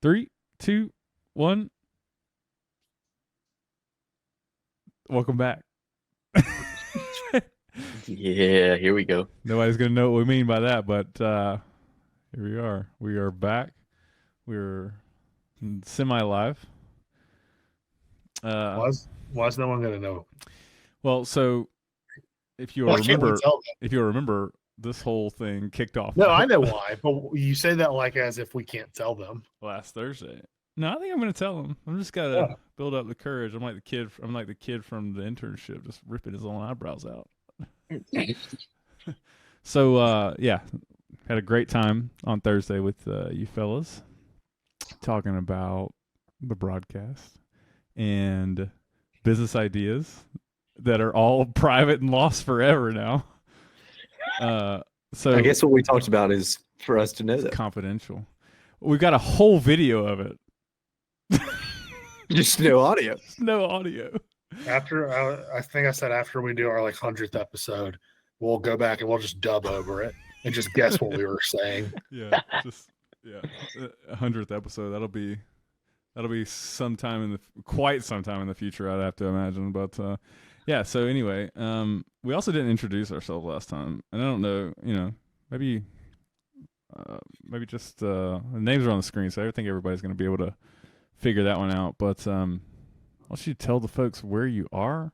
3, 2, 1. Welcome back. Yeah, here we go. Nobody's going to know what we mean by that, but here we are. We are back. We're semi-live. Why's no one gonna know? Well, so if you'll Why can't we remember, tell this whole thing kicked off. them? No, I know why, but you say that like as if we can't tell them. last Thursday. No, I think I'm going to tell them. I'm just got to build up the courage. I'm like the kid. I'm like the kid from the internship, just ripping his own eyebrows out. So yeah, had a great time on Thursday with you fellas, talking about the broadcast and business ideas that are all private and lost forever now. So I guess what we talked about is for us to know that. Confidential. We've got a whole video of it. Just no audio. No audio. After I think I said after we do our 100th episode, we'll go back and we'll just dub over it and just guess what we were saying. Yeah, 100th episode. That'll be quite sometime in the future. I'd have to imagine, but yeah. So anyway, we also didn't introduce ourselves last time, and I don't know. Maybe just the names are on the screen, so I think everybody's going to be able to figure that one out. But why don't you tell the folks where you are?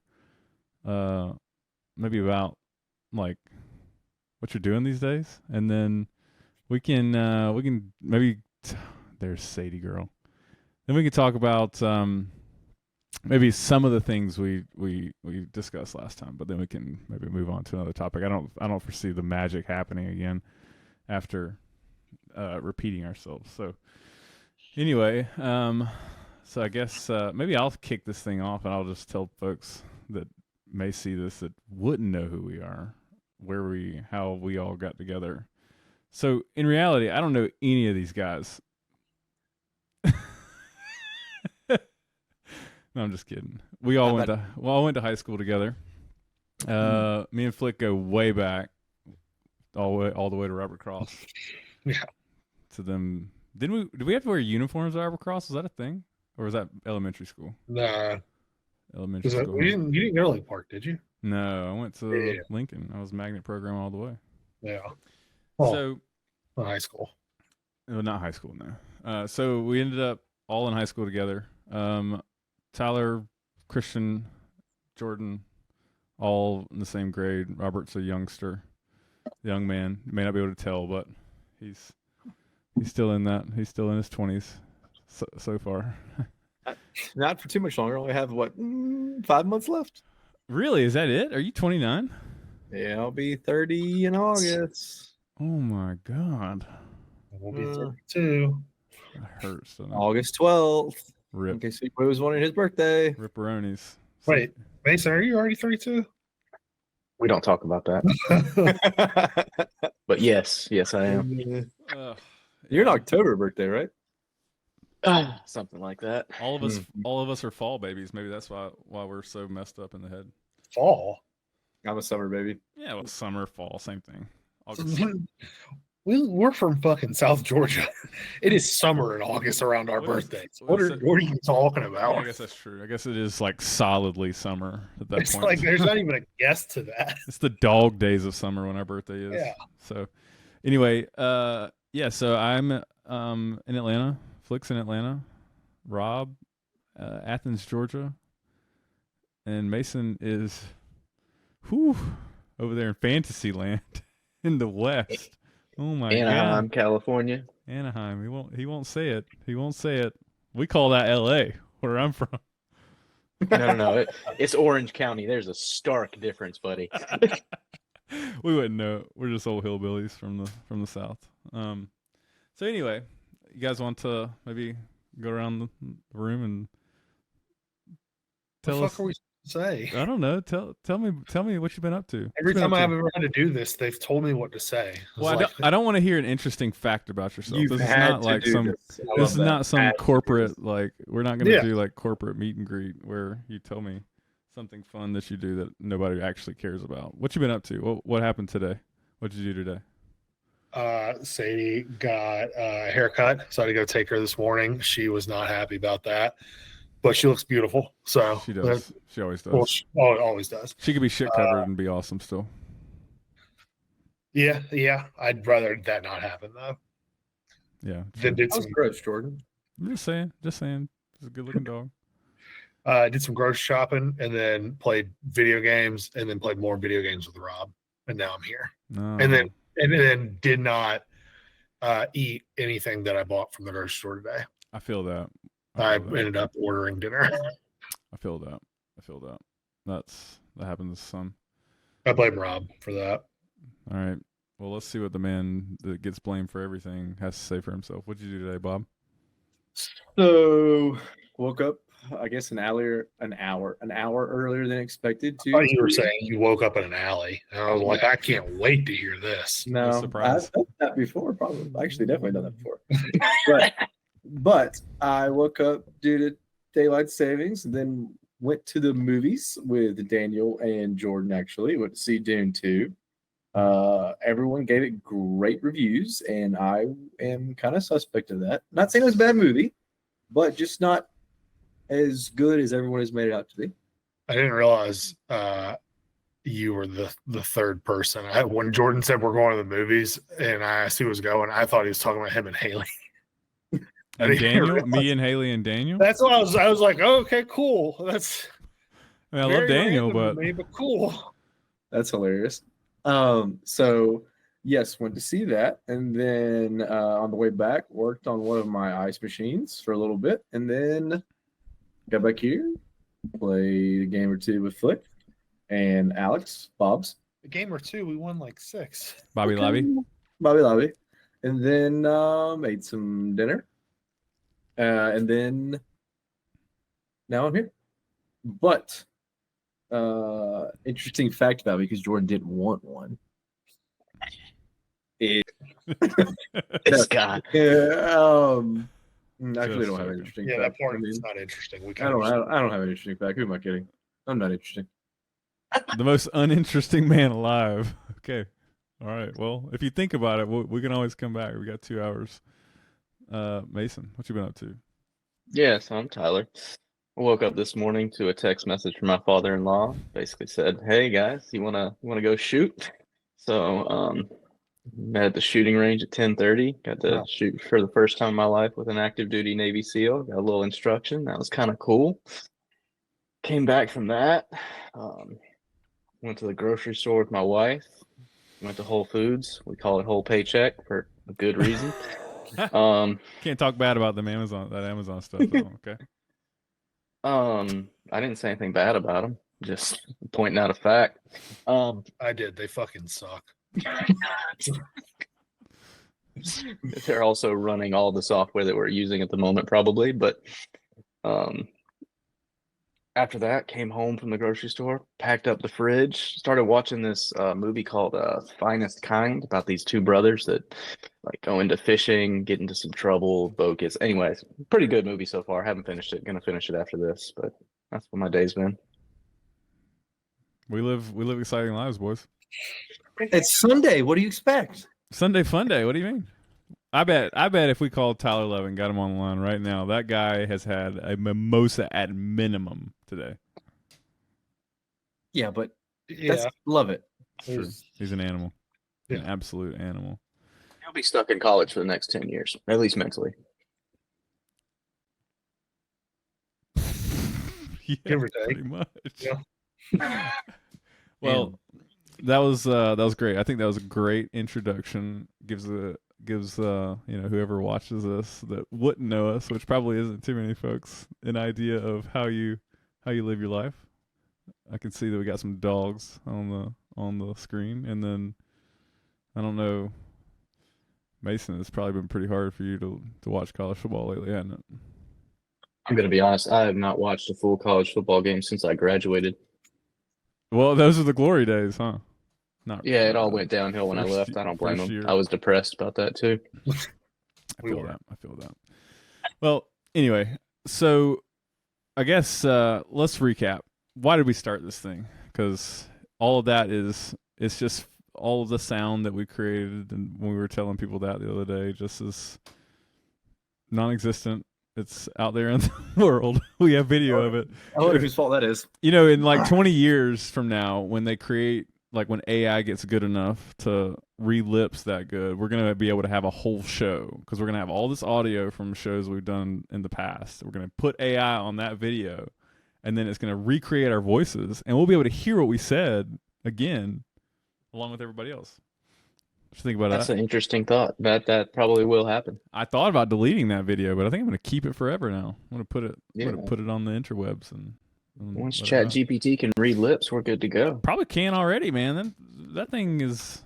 Maybe about what you're doing these days, and then we can maybe there's Sadie girl. Then we can talk about maybe some of the things we discussed last time, but then we can maybe move on to another topic. I don't foresee the magic happening again after repeating ourselves. So anyway, so I guess maybe I'll kick this thing off, and I'll just tell folks that may see this that wouldn't know who we are, how we all got together. So in reality, I don't know any of these guys. No, I'm just kidding. We all went to high school together. Me and Flick go way back, all the way to Robert Cross. Yeah. To them, did we have to wear uniforms at Robert Cross? Was that a thing, or was that elementary school? Nah. Elementary school. You didn't go to Lake Park, did you? No, I went to Lincoln. I was magnet program all the way. Yeah. Well, high school. Well, not high school, no. So we ended up all in high school together. Tyler, Christian, Jordan, all in the same grade. Robert's a young man. You may not be able to tell, but he's still in that. He's still in his 20s so far. Not for too much longer. Only have 5 months left. Really? Is that it? Are you 29? Yeah, I'll be 30 in August. Oh my God. We'll be 32. That hurts. August 12th. Rip. In case anybody was wondering his birthday. Ripperonis. Wait, Mason, are you already 32? We don't talk about that. But yes, I am. You're an October birthday, right? Something like that. All of us are fall babies. Maybe that's why we're so messed up in the head. Fall? I'm a summer baby. Yeah, well, summer, fall, same thing. We're from fucking South Georgia. It is summer in August around our birthdays. What are you talking about? Yeah, I guess that's true. I guess it is solidly summer at that point. It's like there's not even a guess to that. It's the dog days of summer when our birthday is. Yeah. So anyway, yeah, so I'm in Atlanta. Flick's in Atlanta. Rob, Athens, Georgia. And Mason is over there in Fantasyland in the West. Oh my God. Anaheim, California. Anaheim. He won't say it. He won't say it. We call that LA, where I'm from. No. It's Orange County. There's a stark difference, buddy. We wouldn't know. We're just old hillbillies from the South. So anyway, you guys want to maybe go around the room and tell us? What the fuck are we supposed to say? I don't know. Tell me what you've been up to. Every time I've ever had to do this, they've told me what to say. Well, I don't want to hear an interesting fact about yourself. This is not like this is not some corporate we're not going to do corporate meet and greet where you tell me something fun that you do that nobody actually cares about. What you been up to? What happened today? What did you do today? Sadie got a haircut, so I had to go take her this morning. She was not happy about that, but she looks beautiful. So She does. She always does. Well, it always does. She could be shit covered and be awesome still. Yeah. I'd rather that not happen though. Yeah. Then did some gross, Jordan. I'm just saying. It's a good looking dog. Did some grocery shopping and then played video games and then played more video games with Rob. And now I'm here. No. And then did not eat anything that I bought from the grocery store today. I feel that. I ended up ordering dinner. I feel that. That happens, son. I blame Rob for that. All right. Well, let's see what the man that gets blamed for everything has to say for himself. What'd you do today, Bob? So woke up, I guess an hour earlier than expected. I thought you were saying you woke up in an alley. And I was like, I can't wait to hear this. No, surprise. I've done that before. Probably, actually, definitely done that before. but I woke up due to daylight savings, and then went to the movies with Daniel and Jordan. Actually, went to see Dune 2. Everyone gave it great reviews, and I am kind of suspect of that. Not saying it was a bad movie, but just not as good as everyone has made it out to be. I didn't realize you were the third person. When Jordan said we're going to the movies, and I asked who was going, I thought he was talking about him and Haley. And Daniel, me and Haley and Daniel. That's what I was like, oh, okay, cool. That's. I love Daniel, but cool. That's hilarious. So yes, went to see that, and then on the way back, worked on one of my ice machines for a little bit, and then got back here, played a game or two with Flick and Alex, Bob's. A game or two, we won like 6. Bobby Lobby, and then made some dinner, and then now I'm here. But interesting fact about me, because Jordan didn't want one. This guy. Actually, I don't have an interesting fact. That part is not interesting. I don't have an interesting fact. Who am I kidding? I'm not interesting. the most uninteresting man alive. Okay. All right. Well, if you think about it, we can always come back. We got 2 hours. Mason, what you been up to? Yeah, so I'm Tyler. I woke up this morning to a text message from my father-in-law. Basically said, "Hey guys, you wanna go shoot?" So met at the shooting range at 10:30. Got to shoot for the first time in my life with an active duty Navy SEAL. Got a little instruction. That was kind of cool. Came back from that. Went to the grocery store with my wife. Went to Whole Foods. We call it Whole Paycheck for a good reason. Can't talk bad about that Amazon stuff though, okay? I didn't say anything bad about them. Just pointing out a fact. I did. They fucking suck. They're also running all the software that we're using at the moment, probably. But after that, came home from the grocery store, packed up the fridge, started watching this movie called Finest Kind, about these two brothers that like go into fishing, get into some trouble, boat gets. Anyways, pretty good movie so far. Haven't finished it. Gonna finish it after this, but that's what my day's been. We live exciting lives, boys. It's Sunday. What do you expect? Sunday fun day. What do you mean? I bet if we called Tyler Love and got him on the line right now, that guy has had a mimosa at minimum today. Yeah, but love it. Sure. He's an animal. Yeah. An absolute animal. He'll be stuck in college for the next 10 years, at least mentally. Yeah, Give or take. pretty much. Yeah. Well, that was great. I think that was a great introduction. Gives whoever watches this that wouldn't know us, which probably isn't too many folks, an idea of how you live your life. I can see that we got some dogs on the screen, and then I don't know, Mason, it's probably been pretty hard for you to watch college football lately, hasn't it? I'm gonna be honest. I have not watched a full college football game since I graduated. Well, those are the glory days, huh? Yeah, it all went downhill when I left. I don't blame them. I was depressed about that too. I feel that. Well, anyway, so I guess let's recap. Why did we start this thing? Because all of that it's just all of the sound that we created, and when we were telling people that the other day, just is non-existent. It's out there in the world. We have video of it. I wonder whose fault that is. You know, in like 20 years from now, when they create, like when AI gets good enough to relips that good, we're going to be able to have a whole show, because we're going to have all this audio from shows we've done in the past. We're going to put AI on that video, and then it's going to recreate our voices, and we'll be able to hear what we said again, along with everybody else. What you think about That's that? an interesting thought. That probably will happen. I thought about deleting that video, but I think I'm going to keep it forever now. I'm going to put it. Yeah. I'm going to put it on the interwebs and Once let it out. ChatGPT can read lips, we're good to go. Probably can already, man. That thing is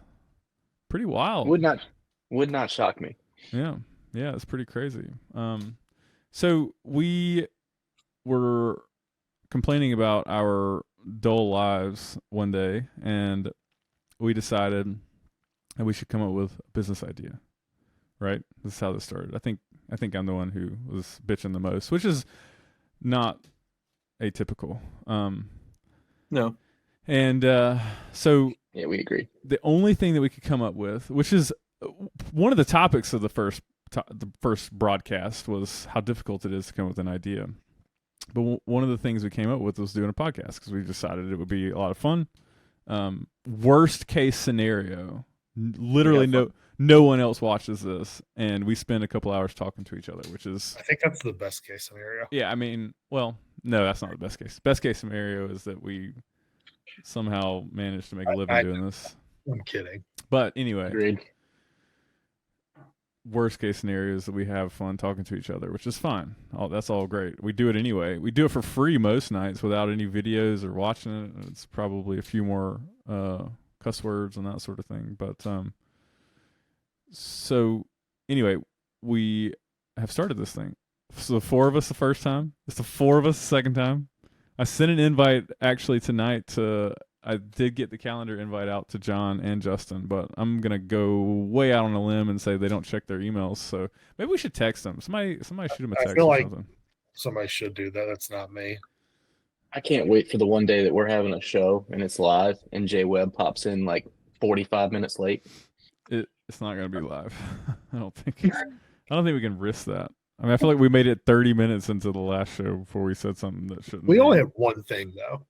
pretty wild. Would not shock me. Yeah, it's pretty crazy. So we were complaining about our dull lives one day, and we decided that we should come up with a business idea. Right? This is how this started. I think I'm the one who was bitching the most, which is not atypical. No. And so Yeah, we agree. the only thing that we could come up with, which is one of the topics of the first broadcast, was how difficult it is to come up with an idea. But one of the things we came up with was doing a podcast, because we decided it would be a lot of fun. Worst case scenario, literally no one else watches this, and we spend a couple hours talking to each other, which is, I think that's the best case scenario. yeah, I mean, well, no, that's not the best case. Best case scenario is that we somehow managed to make a living doing this. I'm kidding. But anyway, Agreed. worst case scenario is that we have fun talking to each other, which is fine. That's all great. We do it anyway. We do it for free most nights without any videos or watching it. It's probably a few more cuss words and that sort of thing. But so anyway, we have started this thing. So the four of us the first time. It's the four of us the second time. I sent an invite actually tonight to. I did get the calendar invite out to John and Justin, but I'm gonna go way out on a limb and say they don't check their emails. So maybe we should text them. Somebody shoot them a text I feel or like something. somebody should do that. That's not me. I can't wait for the one day that we're having a show and it's live and Jay Webb pops in like 45 minutes late. It's not gonna be live. I don't think we can risk that. I mean, I feel like we made it 30 minutes into the last show before we said something that shouldn't. We be. only have one thing though,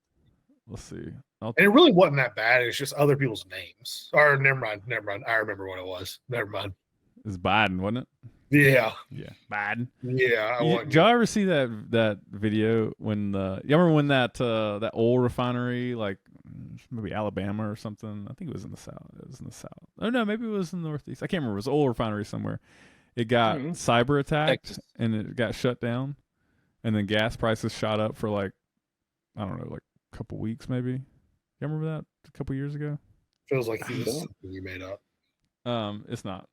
Let's see. and it really wasn't that bad. It's just other people's names. Or never mind. I remember what it was. Never mind. It's Biden, wasn't it? Yeah, Biden. yeah. Did y'all ever see that video when y'all remember when that oil refinery, like maybe Alabama or something? I think it was in the South. It was in the South. Oh no, maybe it was in the Northeast. I can't remember. It was an oil refinery somewhere. It got cyber attacked Texas. and it got shut down, and then gas prices shot up for like, I don't know, like a couple weeks maybe. You remember that a couple years ago? Feels like it was something you made up. It's not.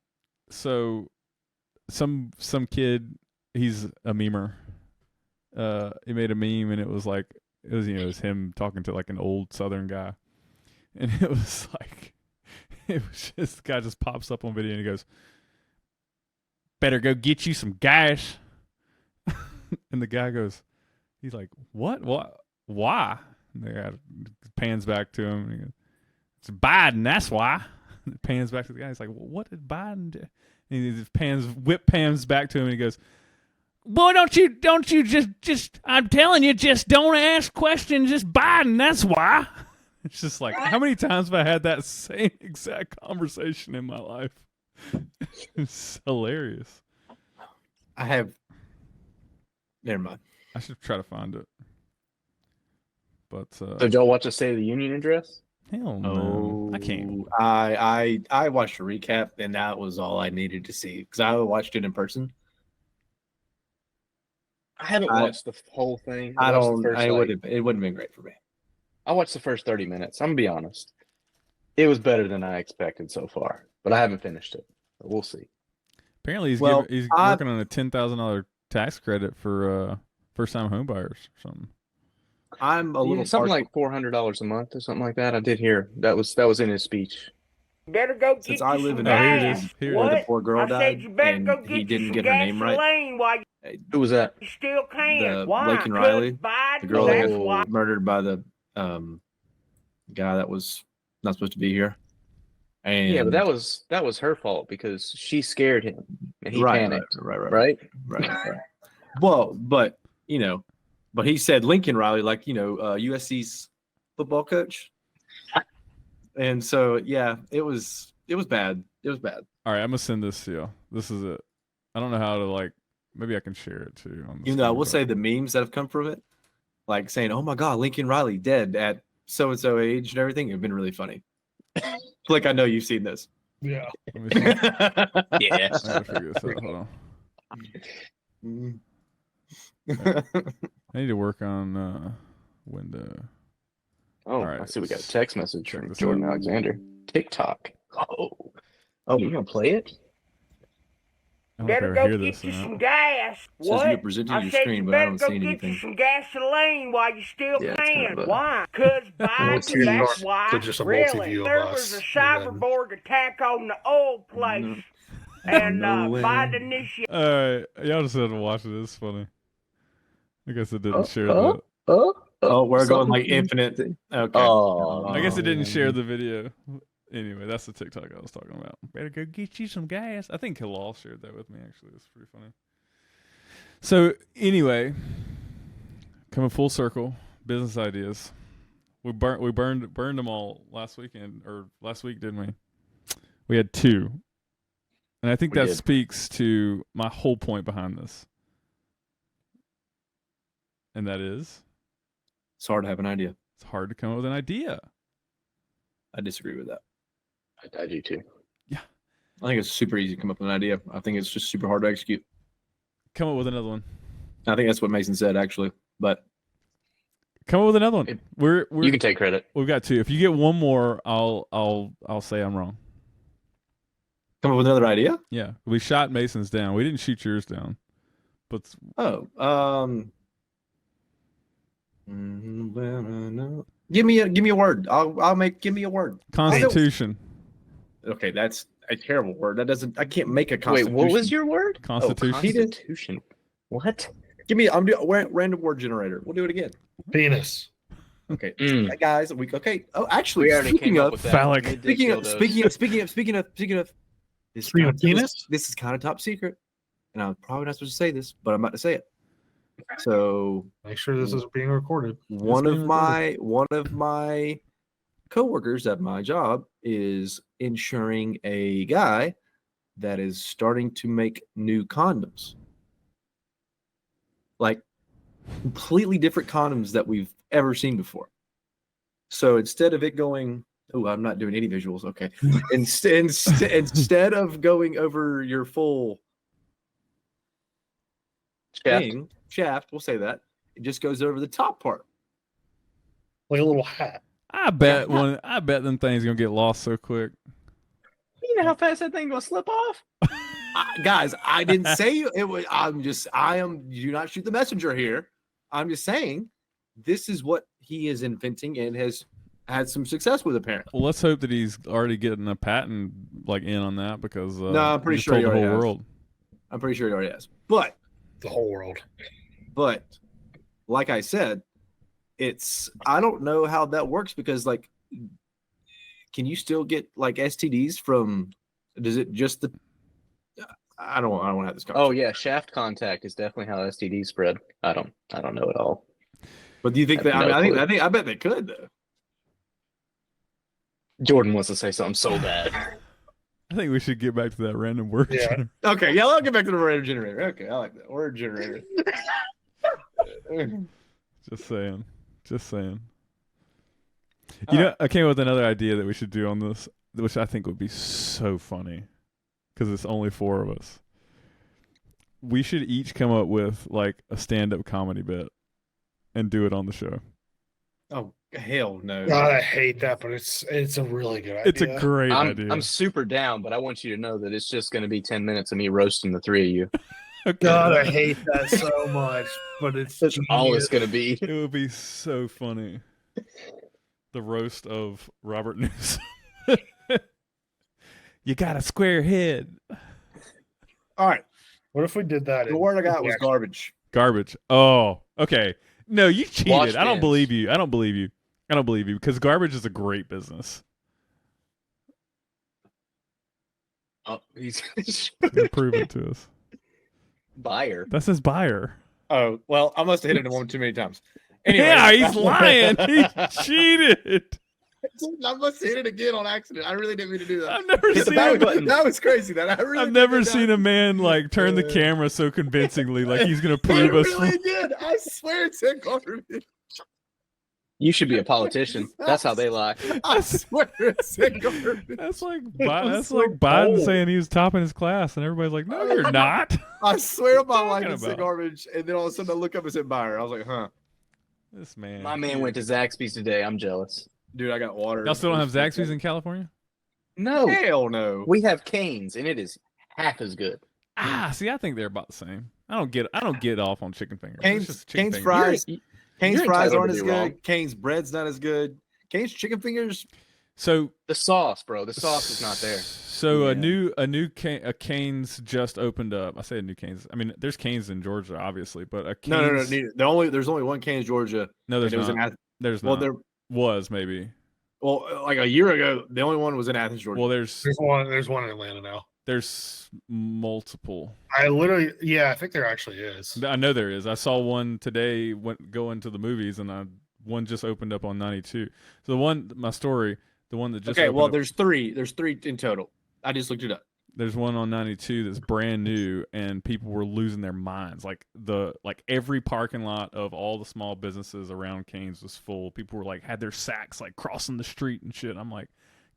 So some kid, he's a memer. He made a meme, and it was him talking to like an old Southern guy, and it was like, it was just, the guy just pops up on video and he goes, "Better go get you some gas." And the guy goes, he's like, "What? Why?" And the guy pans back to him and he goes, "It's Biden, that's why." And it pans back to the guy. He's like, "Well, what did Biden do?" And he just pans back to him and he goes, "Boy, don't you just I'm telling you, just don't ask questions, just Biden, that's why." It's just like, how many times have I had that same exact conversation in my life? It's hilarious. I have. Never mind. I should try to find it. But So did y'all watch the State of the Union address? hell no. I can't. I watched a recap, and that was all I needed to see because I watched it in person. I haven't watched the whole thing. I watched the don't. first, It like- wouldn't have been great for me. I watched the first 30 minutes. I'm gonna be honest. It was better than I expected so far, but I haven't finished it. But we'll see. Apparently he's Well, he's working on a $10,000 tax credit for first time home buyers or something. I'm a little something partial. like $400 a month or something like that. I did hear that was in his speech. Better go get Since you I live some in Oh, here it gas. is. Here it where is. the What? poor girl I died, said you better go and get he didn't you get some her name right. gasoline while Who was that? you still can. The Why? Blake and Riley, 'Cause Biden, the girl that's that why. got murdered by the guy that was not supposed to be here. And Yeah, but that was her fault because she scared him and he right, panicked. right. Well, but but he said Lincoln Riley, like USC's football coach, and so yeah, it was bad. It was bad. All right, I'm gonna send this to you. This is it. I don't know how to maybe I can share it too. On the Even though I will screen, say the memes that have come from it, like saying, "Oh my God, Lincoln Riley dead at so and so age" and everything, have been really funny. Like I know you've seen this. Yeah. Let me see. Yeah. I gotta figure this out. Hold on. I need to work on window. Oh, right, I see. We got a text message check from this Jordan out. Alexander. TikTok. Oh, you're gonna play it? I don't know if Better I go hear get this you or some not. gas. Says What? you're presenting I your said screen, you but I better don't go see get anything. you some gasoline while you still Yeah, it's can. kind of a- Why? Because Let's Biden, get that's to why. just a Really? multi-view of There us, was a and then- cyberborg attack on the old place. And Biden initiated. All right, y'all just have to watch it. It's funny. I guess it didn't share the. Oh, we're going like something. infinite. Okay. Oh, I guess it didn't share the video. Anyway, that's the TikTok I was talking about. Better go get you some gas. I think Hilal shared that with me. Actually, it's pretty funny. So anyway, coming full circle, business ideas. We burned them all last weekend or last week, didn't we? We had 2, and I think We that did. speaks to my whole point behind this, and that is It's hard to have an idea. it's hard to come up with an idea. I disagree with that. I do too. I think it's super easy to come up with an idea. I think it's just super hard to execute. Come up with another one. I think that's what Mason said actually. But Come up with another one. You can take credit. We've got 2. If you get one more, I'll say I'm wrong. come up with another idea? Yeah, we shot Mason's down. We didn't shoot yours down, but Oh, give me a word. Give me a word. Constitution. Okay, that's a terrible word. I can't make a Wait, constitution. what was your word? Constitution. Oh, Constitution. What? I'm doing random word generator. We'll do it again. Penis. Okay, Mm. guys, okay. Oh, actually, We already speaking came up of with that. phallic. Mid-dick speaking of dildos. this, Speaking of penis? this is kind of top secret, and I'm probably not supposed to say this, but I'm about to say it. So Make sure this is being recorded. one of my coworkers at my job is insuring a guy that is starting to make new condoms, like completely different condoms that we've ever seen before. So instead of it going, oh, I'm not doing any visuals. Okay, instead of going over your full shaft, we'll say that it just goes over the top part. Like a little hat. I bet them things gonna get lost so quick. You know how fast that thing gonna slip off? Guys, I didn't say it was. Do not shoot the messenger here. I'm just saying this is what he is inventing and has had some success with, apparently. Well, let's hope that he's already getting a patent in on that because No, I'm pretty just sure told he the whole already has. world. I'm pretty sure he already has. But The whole world. like I said, I don't know how that works because can you still get STDs from? Does it just the? I don't want to have this conversation. Oh yeah, shaft contact is definitely how STDs spread. I don't know at all. But do you think I have that? no clue. I bet they could though. Jordan wants to say something so bad. I think we should get back to that random word. Yeah. generator. Okay, yeah, I'll get back to the word generator. Okay, I like that word generator. Just saying. You know, I came up with another idea that we should do on this, which I think would be so funny, because it's only 4 of us. We should each come up with a stand-up comedy bit, and do it on the show. Oh hell no! God, I hate that, but it's a really good idea. It's a great idea. I'm super down, but I want you to know that it's just going to be 10 minutes of me roasting the 3 of you. Okay. God, I hate that so much, but it's That's all it's going to be. It would be so funny. The roast of Robert Newsom. You got a square head. All right, What if we did that? the word I got was garbage. Garbage. Oh, okay. No, you cheated. Wash I don't bins. believe you because garbage is a great business. Oh, he's He's gonna prove it to us. buyer. That says buyer. Oh, well, I must have hit it one too many times. Anyway, Yeah, he's lying. He cheated. I must have hit it again on accident. I really didn't mean to do that. I've never Hit the seen. back button. That was crazy. That I really I've did never that. seen a man like turn the camera so convincingly, like he's gonna I prove us. really did. I swear it said garbage. You should be a politician. That's how they lie. I swear it said garbage. That's like was that's so like Biden bold. saying he was topping his class, and everybody's like, "No, you're not." I swear my talking life it said about? garbage, and then all of a sudden I look up and said buyer. I was like, huh, This man. My man went to Zaxby's today. I'm jealous. dude, I got water. Y'all still don't have Zaxby's in California? No, Hell no. we have Canes, and it is half as good. See, I think they're about the same. I don't get off on chicken fingers. It's Cane's- just chicken Cane's fingers. fries. Cane's You're fries entitled aren't to as be wrong. good. Cane's bread's not as good. Cane's chicken fingers. So The sauce, bro. The sauce is not there. So Yeah. a Cane's just opened up. I say a new Cane's. I mean, there's Cane's in Georgia, obviously, but a Cane's, No. There's only one Cane's, Georgia. no, there's and it was not. in Athens. There's Well, not. there. Was maybe. Well, like a year ago, the only one was in Athens, Georgia. Well, there's There's one in Atlanta now. there's multiple. I think there actually is. I know there is. I saw one today. Go into the movies, and one just opened up on 92. So the one that just okay. opened Well, up, there's three. There's three in total. I just looked it up. there's one on 92 that's brand new, and people were losing their minds. Like every parking lot of all the small businesses around Cane's was full. People were like had their sacks like crossing the street and shit. I'm like,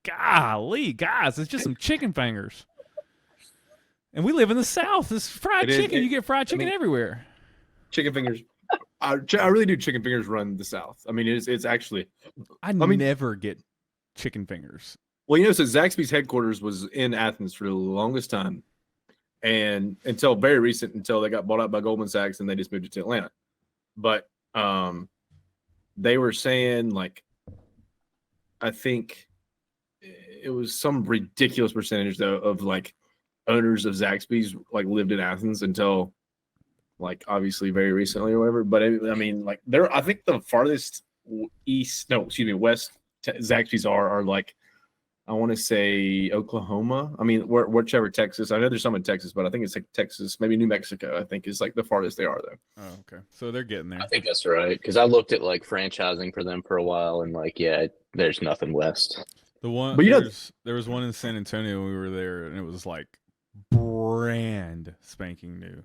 golly, guys, it's just some chicken fingers. And we live in the South. It's fried It is- chicken. You get fried chicken everywhere. Chicken fingers. I really do. Chicken fingers run the South. I mean, it's actually. I mean- never get chicken fingers. Well, so Zaxby's headquarters was in Athens for the longest time, and until very recent, until they got bought out by Goldman Sachs and they just moved it to Atlanta. But they were saying like, I think it was some ridiculous percentage though of like owners of Zaxby's like lived in Athens until like obviously very recently or whatever. But I mean, like I think the farthest west Zaxby's are like. I want to say Oklahoma. I mean, whichever Texas. I know there's some in Texas, but I think it's like Texas, maybe New Mexico. I think is like the farthest they are, though. Oh, okay. So they're getting there. I think that's right because I looked at like franchising for them for a while, and like, yeah, there's nothing west. The one, But there was one in San Antonio when we were there, and it was like brand spanking new.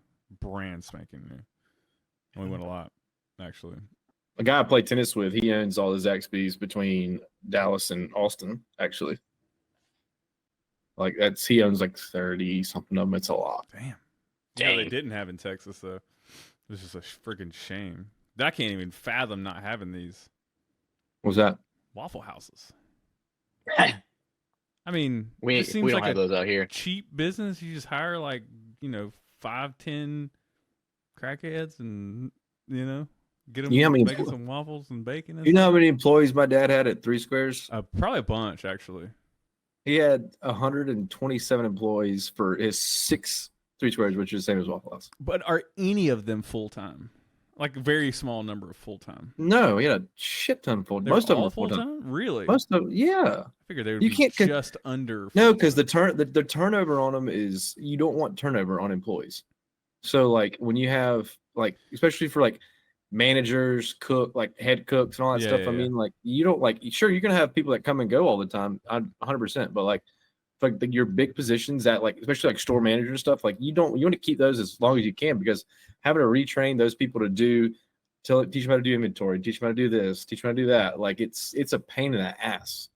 And we went a lot, actually. A guy I play tennis with, he owns all the Zaxby's between Dallas and Austin, actually. Like he owns like 30 something of them. It's a lot. Damn. Yeah, Dang. they didn't have in Texas though. It was just a freaking shame. I can't even fathom not having these What's that? Waffle Houses. I mean, We it seems don't like have a those out here. cheap business. You just hire like 5-10 crackheads, and get them You know how many making some waffles and bacon. And You know how many employees my dad had at Three Squares? probably a bunch actually. He had 127 employees for his 6 Three Squares, which is the same as Waffle House. But are any of them full time? Like a very small number of full time. No, he had a shit ton of full. Most of them all are full time. Really? Most of them, yeah. I figured they would You be can't just under. No, because the turnover on them is you don't want turnover on employees. So like when you have like especially for like managers, head cooks and all that Yeah, stuff. yeah, I mean, like you don't sure you're gonna have people that come and go all the time, 100%. But like your big positions that like especially like store manager and stuff, like you want to keep those as long as you can because having to retrain those people to teach them how to do inventory, teach them how to do this, teach them how to do that. Like it's a pain in the ass.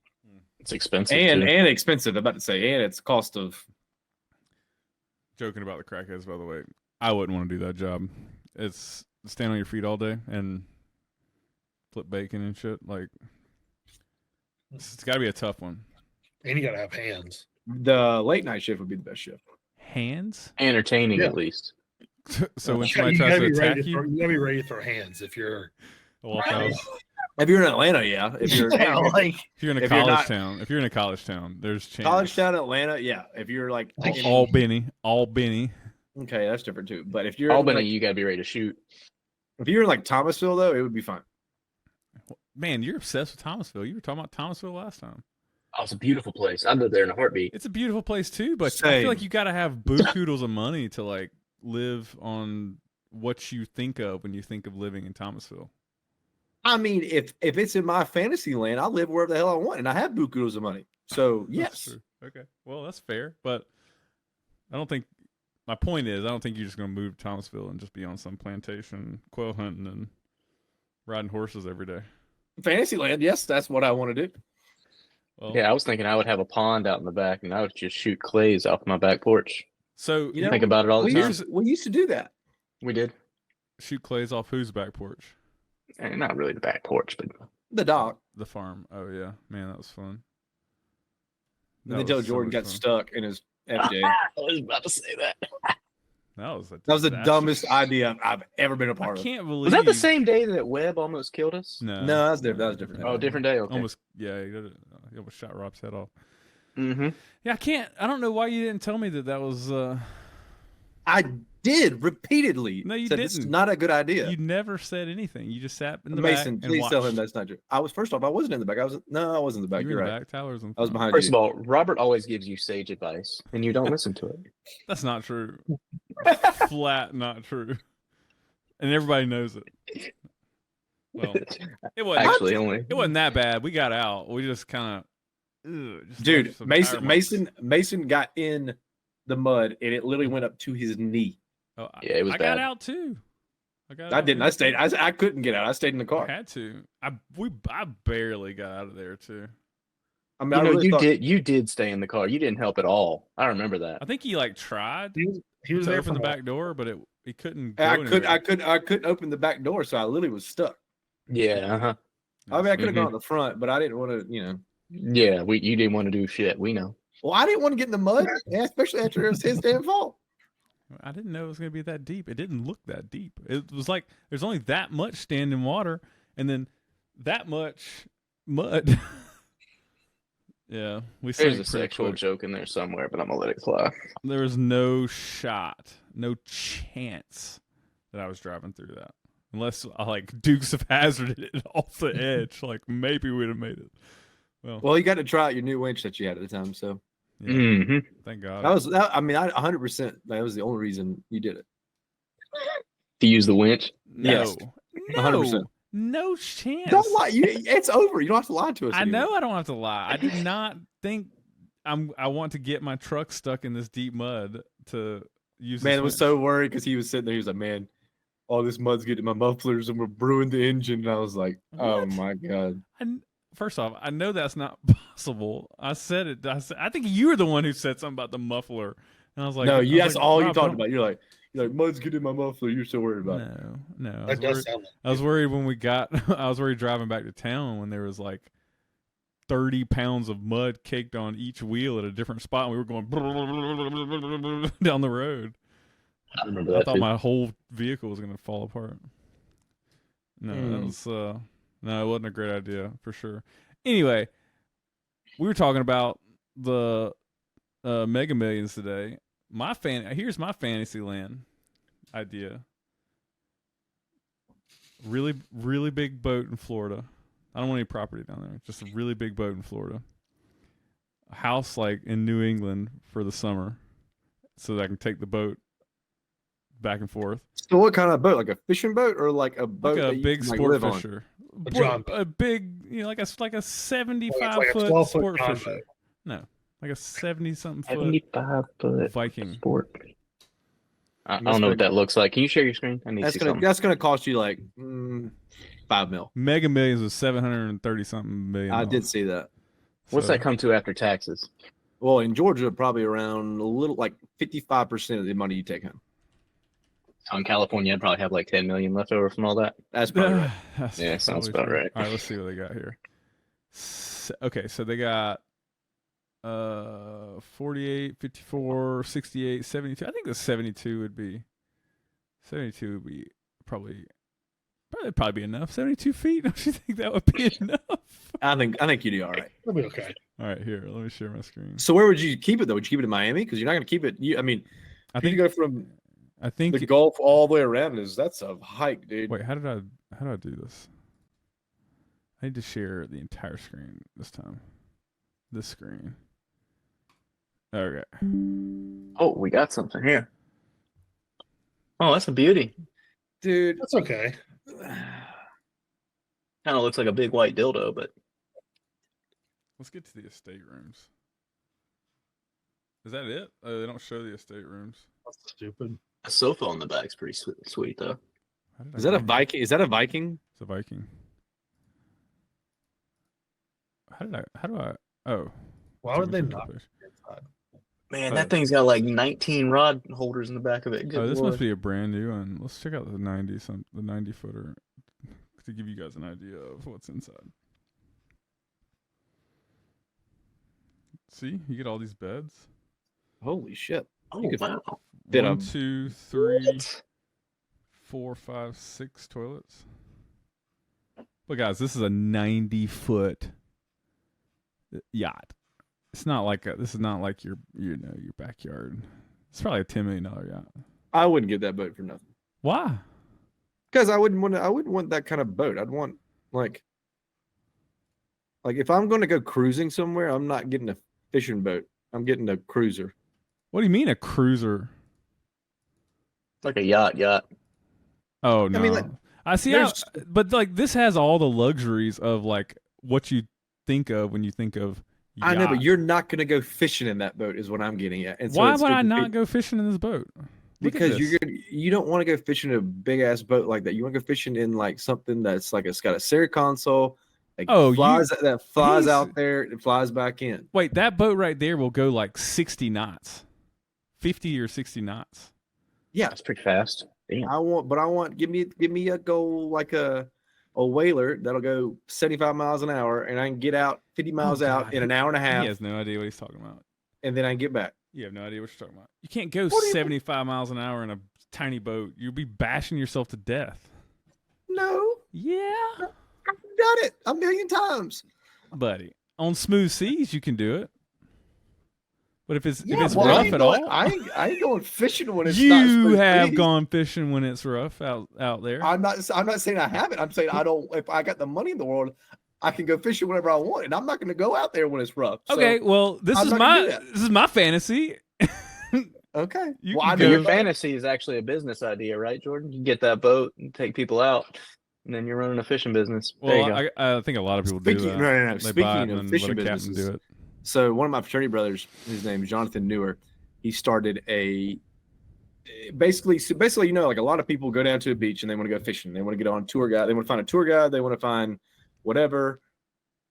It's expensive And too. expensive. I'm about to say, and it's cost of. Joking about the crackheads, by the way. I wouldn't want to do that job. It's stand on your feet all day and flip bacon and shit. Like, it's got to be a tough one. And you gotta have hands. The late night shift would be the best shift. Hands? Entertaining Yeah. at least. So when You somebody tries gotta to be ready attack to you, throw, you gotta be ready to throw hands if you're Waffle House. If you're in Atlanta, yeah. If you're like If you're in a If you're college not- town, there's chances. college town Atlanta, yeah. If you're like Albany. okay, that's different too. But if you're Albany, like, you gotta be ready to shoot. if you're in like Thomasville though, it would be fine. Man, you're obsessed with Thomasville. You were talking about Thomasville last time. Oh, it's a beautiful place. I'd live there in a heartbeat. It's a beautiful place too, but I Same. feel like you got to have buku-doodles of money to like live on what you think of when you think of living in Thomasville. I mean, if it's in my fantasy land, I'll live wherever the hell I want, and I have bukus of money. So That's yes, true. Okay. Well, that's fair, but I don't think. My point is, I don't think you're just going to move to Thomasville and just be on some plantation, quail hunting, and riding horses every day. fantasy land. Yes, that's what I want to do. Well, Yeah, I was thinking I would have a pond out in the back, and I would just shoot clays off my back porch. So You know, Think about it all the time. we used to do that. We did. shoot clays off whose back porch? And not really the back porch, but The dock. The farm. Oh yeah, man, that was fun. And That until was so Jordan much got fun. stuck in his FJ. I was about to say that. That was That was the disaster. dumbest idea I've ever been a I part of. can't believe. Was that the same day that Webb almost killed us? No, No, that's different. That was different. Oh, different day. Okay. Almost, yeah, he almost shot Rob's head off. Mm-hmm. Yeah, I don't know why you didn't tell me that was. I did repeatedly. No, you said, This is didn't. not a good idea. You never said anything. You just sat in the Mason, back and please tell watched. him that's not true. I was first off, I wasn't in the back. I wasn't in the back. You were You're in the right. back. Tyler was in I was front. behind First you. of all, Robert always gives you sage advice, and you don't listen to it. That's not true. Flat, not true. And everybody knows it. Well, it wasn't. Actually, only It wasn't that bad. We got out. We just kind of. Dude, Mason got in the mud and it literally went up to his knee. Oh, Yeah, it was I got bad. out too. I didn't. I stayed. I couldn't get out. I stayed in the I car. had to. I barely got out of there too. I mean, you I know, really thought, you did stay in the car. You didn't help at all. I remember that. I think he like tried He was to there open from the back door, but he couldn't. Go I anywhere. couldn't open the back door, so I literally was stuck. Yeah, uh-huh. I mean, I could have Mhm. gone to the front, but I didn't want to, Yeah, you didn't want to do shit. We know. Well, I didn't want to get in the mud, especially after it was his damn fault. I didn't know it was going to be that deep. It didn't look that deep. It was like there's only that much standing water, and then that much mud. Yeah, we. There's sank a pretty sexual quick. joke in there somewhere, but I'm gonna let it fly. There was no shot, no chance that I was driving through that, unless I like Dukes of Hazzard it off the edge. Like maybe we'd have made it. Well, you got to try out your new winch that you had at the time, so Yeah, Mm-hmm. thank God. I mean, 100%. That was the only reason you did it. To use the winch. no, yes, no, 100%. no chance. Don't lie. It's over. You don't have to lie to us. I anymore. know I don't have to lie. I did not think I want to get my truck stuck in this deep mud to use. Man, this I was winch. so worried because he was sitting there. He was like, "Man, all this mud's getting my mufflers and we're brewing the engine." And I was like, "Oh What? my god!" First off, I know that's not possible. I said it. I think you were the one who said something about the muffler, and I was like, No, I was that's like, all you Rob, talked don't- about. You're like, mud's getting my muffler. You're so worried about it. No. I That was, does worried, sound like I was worried when we got. I was worried driving back to town when there was like 30 pounds of mud caked on each wheel at a different spot, and we were going down the road. I remember I that. thought too. my whole vehicle was going to fall apart. No, that was no, it wasn't a great idea for sure. Anyway, we were talking about the Mega Millions today. Here's my Fantasyland idea. Really, really big boat in Florida. I don't want any property down there. Just a really big boat in Florida. A house like in New England for the summer, so that I can take the boat back and forth. So, what kind of boat? Like a fishing boat or like a boat Like that a you big can, like, sport live on? fisher. A John A big, like a 75 like a foot 12-foot sport John fisher. boat. No, like a 70 something foot 75-foot Viking. sport. I don't know what that looks like. Can you share your screen? I need to see something. That's gonna cost you like $5 million. Mega Millions was 730 something million. I did see that. What's So- that come to after taxes? Well, in Georgia, probably around a little like 55% of the money you take home. In California, I'd probably have like 10 million left over from all that. That's probably right. That's Yeah, sounds probably about true. right. All right, let's see what they got here. Okay, so they got 48, 54, 68, 72. I think the 72 would be probably be enough. 72 feet. Don't you think that would be enough? I think you'd be all right. It'll be okay. All right, here. Let me share my screen. So where would you keep it though? Would you keep it in Miami? Because you're not going to keep it. I I think think you go from I think the Gulf all the way around. That's a hike, dude. Wait, how do I do this? I need to share the entire screen this time. this screen. Okay. Oh, we got something here. Oh, that's a beauty. Dude. That's okay. Kind of looks like a big white dildo, but Let's get to the estate rooms. Is that it? They don't show the estate rooms. That's stupid. a sofa on the back's pretty sweet though. How did I Is that a get- Viking? Is that a Viking? It's a Viking. How do I? Oh. Why would they took me to not? the page. Man, Oh. that thing's got like 19 rod holders in the back of it. Good Oh, this Lord. must be a brand new one. Let's check out the 90 footer to give you guys an idea of what's inside. See, you get all these beds. Holy shit! Oh, you could- wow. Did 1, a- 2, 3, What? 4, 5, 6 toilets. But guys, this is a 90-foot yacht. It's not like this is not like your backyard. It's probably a $10 million yacht. I wouldn't get that boat for nothing. Why? Because I wouldn't want that kind of boat. I'd want like if I'm going to go cruising somewhere, I'm not getting a fishing boat. I'm getting a cruiser. What do you mean a cruiser? It's like a yacht. Oh no. mean, like, I see how, but like this has all the luxuries of like what you think of when you think of I know, but yacht. you're not going to go fishing in that boat, is what I'm getting at. And so Why it's would I stupid not go fishing in this boat? Look at Because this. you don't want to go fishing in a big ass boat like that. You want to go fishing in like something that's like it's got a center console, like Oh, that flies he's- out there and flies back in. Wait, that boat right there will go like 60 knots, 50 or 60 knots. Yeah, That's pretty fast. Damn. give me a goal like a whaler that'll go 75 miles an hour, and I can get out 50 miles out God. in an hour and a half, He has no idea what he's talking about. and then I can get back. You have no idea what you're talking about. You can't go What do you- 75 miles an hour in a tiny boat. You'll be bashing yourself to death. No, Yeah, I've done it a million times. buddy. On smooth seas, you can do it. But if it's Yeah, rough I ain't at going- all, I ain't going fishing when it's not you smooth have seas. gone fishing when it's rough out there. I'm not saying I haven't. I'm saying I don't. If I got the money in the world, I can go fishing whenever I want, and I'm not going to go out there when it's rough. So, Okay, well, this I'm is not gonna do my that. this is my fantasy. okay. You Well, can I go- know Your you're fantasy is actually a business idea, right, Jordan? You get that boat and take people out, and then you're running a fishing business. There you Well, go. I think a lot of people do Speaking, that. no. They buy Speaking it of and fishing let a captain businesses, do it. so one of my fraternity brothers, his name is Jonathan Newer. He started basically, like a lot of people go down to a beach and they want to go fishing. They want to get on a tour guide. They want to find a tour guide. They want to find whatever.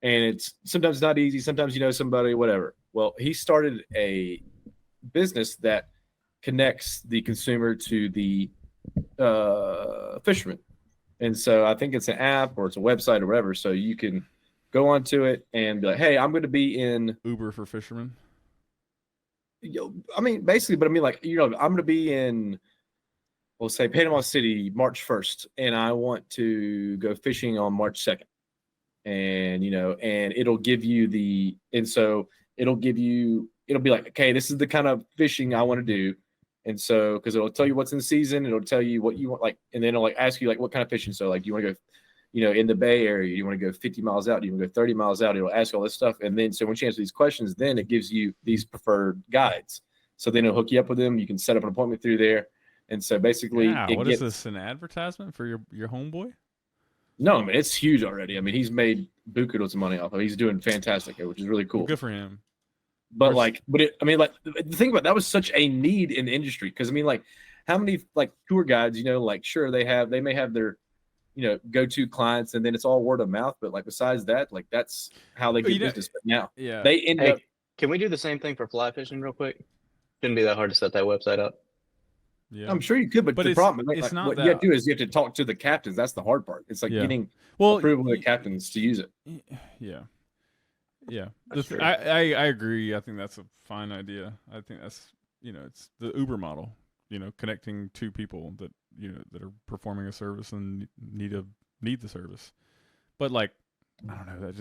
And it's sometimes not easy. Sometimes you know somebody, whatever. Well, he started a business that connects the consumer to the fisherman. And so I think it's an app or it's a website or whatever. So you can go onto it and be like, hey, I'm going to be in, Uber for fishermen. I mean, basically, but I mean, like, I'm going to be in, we'll say Panama City, March 1st, and I want to go fishing on March 2nd. And, and it'll give you it'll be like, okay, this is the kind of fishing I want to do. And so, because it'll tell you what's in season, it'll tell you what you want, like, and then it'll like ask you like what kind of fishing. So like, do you want to go, in the Bay Area, you want to go 50 miles out, do you want to go 30 miles out? It'll ask all this stuff. And then, so once you answer these questions, then it gives you these preferred guides. So then it'll hook you up with them. You can set up an appointment through there. And so basically, Yeah, what is this? An advertisement for your homeboy? No, I mean, it's huge already. I mean, he's made buku of money off of it. He's doing fantastic, which is really cool. Good for him. But the thing about that was such a need in the industry. Cause I mean, like how many like tour guides, like sure they may have their, go-to clients and then it's all word of mouth. But like, besides that, like that's how they get business. But now Yeah. they end Hey, up, can we do the same thing for fly fishing real quick? Shouldn't be that hard to set that website up. Yeah. I'm sure you could, but the it's- problem it's like, not what that- you have to do is you have to talk to the captains. That's the hard part. It's like Yeah. getting Well, approval of the captains to use it. Yeah. Yeah. That's true. I agree. I think that's a fine idea. I think that's, it's the Uber model, connecting two people that, that are performing a service and need the service. But like, I don't know,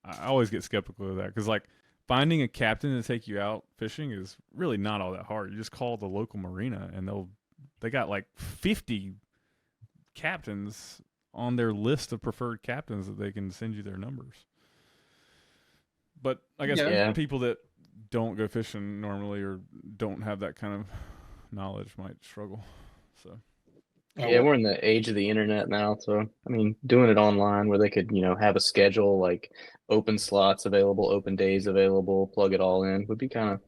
I always get skeptical of that because like finding a captain to take you out fishing is really not all that hard. You just call the local marina and they got like 50 captains on their list of preferred captains that they can send you their numbers. But I guess Yeah. people that don't go fishing normally or don't have that kind of knowledge might struggle. So Yeah, we're in the age of the internet now, so I mean, doing it online where they could, have a schedule like open slots available, open days available, plug it all in would be kind of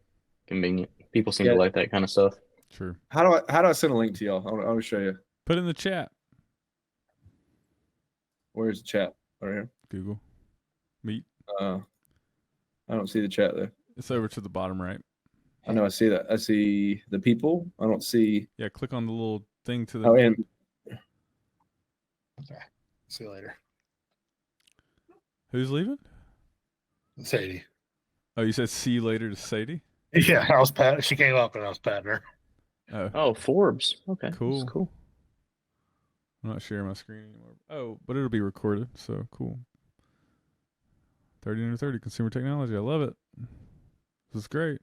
convenient. People seem to Yeah. like that kind of stuff. true. How do I send a link to y'all? I want to show you. Put it in the chat. Where's the chat? Right here. Google Meet. I don't see the chat there. It's over to the bottom right. I know I see that. I see the people. I don't see. Yeah, click on the little thing to the. Oh, and Okay. See you later. Who's leaving? Sadie. Oh, you said see you later to Sadie. Yeah, I was pat. She came up and I was patting her. Oh, Oh, Forbes. Okay. Cool. That's cool. I'm not sharing my screen anymore. Oh, but it'll be recorded, so cool. 30 under 30 consumer technology. I love it. This is great.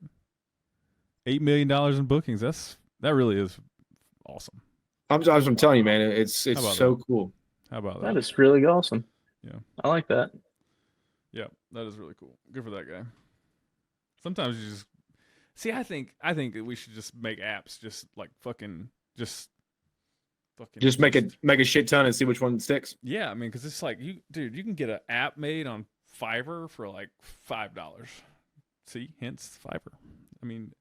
$8 million in bookings. That really is awesome. I'm telling you, man, it's about so cool. How about That that? is really awesome. Yeah. I like that. Yeah, that is really cool. Good for that guy. Sometimes you just see. I think that we should just make apps, just like just Make a shit ton and see which one sticks. Yeah, I mean, because it's like you can get an app made on Fiverr for like $5. See, hence Fiverr. I mean,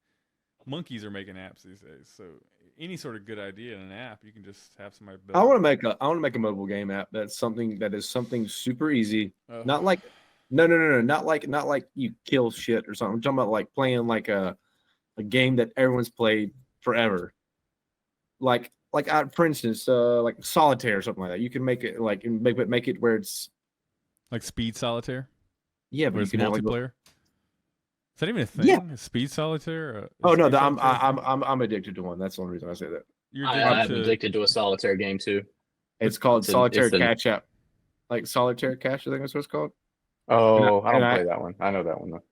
monkeys are making apps these days, so any sort of good idea in an app, you can just have somebody build. I want to make a mobile game app that is something super easy. Oh. Not like not like you kill shit or something. I'm talking about like playing like a game that everyone's played forever. Like for instance, like solitaire or something like that. You can make it like make it where it's like Speed Solitaire. yeah, Where but you it's can have like multiplayer. Is that even a thing? Yeah. Is Speed Solitaire? oh no, Speed Solitaire? I'm addicted to one. That's the only reason I say that. You're I'm addicted to addicted to a solitaire game too. It's called It's Solitaire it's Catch App. Like Solitaire Cash, I think that's what it's called. Oh, I don't and play that one. I know that one though.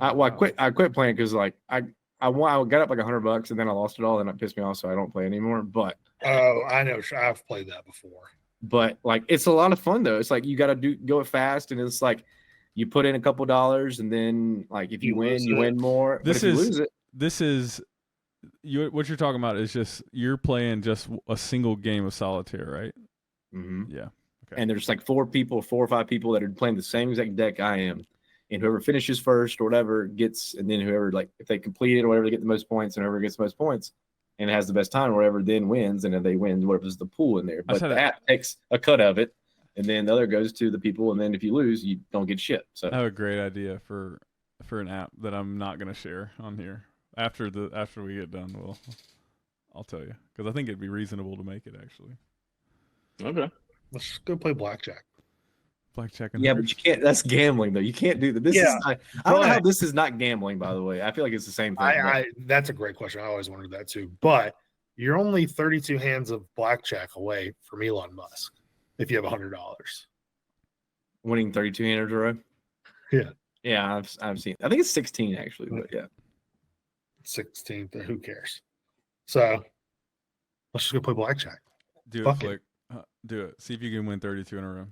I quit playing because like I got up like $100 and then I lost it all and it pissed me off, so I don't play anymore. But Oh, I know. I've played that before. like it's a lot of fun though. It's like you got to go it fast, and it's like you put in a couple dollars, and then like if you win, lose you it. win more. This but if is- you lose it, This is what you're talking about is just you're playing just a single game of solitaire, right? mhm. Yeah. Okay. And there's like 4 or 5 people that are playing the same exact deck I am, and whoever finishes first or whatever gets, and then whoever like if they complete it or whatever, they get the most points, and whoever gets the most points and has the best time or whatever then wins, and if they win, whatever's the pool in there. But said the it- app takes a cut of it, and then the other goes to the people, and then if you lose, you don't get shit. So I have a great idea for an app that I'm not gonna share on here. After we get done, I'll tell you because I think it'd be reasonable to make it actually. Okay. Let's go play blackjack. Blackjack and yeah, hookers. but you can't. That's gambling though. You can't do that. This Yeah, is not, I don't know how but- this is not gambling. By the way, I feel like it's the same thing. but- That's a great question. I always wondered that too. But you're only 32 hands of blackjack away from Elon Musk if you have $100. winning 32 handers in a row. Yeah. Yeah, I've seen. I think it's 16 actually, but yeah. 16th, who cares? So let's just go play blackjack. Do it, fuck it. Flick. Do it. See if you can win 32 in a row.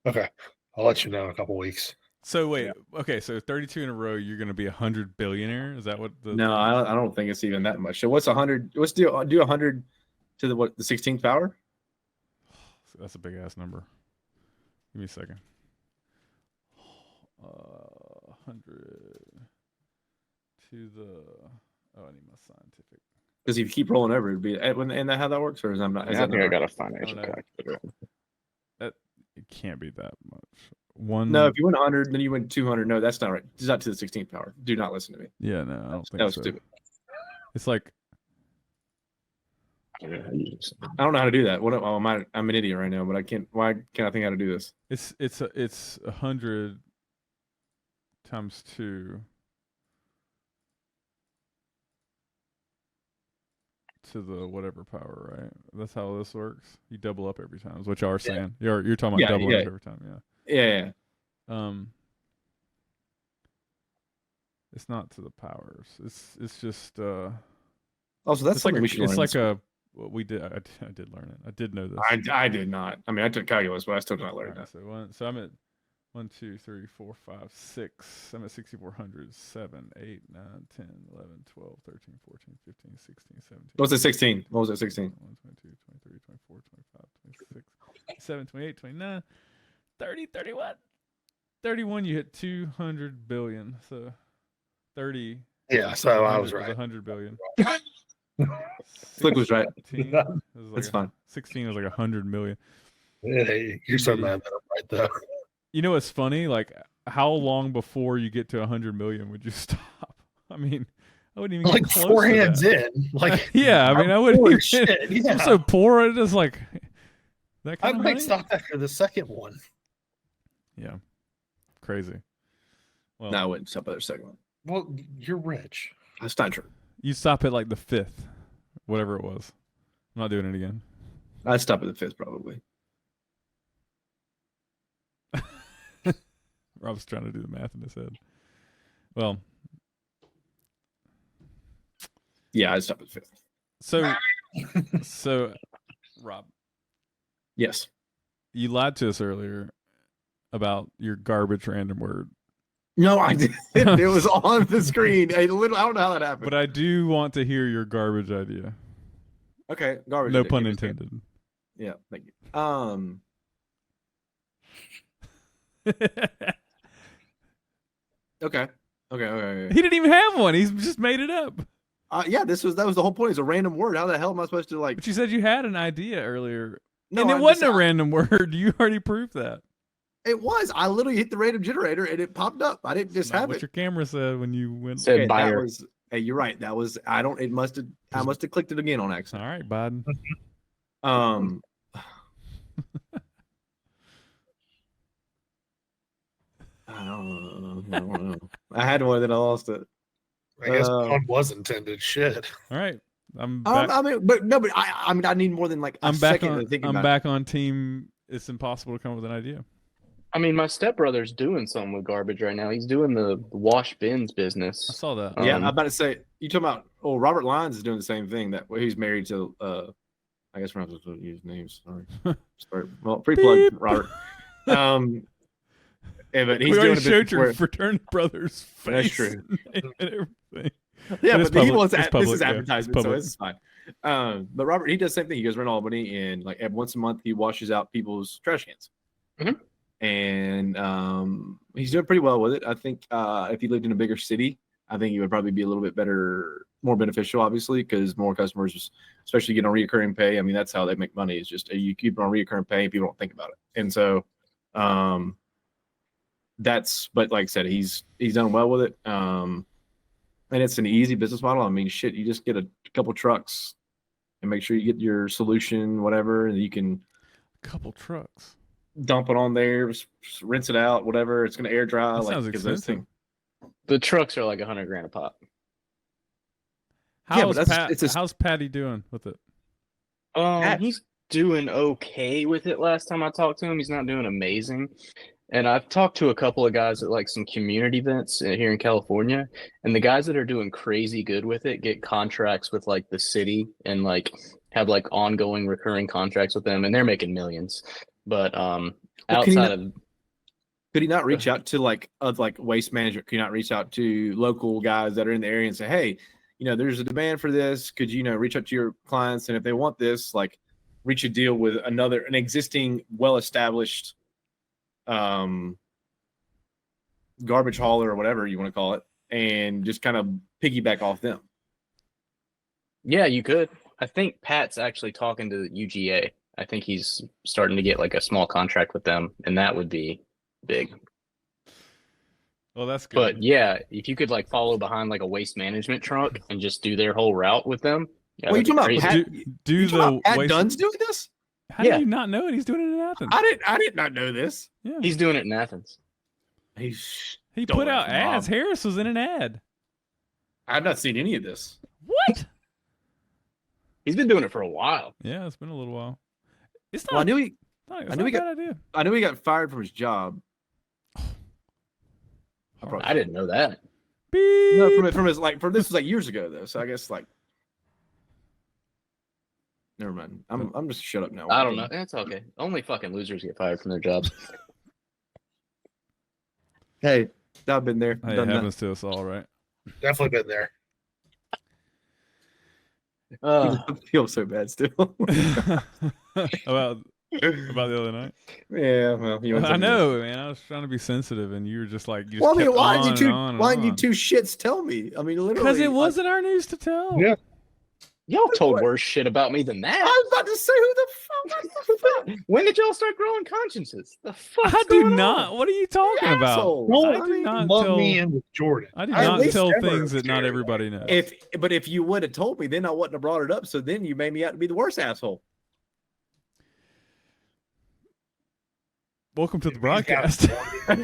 Okay. I'll let you know in a couple weeks. So wait, okay, so 32 in a row, you're gonna be 100 billionaire? Is that what the? No, I don't think it's even that much. So what's 100? Let's do 100 to the 16th power. That's a big ass number. Give me a second. 100 to the. Oh, I need my scientific. Because if you keep rolling over, it'd be. And that how that works, or is I'm not? I Is that think I not got a I financial don't know. calculator. It can't be that much. One. no, if you win 100, then you win 200. No, that's not right. It's not to the 16th power. Do not listen to me. Yeah, no, I don't think That was so. stupid. It's like I don't know how to do that. I'm an idiot right now, but I can't. Why can't I think how to do this? it's 100 times 2 to the whatever power, right? That's how this works. You double up every time. Is what y'all are saying. You're talking about Yeah, doubling yeah. up every time. Yeah. Yeah. It's not to the powers. It's just Also, that's it's like something we should. it's learn like this. what we did. I did learn it. I did know this. I did not. I mean, I took calculus, but I still did not learn Alright, that. so I'm at 1, 2, 3, 4, 5, 6. I'm at 6,400. 7, 8, 9, 10, 11, 12, 13, 14, 15, 16, 17. What's it 16? What was it 16? 21, 22, 23, 24, 25, 26, 27, 28, 29, 30, 31. 31, you hit 200 billion. So 30. Yeah, so I was 100 right. 100 billion. Flick was right. 16 was like That's fine. 16 was like 100 million. Hey, you're so mad that I'm right though. You know what's funny? Like, how long before you get to 100 million would you stop? I mean, I wouldn't even Like get close 4 to hands that. in. Like Yeah, I mean, I wouldn't poor even. shit. Yeah. I'm so poor. It is like that I kind of might money? stop after the second one. Yeah, crazy. Well, No, I wouldn't stop at the second one. Well, you're rich. That's not true. you stop at like the 5th, whatever it was. I'm not doing it again. I'd stop at the 5th probably. Rob's trying to do the math in his head. Well, Yeah, I'd stop at the 5th. so, Rob, Yes. you lied to us earlier about your garbage random word. No, I didn't. It was on the screen. I don't know how that happened. But I do want to hear your garbage idea. Okay, garbage. No idea. pun Give me a second. intended. Yeah, thank you. Okay. He didn't even have one. He's just made it up. Yeah, that was the whole point. It's a random word. How the hell am I supposed to like? But you said you had an idea earlier. No, and it I'm wasn't just- a random word. You already proved that. It was. I literally hit the random generator and it popped up. I didn't just Not have what it. your camera said when you went. Said Okay, buyer. that was. Hey, you're right. That was. I don't. It must have. I must have clicked it again on accident. All right, Biden. I don't know. I had one, then I lost it. I guess pun was intended. Shit. All right. I'm back. I mean, I need more than like a I'm back second on. to think I'm about back on team. It's impossible to come up with an idea. I mean, my stepbrother's doing something with garbage right now. He's doing the wash bins I business. saw that. it. Yeah, Um, I'm about to say. You talking about? Oh, Robert Lyons is doing the same thing. That he's married to. I guess we're not supposed to use names. Sorry. Well, free plug, Beep. Robert. Yeah, but he's we doing already a bit showed your where- fraternity brother's face. That's true. And everything. Yeah, But it's but he public. wants It's this public, is yeah. It's advertisement, so public. this is fine. But Robert, he does the same thing. He goes around Albany and like once a month he washes out people's trash cans. Mhm. And he's doing pretty well with it. I think if he lived in a bigger city, I think it would probably be a little bit better, more beneficial, obviously, because more customers, especially get on reoccurring pay. I mean, that's how they make money. Is just you keep it on reoccurring pay, people don't think about it. And so, but like I said, he's done well with it. And it's an easy business model. I mean, shit, you just get a couple trucks and make sure you get your solution, whatever, and you can Couple trucks. dump it on there, rinse it out, whatever. It's gonna air dry. That like sounds because those expensive. things. The trucks are like $100,000 a pop. Yeah, but How's that's how's Patty doing with it? He's doing okay with it. Last time I talked to him, he's not doing amazing. And I've talked to a couple of guys at like some community events here in California, and the guys that are doing crazy good with it get contracts with like the city and like have like ongoing recurring contracts with them, and they're making millions. But Well, can you outside not- of Could he not reach out to like waste management? Could you not reach out to local guys that are in the area and say, hey, there's a demand for this. Could you reach out to your clients, and if they want this, like reach a deal with an existing well-established garbage hauler or whatever you want to call it, and just kind of piggyback off them. yeah, you could. I think Pat's actually talking to UGA. I think he's starting to get like a small contract with them, and that would be big. Well, that's good. But yeah, if you could like follow behind like a waste management truck and just do their whole route with them. Yeah, Well, you that'd be talking about crazy. Pat- do You talking the about Pat waste. Dunn's doing this? How Yeah. do you not know it? He's doing it in Athens. I did not know this. Yeah. He's doing it in Athens. He Don't put let out him ads. mob. Harris was in an ad. I've not seen any of this. What? He's been doing it for a while. Yeah, it's been a little while. It's not. Well, I knew he it's I knew not he a got- bad idea. I knew he got fired from his job. probably- I didn't know that. Beep. No, from this was like years ago though. So I guess like, never mind. I'm just shut up now. I don't know. That's okay. Only fucking losers get fired from their jobs. Hey, I've been there. Hey, it Done that. happens to us all, right? Definitely been there. I feel so bad still. about the other night. Yeah, well, you I know, man. I was trying to be sensitive, and you were just like, you just Well, I mean, kept why on didn't you and two? on and Why didn't you on. two shits tell me? I mean, literally, Because it like, wasn't our news to tell. Yeah. Y'all told What? worse shit about me than I that. was about to say, who the fuck? What the fuck? When did y'all start growing consciences? The fuck's I do going not. on? What are you talking about? Asshole. I Don't do not lump tell. me in with Jordan. I do At not least tell ever things that not shared everybody knows. But if you would have told me, then I wouldn't have brought it up. So then you made me out to be the worst asshole. Welcome to the He's broadcast. got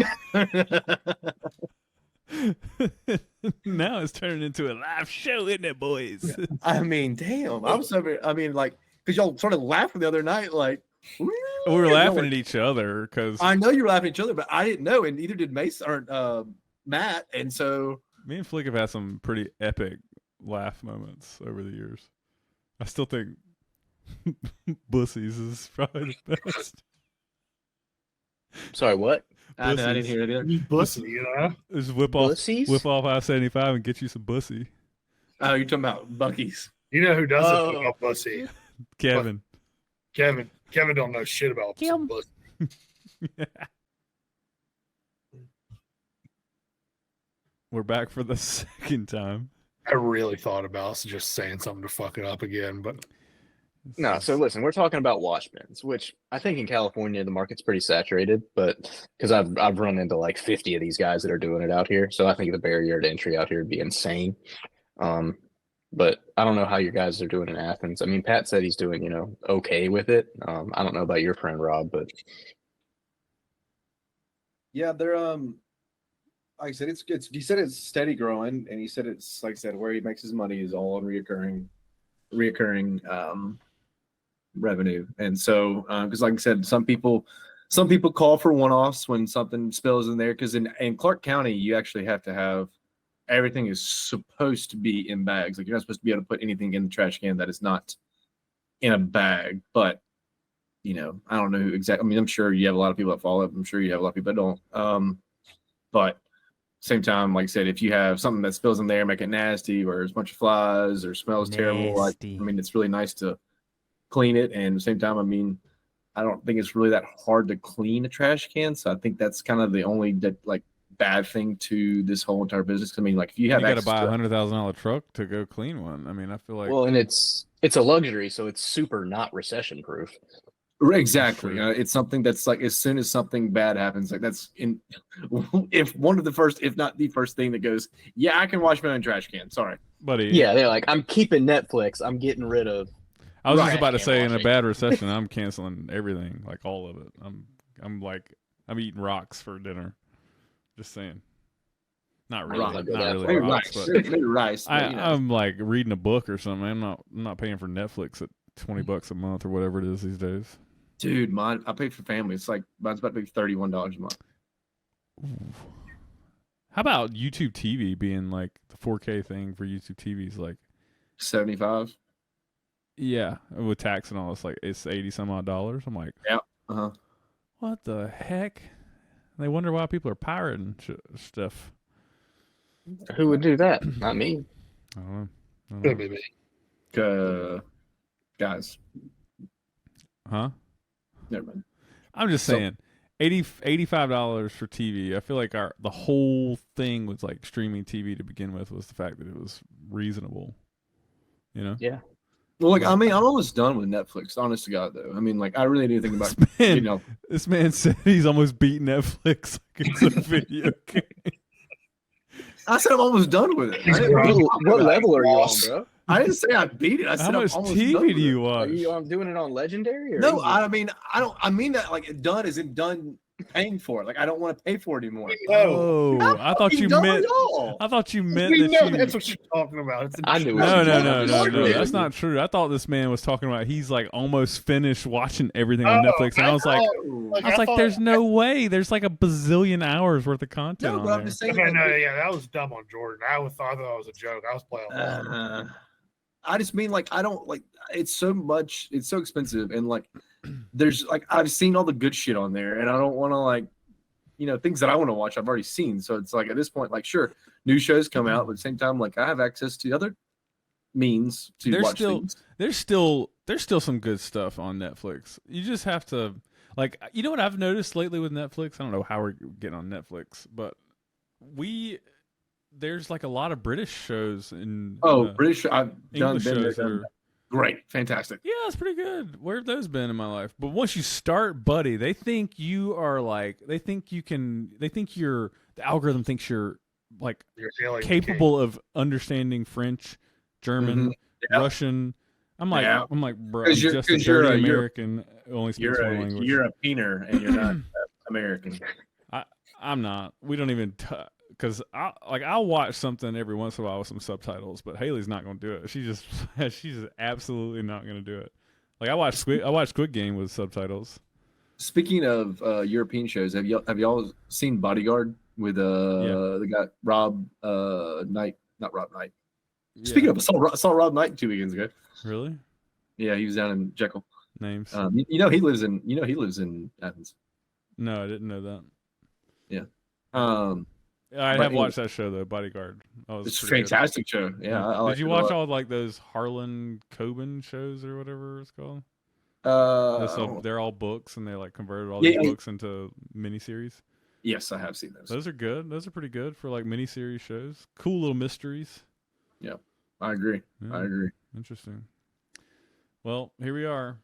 Now it's turning into a live show, isn't it, boys? I mean, damn. I was so. I mean, like, because y'all sort of laughed the other night, like. We were laughing Like, at each other because I know you were laughing at each other, but I didn't know, and neither did Mason or Matt, and so. me and Flick have had some pretty epic laugh moments over the years. I still think Bussies is probably the best. Sorry, what? I didn't hear it either. You pussy, you know? Just whip off Bussies? 575 and get you some bussy. Oh, you're talking about Bucky's. You know who doesn't Oh. know about pussy? Kevin. Kevin. Kevin don't know shit about some pussy. We're back for the second time. I really thought about just saying something to fuck it up again, but No, so listen, we're talking about wash bins, which I think in California the market's pretty saturated, but because I've run into like 50 of these guys that are doing it out here, so I think the barrier to entry out here would be insane. But I don't know how you guys are doing in Athens. I mean, Pat said he's doing, okay with it. I don't know about your friend Rob, but Yeah, they're like I said, it's good. He said it's steady growing, and he said it's like I said, where he makes his money is all on reoccurring revenue. And so, because like I said, some people call for one-offs when something spills in there. Because in Clark County, you actually have to have everything is supposed to be in bags. Like you're not supposed to be able to put anything in the trash can that is not in a bag. But I don't know who exactly. I mean, I'm sure you have a lot of people that follow it. I'm sure you have a lot of people that don't. But same time, like I said, if you have something that spills in there, make it nasty, or there's a bunch of flies, or smells terrible. Like, I mean, it's really nice to clean it, and at the same time, I mean, I don't think it's really that hard to clean a trash can. So I think that's kind of the only bad thing to this whole entire business. I mean, like if you have You got to access buy to $100,000 truck to go clean one. I mean, I feel like well, and it's a luxury, so it's super not recession proof. exactly, Sure. it's something that's like as soon as something bad happens, like that's in if one of the first, if not the first thing that goes, yeah, I can wash my own trash can. Sorry, buddy. Yeah, they're like, I'm keeping Netflix. I'm getting rid of. I was just Right. about to say, in a Washing. bad recession, I'm canceling everything, like all of it. I'm eating rocks for dinner. Just saying. Not really, Rocks, not yeah. really maybe rocks, rice, but maybe rice. But, I'm like reading a book or something. I'm not paying for Netflix at $20 a month or whatever it is these days. dude, I pay for family. It's like mine's about to be $31 a month. Ooh. How about YouTube TV being like the 4K thing for YouTube TVs? Like, 75. yeah, with tax and all, it's like it's $80 some odd. I'm like, Uh-huh. what the heck? They wonder why people are pirating stuff. Who would do that? Not me. I don't know. could be me. Guys, Huh? never mind. I'm just So- saying, $85 for TV. I feel like the whole thing was like streaming TV to begin with was the fact that it was reasonable. Yeah. Well, like, I mean, I'm almost done with Netflix, honest to God, though. I mean, like, I really do think about, This man, this man said he's almost beat Netflix like it's a video game. I said I'm almost done with it. I didn't, What level are you on, bro? I didn't say I beat it. I said How I'm much almost done TV with do you it. Are watch? you doing it on Legendary? Or No, Easy? I mean, I mean that like done as in done paying for it. Like, I don't want to pay for it anymore. Oh, I'm I thought fucking you done meant. with y'all. I thought you meant We that know you. that's what you're talking about. It's I knew it. No, That's that's not true. I thought this man was talking about he's like almost finished watching everything on Netflix, and I was like, thought- there's no way. There's like a bazillion hours worth of content No, on but I'm there. just saying. Okay, like, no, yeah, that was dumb on Jordan. I thought that was a joke. I was playing. I just mean like I don't like it's so expensive, and like there's like I've seen all the good shit on there, and I don't want to like things that I want to watch, I've already seen. So it's like at this point, like sure, new shows come out, but at the same time, like I have access to other means to watch things. There's still some good stuff on Netflix. You just have to like, you know what I've noticed lately with Netflix? I don't know how we're getting on Netflix, but there's like a lot of British shows and British. I've English done shows them. Great, fantastic. Yeah, it's pretty good. Where have those been in my life? But once you start, buddy, they think you are like, the algorithm thinks you're like You're capable of understanding French, German, Yeah. Russian. I'm like, bro, I'm 'Cause you're- just a 'cause you're dirty a- you're- American, only speaks one language. You're a peener and you're not American. I'm not. We don't even because I'll watch something every once in a while with some subtitles, but Haley's not going to do it. She's absolutely not going to do it. Like I watched Squid Game with subtitles. Speaking of European shows, have y'all seen Bodyguard with the guy Rob Knight? Not Rob Knight. Yeah. Speaking of, I saw Rob Knight 2 weekends ago. Really? Yeah, he was down in Jekyll. Names? He lives in Athens. No, I didn't know that. Yeah. I have watched that show though, Bodyguard. It's a fantastic show. Yeah. I Did you watch all like those Harlan Coben shows or whatever it's called? They're all books and they like converted all these books into miniseries. Yes, I have seen those. Those are good. Those are pretty good for like miniseries shows. Cool little mysteries. Yeah, I agree. Yeah. I agree. Interesting. Well, here we are.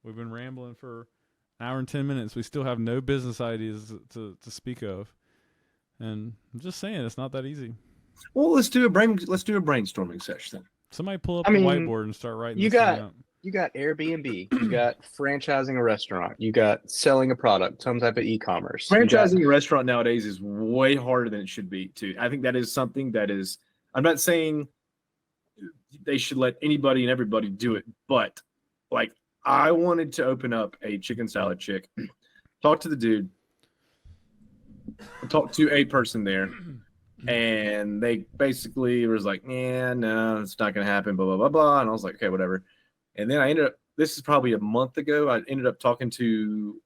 We've been rambling for an hour and 10 minutes. We still have no business ideas to speak of. And I'm just saying, it's not that easy. Well, let's do a brainstorming session then. Somebody pull up a whiteboard and start writing this thing out. You got Airbnb, you got franchising a restaurant, you got selling a product, some type of e-commerce. Franchising a restaurant nowadays is way harder than it should be, too. I think that is something that is, I'm not saying they should let anybody and everybody do it, but like I wanted to open up a chicken salad chick, talk to the dude, talk to a person there, and they basically was like, yeah, no, it's not going to happen, blah, blah, blah, blah. And I was like, okay, whatever. And then I ended up, this is probably a month ago, I ended up talking to,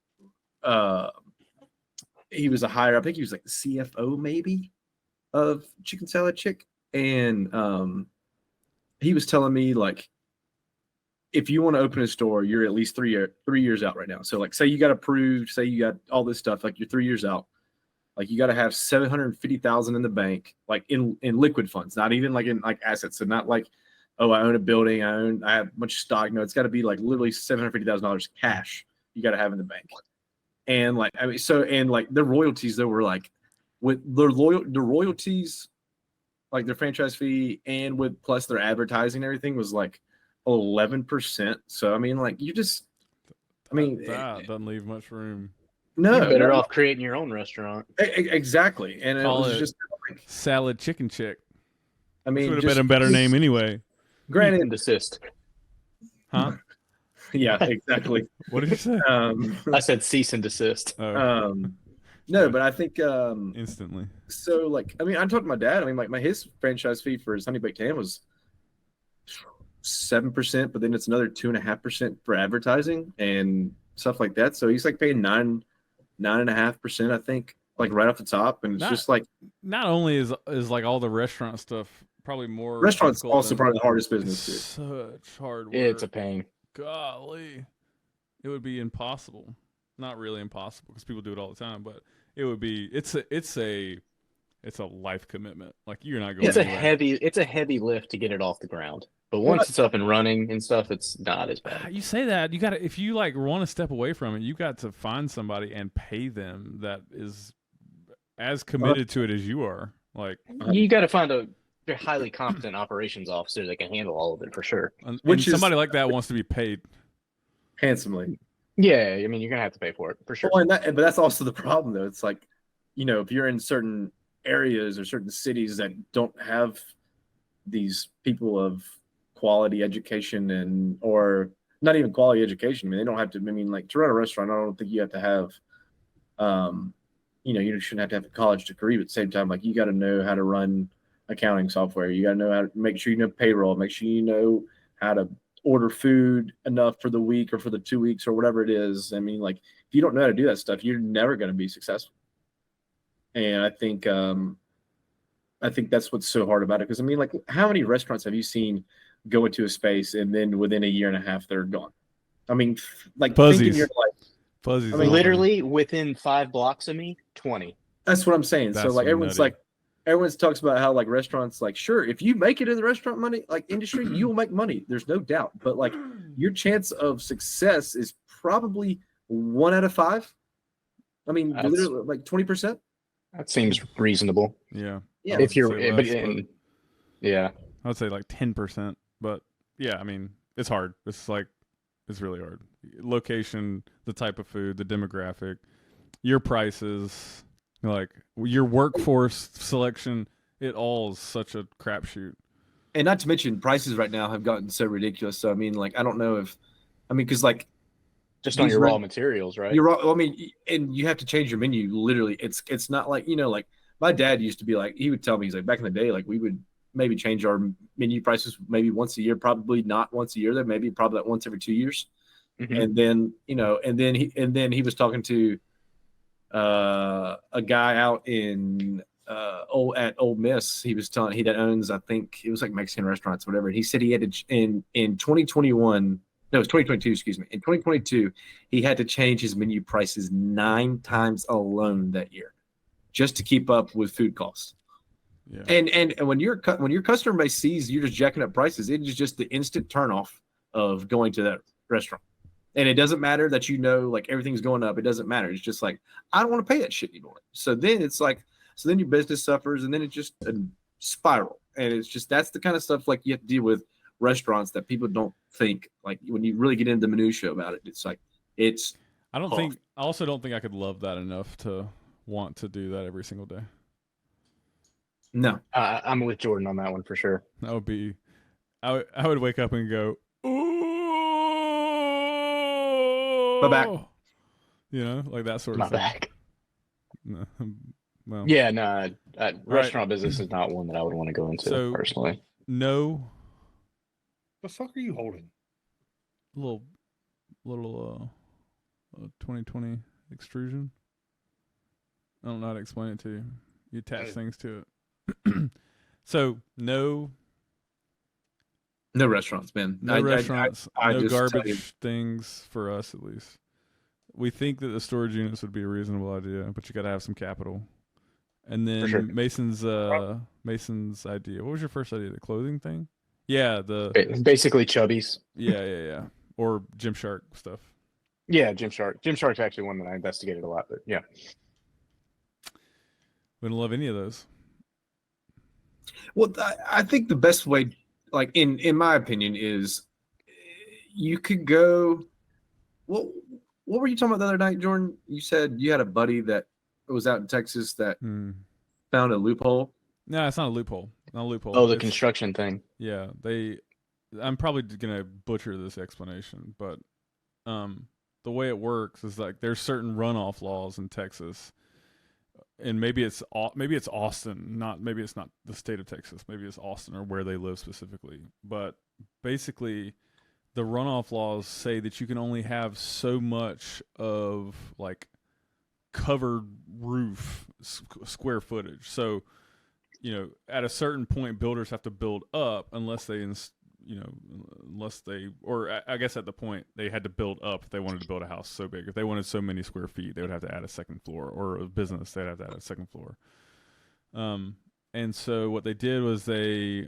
he was a higher, I think he was like the CFO maybe of Chicken Salad Chick. And he was telling me like, if you want to open a store, you're at least 3 years out right now. So like, say you got approved, say you got all this stuff, like you're 3 years out. Like you got to have 750,000 in the bank, like in liquid funds, not even like in like assets. So not like, oh, I own a building, I have a bunch of stock. No, it's got to be like literally $750,000 cash you got to have in the bank. And like, I mean, so, and like the royalties though were like with the royalties, like their franchise fee and with plus their advertising and everything was like 11%. So, I mean, like you just, I mean, that doesn't leave much room. No, you're better off creating your own restaurant. Exactly. And Call it was it just like Salad Chicken Chick. I mean, would have been a better name anyway. Granted, and desist. Huh? Yeah, exactly. What did you say? I said cease and desist. No, but I think instantly. So, like, I mean, I talked to my dad. I mean, like, his franchise fee for his Honey Baked Ham was 7%, but then it's another 2.5% for advertising and stuff like that. So he's like paying 9.5%, I think, like right off the top. And it's just like, not only is like all the restaurant stuff probably more. Restaurants also probably the hardest business too. Such hard work. It's a pain. Golly, it would be impossible. Not really impossible because people do it all the time, but it would be. It's a life commitment. Like you're not going. It's a heavy lift to get it off the ground. But once it's up and running and stuff, it's not as bad. You say that, you got to, if you like want to step away from it, you got to find somebody and pay them that is as committed to it as you are. Like you got to find a highly competent operations officer that can handle all of it for sure. And somebody like that wants to be paid handsomely. Yeah, I mean you're gonna have to pay for it for sure. Well, but that's also the problem though. It's like, if you're in certain areas or certain cities that don't have these people of quality education or not even quality education. I mean, they don't have to. I mean, like to run a restaurant, I don't think you have to have, you shouldn't have to have a college degree. But at the same time, like you got to know how to run accounting software. You got to know how to make sure you know payroll. Make sure you know how to order food enough for the week or for the 2 weeks or whatever it is. I mean, like if you don't know how to do that stuff, you're never going to be successful. And I think that's what's so hard about it. Because I mean, like, how many restaurants have you seen go into a space and then within a year and a half they're gone? I mean, like thinking you're like Fuzzies. I mean, Literally within 5 blocks of me, 20. That's what I'm saying. That's so like nutty. everyone's talks about how like restaurants, like, sure, if you make it in the restaurant money like industry, you'll make money. There's no doubt. But like your chance of success is probably 1 out of 5. I mean, literally like 20%. That seems reasonable. Yeah. Yeah. If you're, say but, less, yeah. I would say like 10%, but yeah, I mean, it's hard. It's really hard. Location, the type of food, the demographic, your prices, like your workforce selection, it all is such a crapshoot. And not to mention prices right now have gotten so ridiculous. So I mean, like, I don't know if, I mean, because like just on your raw materials, right? You're raw. I mean, and you have to change your menu. Literally, it's not like, like my dad used to be like, he would tell me, he's like, back in the day, like we would maybe change our menu prices maybe once a year, probably not once a year, though maybe probably like once every 2 years. Mm-hmm. And then and then he was talking to a guy out in at Ole Miss. He was telling, he that owns, I think it was like Mexican restaurants, whatever. And he said he had to in 2021. No, it was 2022, excuse me. In 2022, he had to change his menu prices 9 times alone that year just to keep up with food costs. Yeah. And when your customer base sees you're just jacking up prices, it is just the instant turnoff of going to that restaurant. And it doesn't matter that like everything's going up. It doesn't matter. It's just like, I don't want to pay that shit anymore. So then it's like, then your business suffers, and then it's just a spiral. And it's just, that's the kind of stuff like you have to deal with restaurants that people don't think, like when you really get into the minutia about it, it's like I also don't think I could love that enough to want to do that every single day. No. I'm with Jordan on that one for sure. That would be, I would wake up and go, ooh, my back, like that sort of my thing. Back. No, well, yeah, no, restaurant business is not one that I would want to go into personally. No. The fuck are you holding? Little 2020 extrusion. I don't know how to explain it to you. You attach things to it. So no restaurants, man. No restaurants. No just garbage things for us, at least. We think that the storage units would be a reasonable idea, but you got to have some capital. And then sure. Mason's idea. What was your first idea? The clothing thing? Yeah, basically Chubbies. Yeah. Or Gymshark stuff. Yeah, Gymshark. Gymshark's actually one that I investigated a lot, but yeah. We don't love any of those. Well, I think the best way, like in my opinion, is you could go. Well, what were you talking about the other night, Jordan? You said you had a buddy that was out in Texas that found a loophole. No, it's not a loophole. Not a loophole. Oh, the construction thing. Yeah, I'm probably gonna butcher this explanation, but the way it works is like there's certain runoff laws in Texas, and maybe it's Austin, maybe it's not the state of Texas, maybe it's Austin or where they live specifically. But basically, the runoff laws say that you can only have so much of like covered roof square footage. So, at a certain point, builders have to build up I guess at the point they had to build up if they wanted to build a house so big. If they wanted so many square feet, they would have to add a second floor, or a business, they'd have to add a second floor. And so what they did was they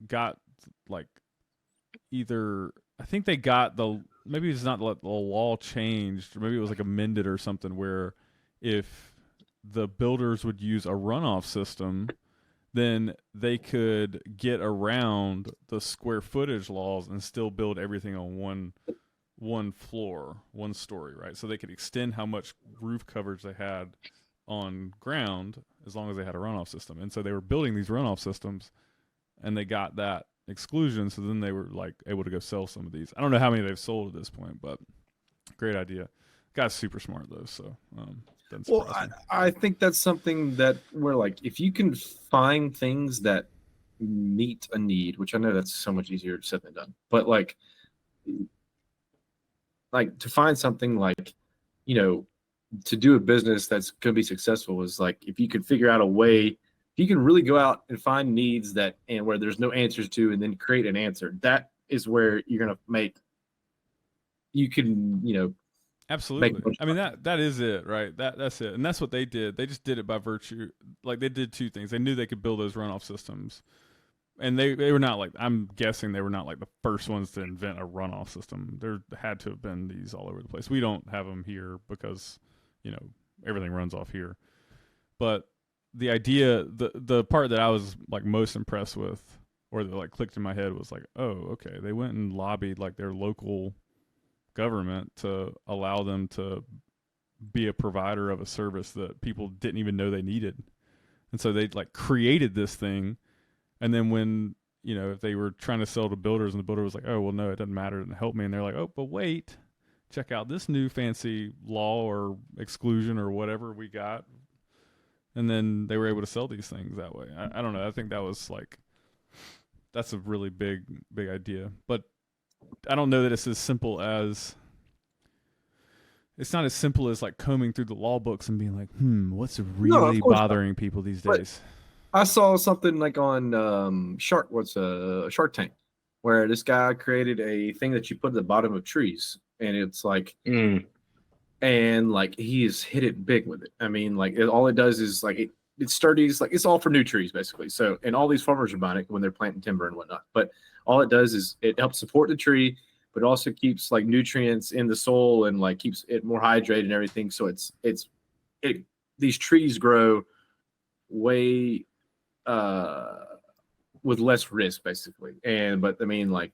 got like I think they got maybe it's not the law changed, or maybe it was like amended or something, where if the builders would use a runoff system, then they could get around the square footage laws and still build everything on one floor, one story, right? So they could extend how much roof coverage they had on ground as long as they had a runoff system. And so they were building these runoff systems, and they got that exclusion. So then they were like able to go sell some of these. I don't know how many they've sold at this point, but great idea. Guy's super smart though, so well, I think that's something that we're like, if you can find things that meet a need, which I know that's so much easier said than done, but like to find something like, you know, to do a business that's going to be successful is like if you could figure out a way, if you can really go out and find needs that and where there's no answers to, and then create an answer, that is where you're going to make. You can, you know, Absolutely. I mean that is it, right? That's it. And that's what they did. They just did it by virtue. Like they did two things. They knew they could build those runoff systems. And they were not like, I'm guessing they were not like the first ones to invent a runoff system. There had to have been these all over the place. We don't have them here because, you know, everything runs off here. But the idea, the part that I was like most impressed with, or that like clicked in my head, was like, oh, okay, they went and lobbied like their local government to allow them to be a provider of a service that people didn't even know they needed. And so they like created this thing. And then when, you know, if they were trying to sell to builders and the builder was like, oh, well, no, it doesn't matter, it didn't help me. And they're like, oh, but wait, check out this new fancy law or exclusion or whatever we got. And then they were able to sell these things that way. I don't know. I think that was like, that's a really big idea. But I don't know that it's as simple as, it's not as simple as like combing through the law books and being like, what's really bothering people these days? I saw something like on Shark Tank, where this guy created a thing that you put at the bottom of trees, and it's like, and like he's hit it big with it. I mean, like all it does is like it's sturdy. It's like it's all for new trees basically. So, and all these farmers are buying it when they're planting timber and whatnot. But all it does is it helps support the tree, but it also keeps like nutrients in the soil and like keeps it more hydrated and everything. So these trees grow way with less risk basically. But I mean, like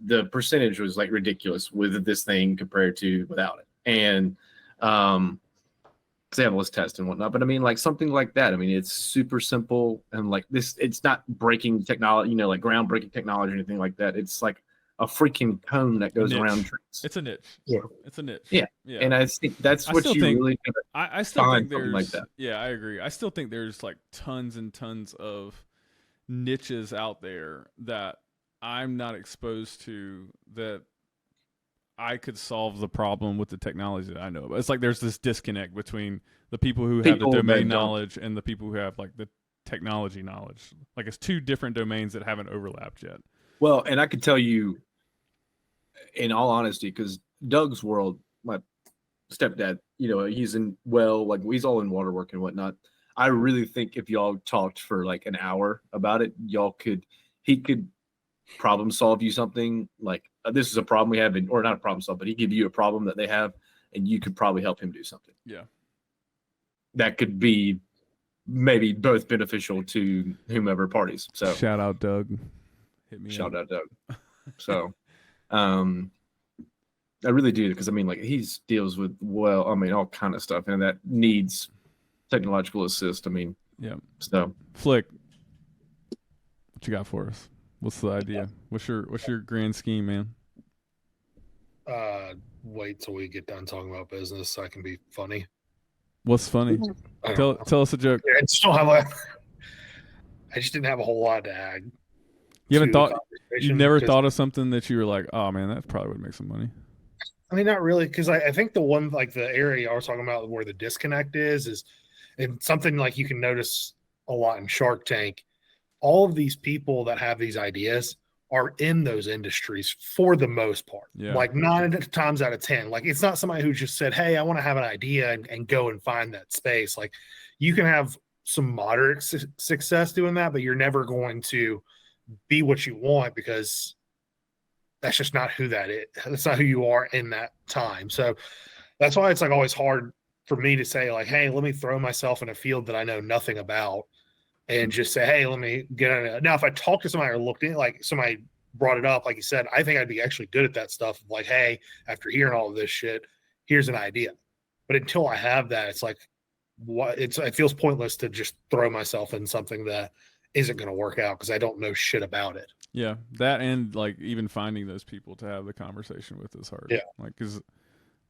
the percentage was like ridiculous with this thing compared to without it. And they have less tests and whatnot, but I mean, like something like that. I mean, it's super simple and like this, it's not breaking technology, you know, like groundbreaking technology or anything like that. It's like a freaking cone that goes around trees. It's a niche. Yeah, it's a niche. Yeah. And I think that's what you really. I still think there's like that. Yeah, I agree. I still think there's like tons and tons of niches out there that I'm not exposed to that I could solve the problem with the technology that I know about. It's like there's this disconnect between the people who have the domain knowledge and the people who have like the technology knowledge. Like it's two different domains that haven't overlapped yet. Well, and I could tell you, in all honesty, because Doug's world, my stepdad, you know, he's he's all in waterwork and whatnot. I really think if y'all talked for like an hour about it, he could problem solve you something like this is a problem we have, or not a problem solve, but he'd give you a problem that they have, and you could probably help him do something. Yeah, that could be maybe both beneficial to whomever parties. So shout out Doug. Hit me. Shout out Doug. So, I really do, because I mean, like he deals with all kind of stuff, and that needs technological assist. I mean, yeah. So, Flick, what you got for us? What's the idea? What's your grand scheme, man? Wait till we get done talking about business so I can be funny. What's funny? Tell us a joke. I just didn't have a whole lot to add. You never thought of something that you were like, oh man, that probably would make some money? I mean, not really, because I think the one, like the area I was talking about where the disconnect is and something like you can notice a lot in Shark Tank. All of these people that have these ideas are in those industries for the most part. Yeah. Like 9 times out of 10. Like it's not somebody who just said, hey, I want to have an idea and go and find that space. Like you can have some moderate success doing that, but you're never going to be what you want because that's just not who that is. That's not who you are in that time. So that's why it's like always hard for me to say like, hey, let me throw myself in a field that I know nothing about and just say, hey, let me get on it. Now, if I talk to somebody or looked in, like somebody brought it up, like you said, I think I'd be actually good at that stuff. Like, hey, after hearing all of this shit, here's an idea. But until I have that, it's like, it feels pointless to just throw myself in something that isn't going to work out because I don't know shit about it. Yeah, that and like even finding those people to have the conversation with is hard. Yeah, like because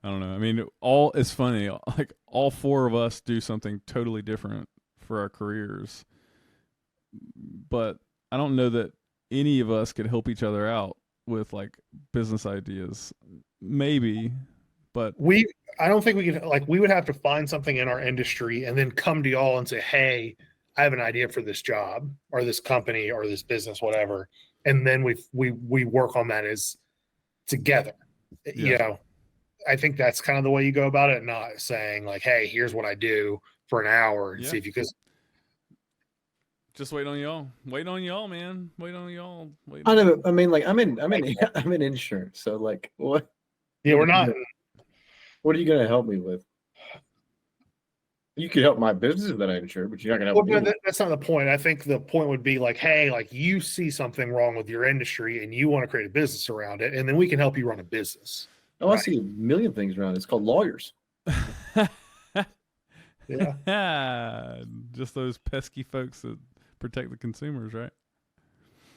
I don't know. I mean, it's funny. Like all four of us do something totally different for our careers, but I don't know that any of us could help each other out with like business ideas. Maybe, but I don't think we can, like, we would have to find something in our industry and then come to y'all and say, hey, I have an idea for this job or this company or this business, whatever. And then we work on that as together. You know, I think that's kind of the way you go about it, not saying like, hey, here's what I do for an hour and see if you could. Just wait on y'all. Wait on y'all, man. Wait on y'all. I know. I mean, like I'm in insurance. So like, what? Yeah, we're not. What are you going to help me with? You could help my business that I insure, but you're not going to help me. That's not the point. I think the point would be like, hey, like you see something wrong with your industry and you want to create a business around it, and then we can help you run a business. Oh, right. I see a million things around it. It's called lawyers. Yeah. Just those pesky folks that protect the consumers, right?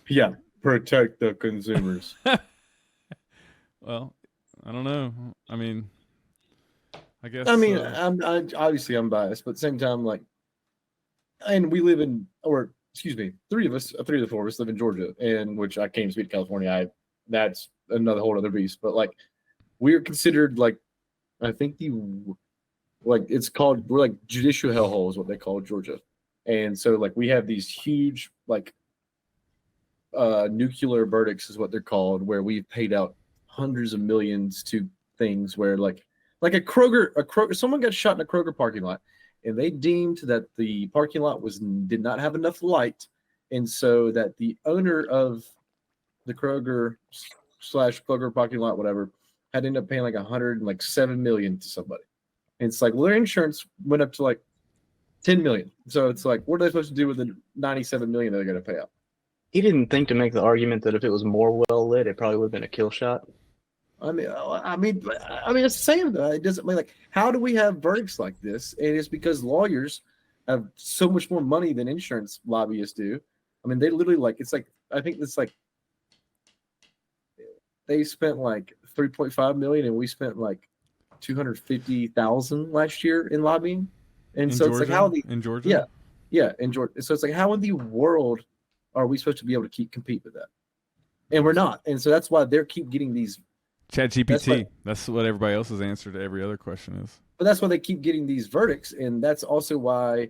Yeah, protect the consumers. Well, I don't know. I mean, I guess. I'm obviously I'm biased, but at the same time, like, and we live in, or excuse me, three of the four of us live in Georgia, and which I came to speak to California. That's another whole other beast. But like, we're considered like, I think it's called, we're like judicial hellhole is what they call Georgia, and so like we have these huge like nuclear verdicts is what they're called, where we've paid out hundreds of millions to things where like a Kroger, someone got shot in a Kroger parking lot, and they deemed that the parking lot did not have enough light, and so that the owner of the Kroger /Kroger parking lot, whatever, had ended up paying like $107 million to somebody. And it's like, well, their insurance went up to like $10 million. So it's like, what are they supposed to do with the $97 million they're going to pay out? He didn't think to make the argument that if it was more well lit, it probably would have been a kill shot. I mean, it's the same though. It doesn't mean like, how do we have verdicts like this? And it's because lawyers have so much more money than insurance lobbyists do. I mean, they literally like, it's like, I think it's like, they spent like 3.5 million and we spent like 250,000 last year in lobbying. And so Georgia? It's like, how in Georgia? Yeah, in Georgia. So it's like, how in the world are we supposed to be able to compete with that? And we're not. And so that's why they keep getting these ChatGPT. That's what everybody else's answer to every other question is. But that's why they keep getting these verdicts, and that's also why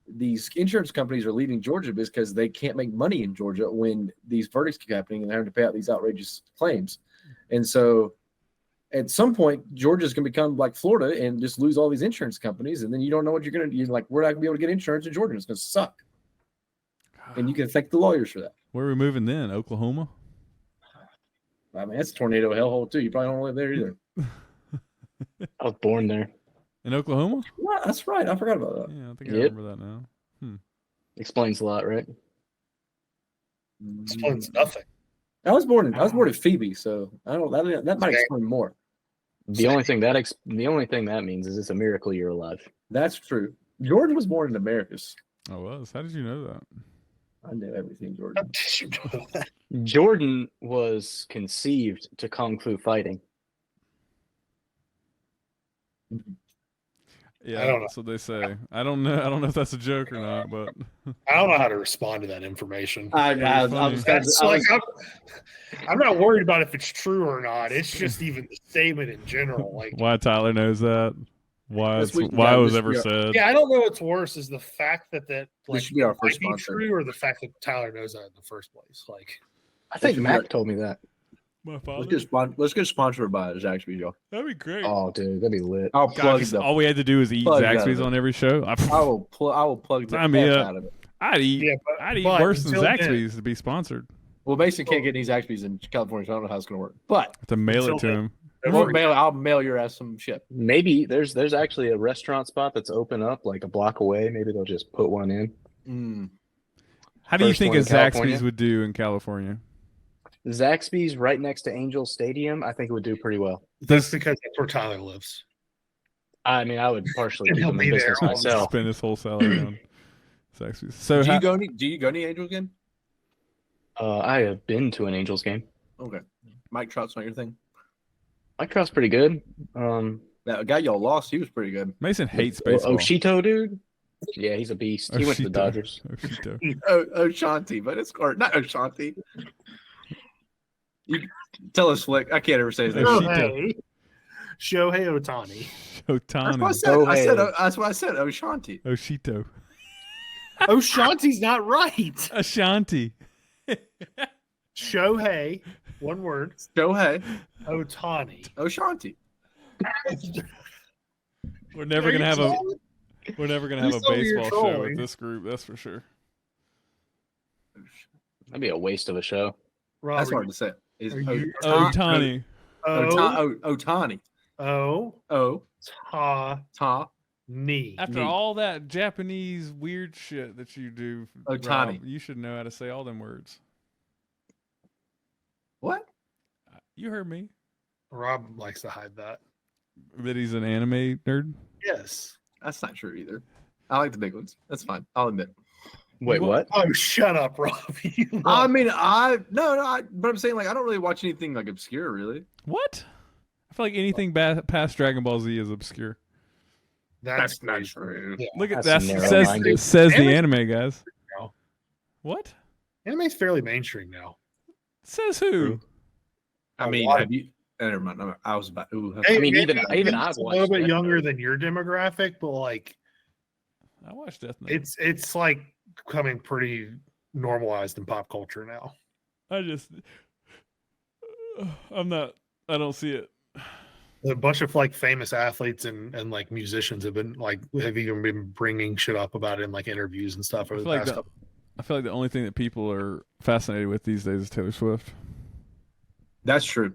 these insurance companies are leaving Georgia, because they can't make money in Georgia when these verdicts keep happening and they're having to pay out these outrageous claims. And so at some point, Georgia's going to become like Florida and just lose all these insurance companies, and then you don't know what you're going to do. Like, we're not going to be able to get insurance in Georgia. It's going to suck. And you can thank the lawyers for that. Where are we moving then? Oklahoma? I mean, that's a tornado hellhole too. You probably don't live there either. I was born there. In Oklahoma? Yeah, that's right. I forgot about that. Yeah, I think I remember that now. Explains a lot, right? Explains nothing. I was born in Phoebe, so I don't. That might explain more. The only thing that means is it's a miracle you're alive. That's true. Jordan was born in Americas. I was. How did you know that? I knew everything, Jordan. Jordan was conceived to kung fu fighting. Yeah, that's what they say. I don't know. I don't know if that's a joke or not, but I don't know how to respond to that information. I'm not worried about if it's true or not. It's just even the statement in general. Like, why Tyler knows that. Why it was ever said. Yeah, I don't know what's worse is the fact that this should be our first sponsor, true, or the fact that Tyler knows that in the first place. Like, I think Mac told me that. My father. Let's get sponsored by Zaxby's, y'all. That'd be great. Oh, dude, that'd be lit. I'll plug them. All we had to do is eat Zaxby's on every show. I will plug the out of it. I'd eat worse than Zaxby's to be sponsored. Well, Mason can't get any Zaxby's in California, so I don't know how it's going to work. But to mail it to him. I'll mail your ass some shit. Maybe there's actually a restaurant spot that's open up like a block away. Maybe they'll just put one in. How do you think a Zaxby's would do in California? Zaxby's right next to Angel Stadium, I think it would do pretty well. That's because that's where Tyler lives. I mean, I would partially keep him in business myself. Spend his whole salary on Zaxby's. So do you go to Angels game? I have been to an Angels game. Okay. Mike Trout's not your thing? Mike Trout's pretty good. That guy y'all lost, he was pretty good. Mason hates baseball. Oshito, dude? Yeah, he's a beast. He went to the Oshito. Dodgers. Oshito. Oshanti, but it's or not Oshanti. You tell us, Flick. I can't ever say his name. Oshito. Shohei Otani. That's what I Shotani. said. Go I said. ahead. That's what I said. Oshanti. Oshito. Oshanti's not right. Ashanti. Shohei, one word. Shohei Otani. Oshanti. We're never gonna have a You saw me, you're baseball show with trolling. this group. That's for sure. That'd be a waste of a show. Rob, That's hard to say. Is Are you- Otani. Otani. O O Ta Ta Ni. After Neat. all that Japanese weird shit that you do, Otani. Rob, you should know how to say all them words. what? You heard me. Rob likes to hide that. That he's an anime nerd. Yes. That's not true either. I like the big ones. That's fine. I'll admit. Wait, what? Oh, shut up, Rob. You I love- mean, but I'm saying like I don't really watch anything like obscure, really. What? I feel like anything past Dragon Ball Z is obscure. That's not crazy. true. Yeah. Look at That's that. narrow-minded. Says the Anime- anime guys. No. What? Anime's fairly mainstream now. Says who? I mean, lot of- have you? Never mind. I was about. Ooh, Hey, mean, even it's I've a little watched bit Death younger Note. than your demographic, but like I watched Death Note. it's like becoming pretty normalized in pop culture now. I just, I'm not. I don't see it. A bunch of like famous athletes and like musicians have even been bringing shit up about it in like interviews and stuff over the past couple. I feel like the only thing that people are fascinated with these days is Taylor Swift. that's true.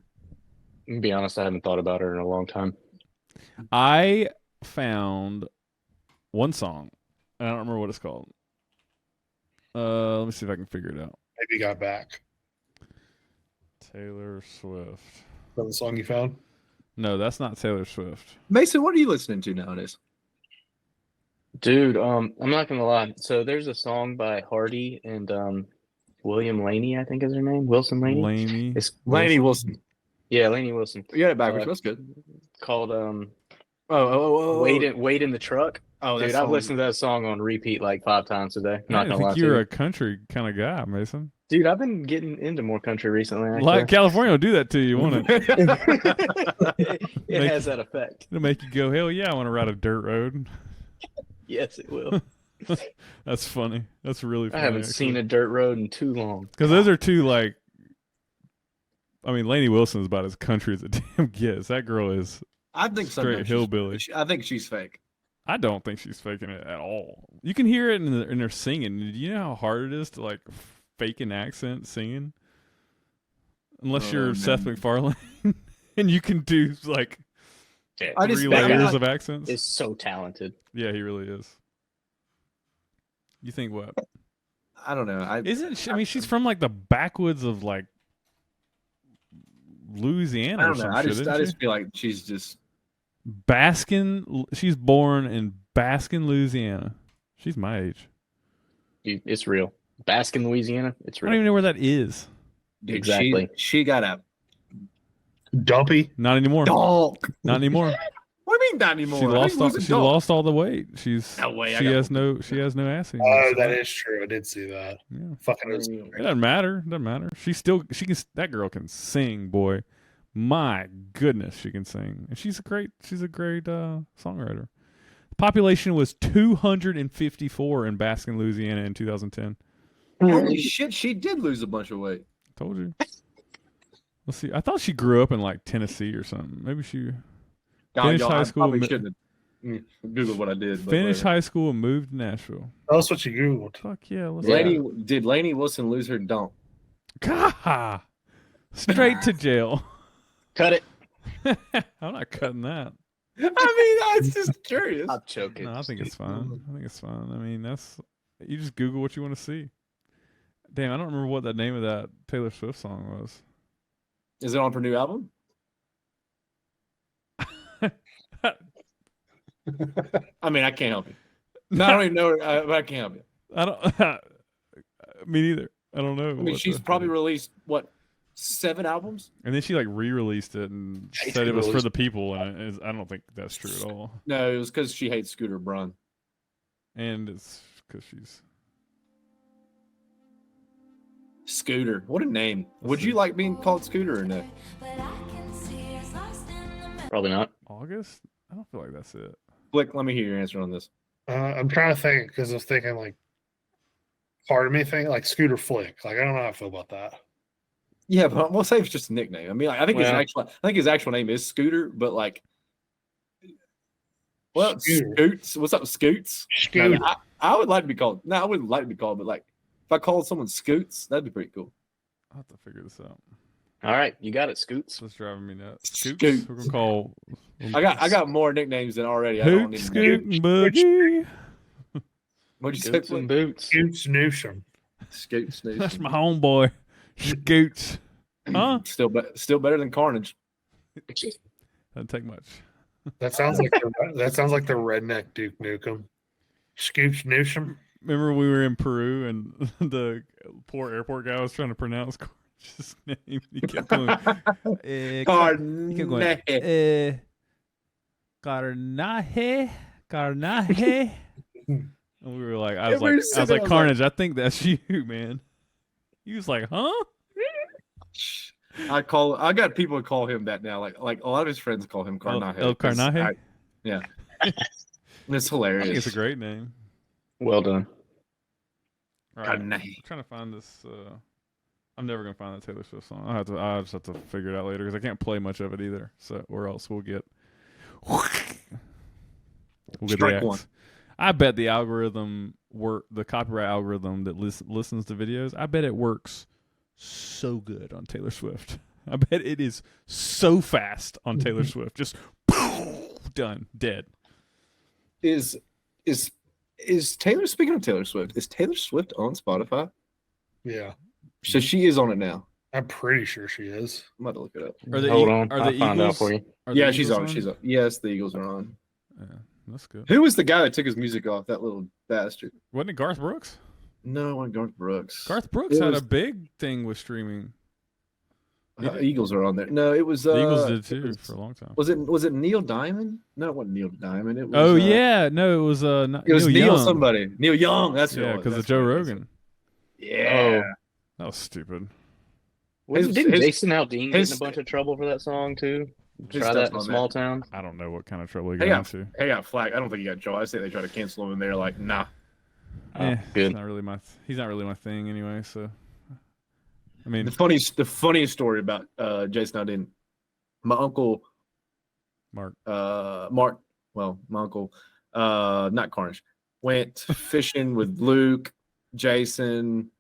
To be honest, I haven't thought about her in a long time. I found one song. I don't remember what it's called. Let me see if I can figure it out. Maybe got back. Taylor Swift. Is that the song you found? No, that's not Taylor Swift. Mason, what are you listening to nowadays? Dude, I'm not gonna lie. So there's a song by Hardy and William Laney, I think is her name. Wilson Laney. Laney. It's Laney Wilson. Yeah, Laney Wilson. You got it backwards. That's good. Called Oh. Wait in the Truck. Oh, Dude, I've listened to that song on repeat like 5 times a day. I Not didn't gonna lie think to you were you. a country kind of guy, Mason. Dude, I've been getting into more country recently. Actually. Like California will do that to you, won't it? It has that effect. It'll make you go, hell yeah, I want to ride a dirt road. Yes, it will. That's funny. That's really funny. I haven't seen a dirt road in too long. Because those are two, like, I mean, Lainey Wilson is about as country as it damn gets. That girl is I think straight sometimes hillbilly. I think she's fake. I don't think she's faking it at all. You can hear it in her singing. Do you know how hard it is to, like, fake an accent singing? Unless you're Seth MacFarlane. And you can do, like, I just 3 that guy, layers like, of accents. Is so talented. Yeah, he really is. You think what? I don't know. Isn't she? I mean, she's from like the backwoods of like Louisiana I or don't know. some I shit. just isn't she? feel like she's just. Baskin. She's born in Baskin, Louisiana. She's my age. Dude, it's real. Baskin, Louisiana. It's I don't real. even know where that is. Dude, Exactly. She got a Dumpy. Not anymore. donk. Not anymore. What do you mean not anymore? She How lost. you lose a She donk? lost all the weight. She's. No way, I She got has one. no. She has no ass anymore. Oh, that is true. I did see that. Yeah. Fucking It doesn't matter. Doesn't matter. She still. She can. That girl can sing, boy. My goodness, she can sing, and she's a great. She's a great songwriter. The population was 254 in Baskin, Louisiana, in 2010. Holy shit! She did lose a bunch of weight. Told you. Let's see. I thought she grew up in like Tennessee or something. Maybe she Finished Y'all, high I school probably and- shouldn't have Googled what I did. but finished whatever. high school and moved to Nashville. That's what you googled. Fuck yeah, let's Did Lainey Wilson lose her donk? Gah! Straight to jail. Cut it. I'm not cutting that. I mean, I was just curious. I'm choking. No, I think it's fine. I think it's fine. I mean, that's you just Google what you want to see. Damn, I don't remember what the name of that Taylor Swift song was. Is it on her new album? I mean, I can't help you. No, I don't even know. But I can't help you. I don't. Me neither. I don't know. I mean, what she's the- probably released what 7 albums? And then she like re-released it and She said it was for released- the people, and I don't think that's true at all. No, it was because she hates Scooter Braun. and it's because she's. Scooter. What a name. Would see. you like being called Scooter or no? Probably not. August? I don't feel like that's it. Flick, let me hear your answer on this. I'm trying to think because I was thinking like part of me think like Scooter Flick. Like I don't know how I feel about that. Yeah, but we'll say it's just a nickname. I mean, I think Well- his actual name is Scooter, but like, well, Scooter. Scoots. What's up, Scoots? No, Scooter. I would like to be called. No, I wouldn't like to be called, but like, if I called someone Scoots, that'd be pretty cool. I'll have to figure this out. All right, you got it, Scoots. It's driving me nuts. Scoots. Scoots. We're gonna call. I got more nicknames than already. I don't Hoot, need to Scoot, and Boogie. What'd you say? Scoots and Flick? boots. Scoots Newsom. Scoots. That's my homeboy. Scoots. Huh? Still better than Carnage. Doesn't take much. That sounds like the redneck Duke Nukem. Scoots Newsom. Remember we were in Peru and the poor airport guy was trying to pronounce Carnage's name. He kept going. He kept going. Carnage. Carnage. And we were like, I Yeah, was we were like, sitting there, Carnage. I think that's you, man. He was like, huh? I got people to call him that now. Like a lot of his friends call him Carnage. El Carnage? Yeah. It's I hilarious. think it's a great name. Well done. All right. I'm Carnage. trying to find this. I'm never gonna find that Taylor Swift song. I'll just have to figure it out later because I can't play much of it either. So or else we'll get Strike the one. X. I bet the algorithm the copyright algorithm that listens to videos. I bet it works so good on Taylor Swift. I bet it is so fast on Taylor Swift. Just done, dead. Is Taylor, speaking of Taylor Swift, is Taylor Swift on Spotify? Yeah, So she is on it now. I'm pretty sure she is. I'm about to look it up. Are the Hold E- on, Are I'll the find out Eagles? for you. Are the Yeah, she's Eagles on. She's on. Yes, the Eagles are on. Yeah, that's good. Who was the guy that took his music off? That little bastard. Wasn't it Garth Brooks? No, it wasn't Garth Brooks. Garth Brooks It had was- a big thing with streaming. Eagles are on there. No, it was. The Eagles did it too was- for a long time. Was it Neil Diamond? No, it wasn't Neil Diamond. It was. Oh yeah, no, it was It was Neil Young. somebody. Neil Young. That's who it Yeah, was. because of That's Joe what it was. Rogan. Yeah. That was stupid. Didn't his- Jason Aldean get his- in a bunch of trouble for that song too? His Try stuff's that in on small towns. I don't know what kind of trouble he Hey, got into. He got flagged. I don't think he got Joe. I say they tried to cancel him, and they're like, nah. Eh, good. He's not really my thing anyway. So, I mean, The funniest story about Jason Aldean. My uncle Mark. Mark. Well, my uncle, not Carnage, went fishing with Luke, Jason,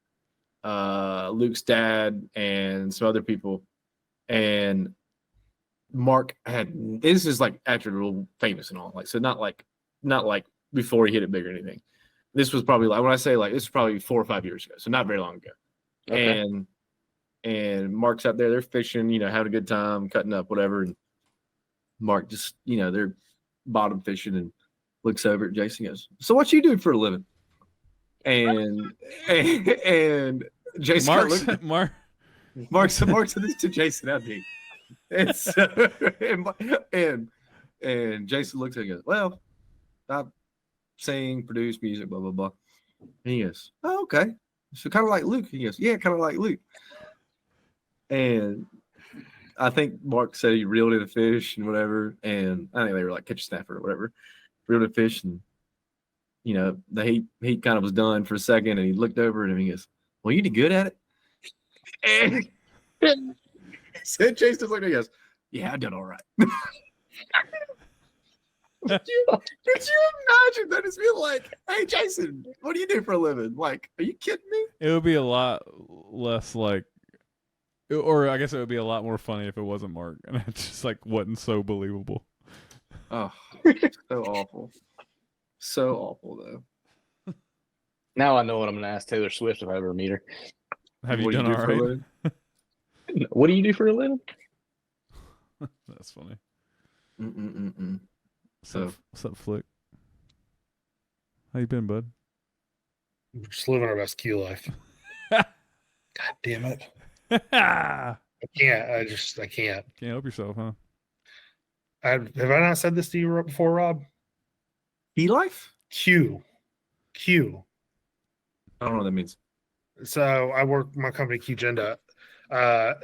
Luke's dad, and some other people. And Mark had, this is like after real famous and all, like, so not like before he hit it big or anything. This was probably like, when I say like, this was probably 4 or 5 years ago, so not very long ago. Okay. And Mark's out there, they're fishing, having a good time, cutting up, whatever. And Mark just, they're bottom fishing and looks over at Jason and goes, "So what you do for a living?" And Jason Mark said this to Jason Aldean. And so, and Jason looks at him and goes, "Well, I sing, produce music, blah, blah, blah." And he goes, "Oh, okay. So kind of like Luke." He goes, "Yeah, kind of like Luke." And I think Mark said he reeled in a fish and whatever. And I think they were like catch a snapper or whatever. Reeled in a fish, and the heat kind of was done for a second, and he looked over at him and he goes, "Well, you did good at it." And said Jason looked at him and goes, "Yeah, I did all right." Could you imagine that? It's being like, "Hey, Jason, what do you do for a living?" Like, are you kidding me? It would be a lot less like, or I guess it would be a lot more funny if it wasn't Mark, and it just like wasn't so believable. Oh, so awful. So awful, though. Now I know what I'm going to ask Taylor Swift if I ever meet her. Have you What do done do all for a right? living? What do you do for a living? That's funny. Mm-mm-mm-mm. What's up, Flick? How you been, bud? We're just living our best Q life. God damn it. Can't I can't. help yourself, huh? Have I not said this to you before, Rob? Key life? Q. Q. I don't know what that means. So I work my company Qgenda.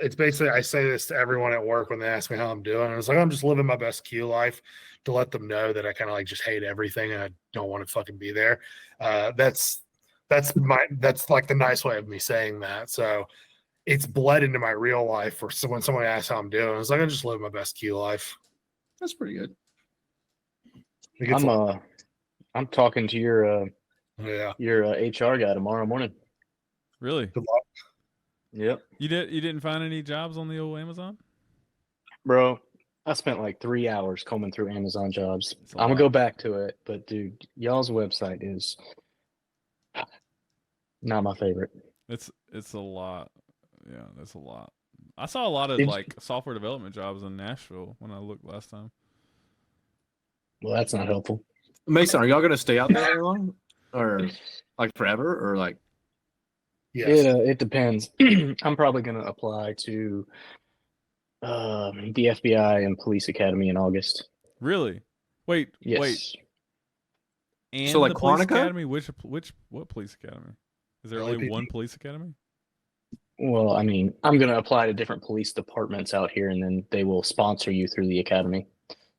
It's basically I say this to everyone at work when they ask me how I'm doing. And it's like I'm just living my best Q life to let them know that I kind of like just hate everything and I don't want to fucking be there. That's like the nice way of me saying that. So it's bled into my real life. For when someone asks how I'm doing, it's like I just live my best Q life. That's pretty good. It gets I'm talking to your yeah. HR guy tomorrow morning. Really? Good luck. Yep, You didn't find any jobs on the old Amazon? bro. I spent like 3 hours combing through Amazon jobs. That's a I'm gonna lot. go back to it, but dude, y'all's website is not my favorite. It's a lot. Yeah, that's a lot. I saw a lot of Did- like software development jobs in Nashville when I looked last time. Well, that's not helpful. Mason, are y'all gonna stay out there very long, or like forever, or like? Yes. It depends. I'm probably gonna apply to the FBI and Police Academy in August. Really? Wait, Yes. wait. And So, like, the police Quantico? academy? What police academy? Is there only LAPD. one police academy? Well, I mean, I'm gonna apply to different police departments out here, and then they will sponsor you through the academy.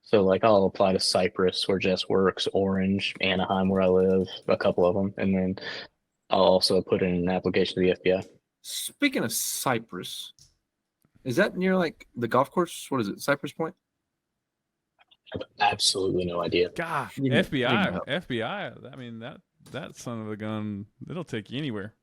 So, like, I'll apply to Cypress, where Jess works, Orange, Anaheim, where I live, a couple of them, and then I'll also put in an application to the FBI. Speaking of Cypress, is that near like the golf course? What is it, Cypress Point? I have absolutely no idea. God, You need FBI, help. FBI. I mean that son of a gun, it'll take you anywhere.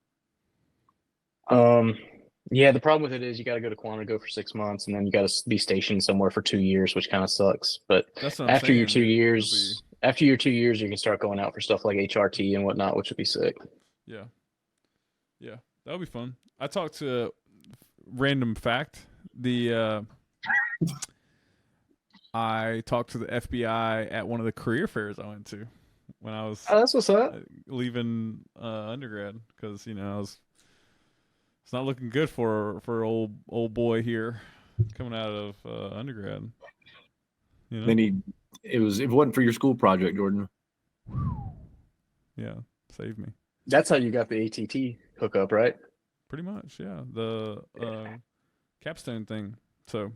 Yeah, the problem with it is you got to go to Quantico for 6 months, and then you got to be stationed somewhere for 2 years, which kind of sucks. But That's what I'm after your saying. 2 years, you can start going out for stuff like HRT and whatnot, which would be sick. Yeah, that would be fun. I talked to random fact. I talked to the FBI at one of the career fairs I went to when I was Oh, that's what's up. leaving undergrad because it's not looking good for old boy here coming out of undergrad. You know? Then it wasn't for your school project, Jordan. Yeah, saved me. That's how you got the ATT hookup, right? Pretty much, yeah. The capstone thing. So,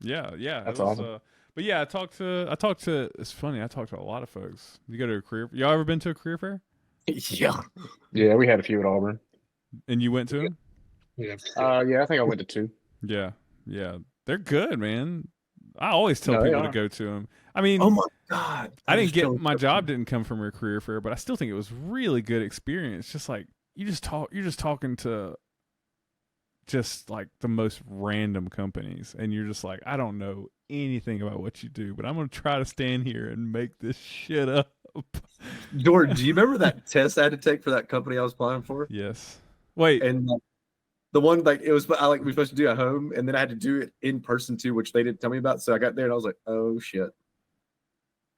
yeah. That's it was, awesome. but yeah, I talked to. It's funny. I talked to a lot of folks. You go to a career. Y'all ever been to a career fair? Yeah. Yeah, we had a few at Auburn. And you went to them? Yeah. Yeah, I think I went to 2. Yeah. They're good, man. I always tell No, they people to are. go to them. I mean, Oh my God. I didn't just get killed my something. job didn't come from a career fair, but I still think it was really good experience. Just like you're just talking to just like the most random companies, and you're just like, I don't know anything about what you do, but I'm gonna try to stand here and make this shit up. Jordan, do you remember that test I had to take for that company I was applying for? Yes. Wait. And the one like it was we were supposed to do at home, and then I had to do it in person too, which they didn't tell me about. So I got there and I was like, oh shit.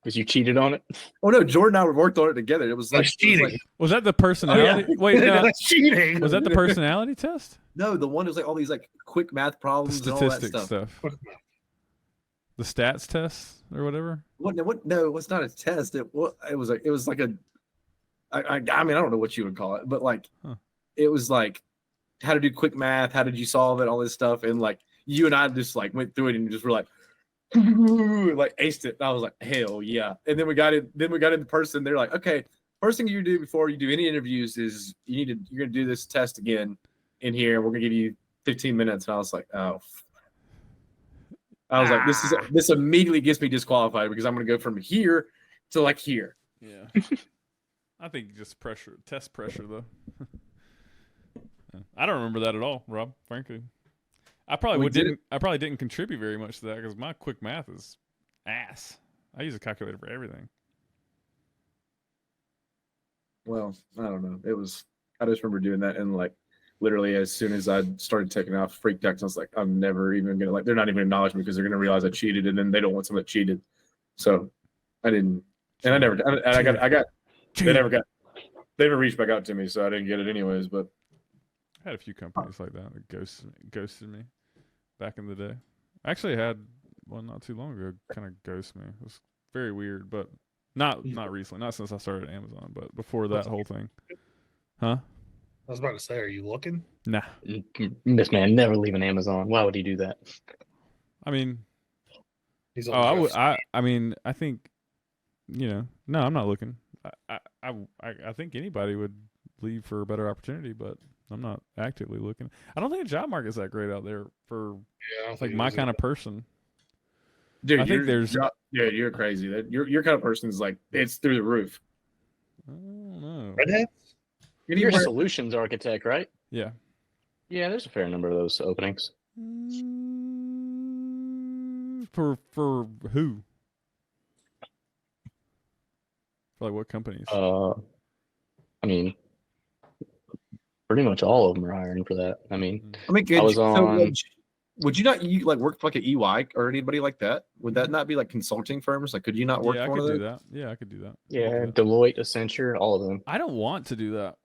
Because you cheated on it? Oh no, Jordan and I worked on it together. It was like That's cheating. Was that the personality? Wait, no. That's cheating. Was that the personality test? No, the one was like all these like quick math The problems and all that statistics stuff. stuff. The stats test or whatever. No, it was not a test. It was like a. I mean, I don't know what you would call it, but like, It was like how to do quick math, how did you solve it, all this stuff, and like you and I just like went through it and just were like, like aced it. And I was like, hell yeah! And then we got it. Then we got in the person. They're like, okay, first thing you do before you do any interviews is you're gonna do this test again in here. We're gonna give you 15 minutes. And I was like, oh. I was like, this immediately gets me disqualified because I'm gonna go from here to like here. Yeah. I think just test pressure though. I don't remember that at all, Rob, frankly. I probably didn't contribute very much to that because my quick math is ass. I use a calculator for everything. Well, I don't know. I just remember doing that, and like literally as soon as I started taking off, freaked out. I was like, I'm never even gonna they're not even acknowledge me because they're gonna realize I cheated, and then they don't want someone that cheated. So I didn't, and I never. And I got. They never reached back out to me, so I didn't get it anyways. But I had a few companies like that ghosted me back in the day. I actually had one not too long ago kind of ghost me. It was very weird, but Not recently, not since I started at Amazon, but before that whole thing. Huh? I was about to say, are you looking? Nah. This man never leaving Amazon. Why would he do that? I mean, He's I mean, I think, no, I'm not looking. I think anybody would leave for a better opportunity, but I'm not actively looking. I don't think the job market's that great out there for like my kind of person. Dude, I think there's. Dude, you're crazy. Your kind of person is like it's through the roof. I don't know. redhead. You're a solutions architect, right? Yeah. Yeah, there's a fair number of those openings. For who? For like what companies? I mean, pretty much all of them are hiring for that. I mean, I was on. Would you not work for like an EY or anybody like that? Would that not be like consulting firms? Like, could you not work for one of those? That. Yeah, I could do that. Yeah, Deloitte, Accenture, all of them. I don't want to do that.